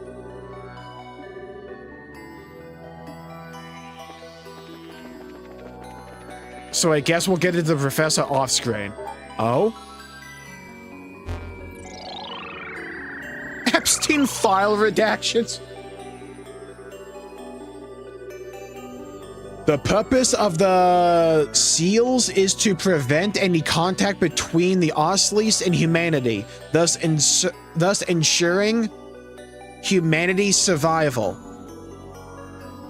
So I guess we'll get it to the professor off screen. Oh? Epstein file redactions. The purpose of the seals is to prevent any contact between the Osleys and humanity, thus ensuring humanity's survival.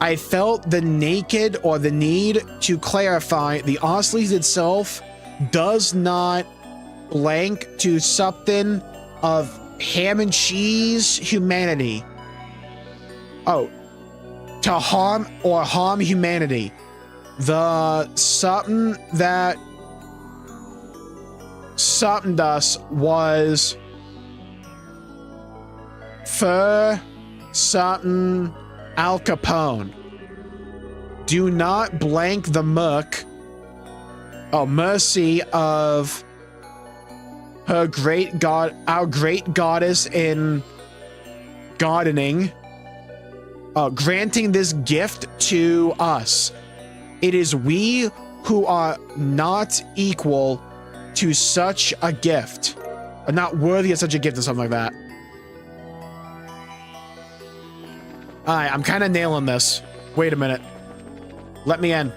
I felt the need to clarify the Osleys itself does not blank to something of ham and cheese humanity. Oh, to harm humanity. The something that something us was for something Al Capone. Do not blank the mercy of her great god, our great goddess in gardening, granting this gift to us. It is we who are not equal to such a gift, or not worthy of such a gift, or something like that. Alright, I'm kind of nailing this. Wait a minute. Let me in.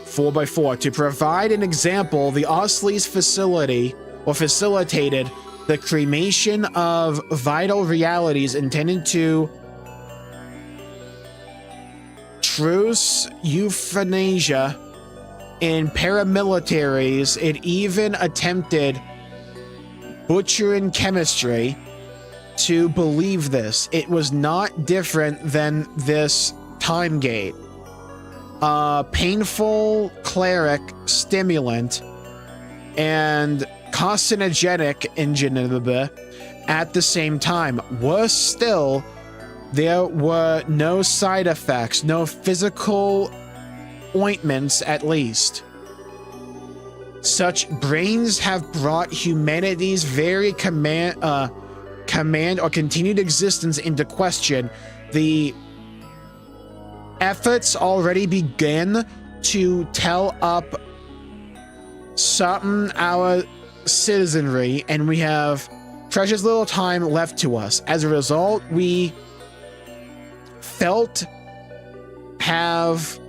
Four by four. To provide an example, the Osleys facilitated the cremation of vital realities intended to truce euthanasia in paramilitaries. It even attempted butchering chemistry to believe this. It was not different than this time gate. Painful cleric stimulant and carcinogenic engine at the same time. Worse still, there were no side effects, no physical ointments at least. Such brains have brought humanity's very command or continued existence into question. The efforts already began to tell up something our citizenry, and we have precious little time left to us. As a result, we felt have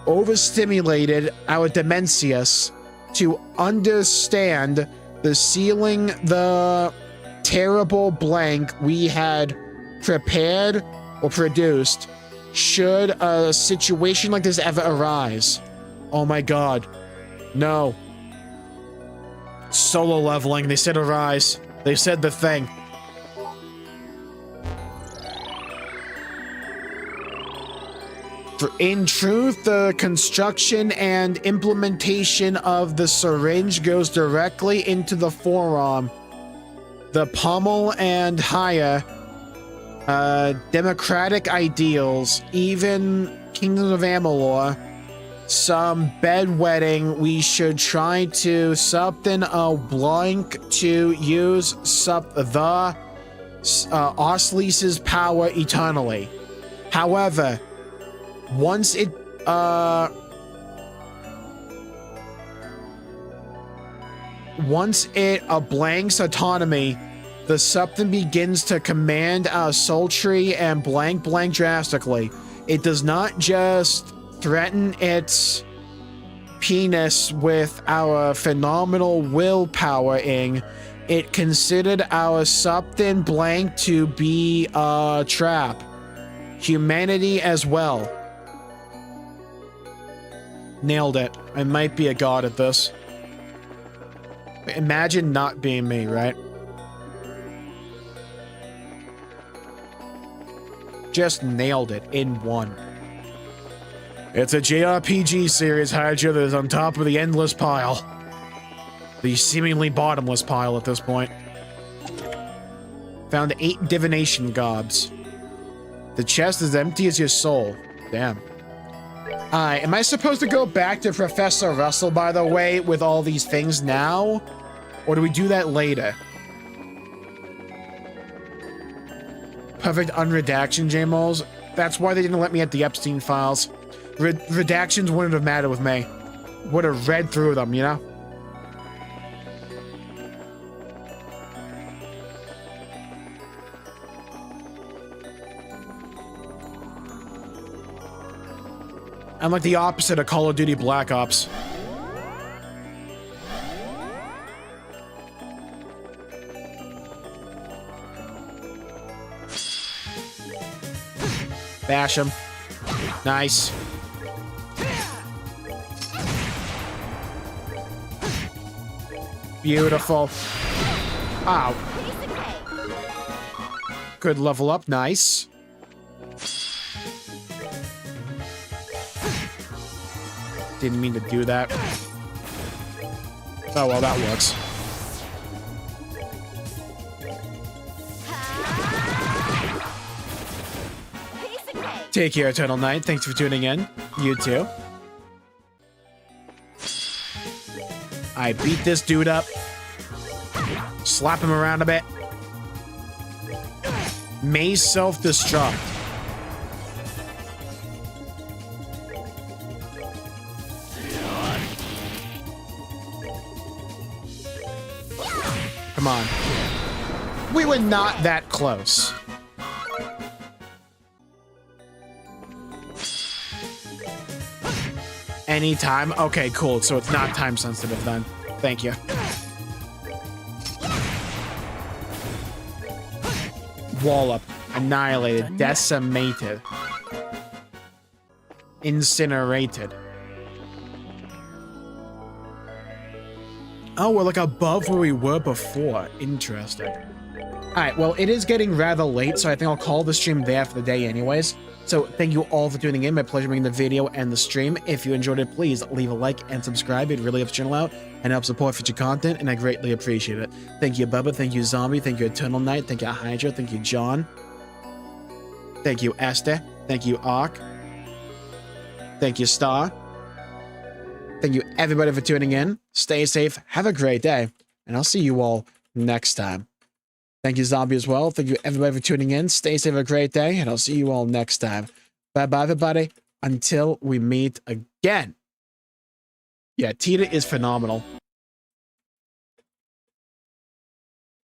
overstimulated our Demencius to understand the sealing the terrible blank we had prepared or produced should a situation like this ever arise. Oh my god. No. Solo leveling. They said arise. They said the thing. In truth, the construction and implementation of the syringe goes directly into the forearm, the pommel, and higher democratic ideals, even Kingdom of Amalur, some bedwetting. We should try to something a blank to use the Osleys' power eternally. However, once it blanks autonomy, the something begins to command our sultry and blank drastically. It does not just threaten its penis with our phenomenal willpowering. It considered our something blank to be a trap. Humanity as well. Nailed it. I might be a god at this. Imagine not being me, right? Just nailed it in one. It's a JRPG series, Hydra, that is on top of the endless pile. The seemingly bottomless pile at this point. Found 8 divination gobs. The chest is empty as your soul. Damn. Alright, am I supposed to go back to Professor Russell, by the way, with all these things now? Or do we do that later? Perfect unredaction, Jmulls. That's why they didn't let me at the Epstein files. Redactions wouldn't have mattered with me. Would have read through them, you know? I'm like the opposite of Call of Duty Black Ops. Bash him. Nice. Beautiful. Ow. Good level up. Nice. Didn't mean to do that. Oh, well, that works. Take care, Eternal Knight. Thanks for tuning in. You too. I beat this dude up. Slap him around a bit. May self-destruct. Come on. We were not that close. Anytime? Okay, cool. So it's not time sensitive then. Thank you. Wallop. Annihilated. Decimated. Incinerated. Oh, we're like above where we were before. Interesting. Alright, well, it is getting rather late, so I think I'll call the stream there for the day anyways. So, thank you all for tuning in. My pleasure making the video and the stream. If you enjoyed it, please leave a like and subscribe. It really helps the channel out and helps support future content, and I greatly appreciate it. Thank you, Bubba. Thank you, Zombie. Thank you, Eternal Knight. Thank you, Hydra. Thank you, John. Thank you, Esther. Thank you, Ark. Thank you, Star. Thank you, everybody, for tuning in. Stay safe. Have a great day. And I'll see you all next time. Thank you, Zombie, as well. Thank you, everybody, for tuning in. Stay safe. Have a great day. And I'll see you all next time. Bye-bye, everybody. Until we meet again. Yeah, Tita is phenomenal.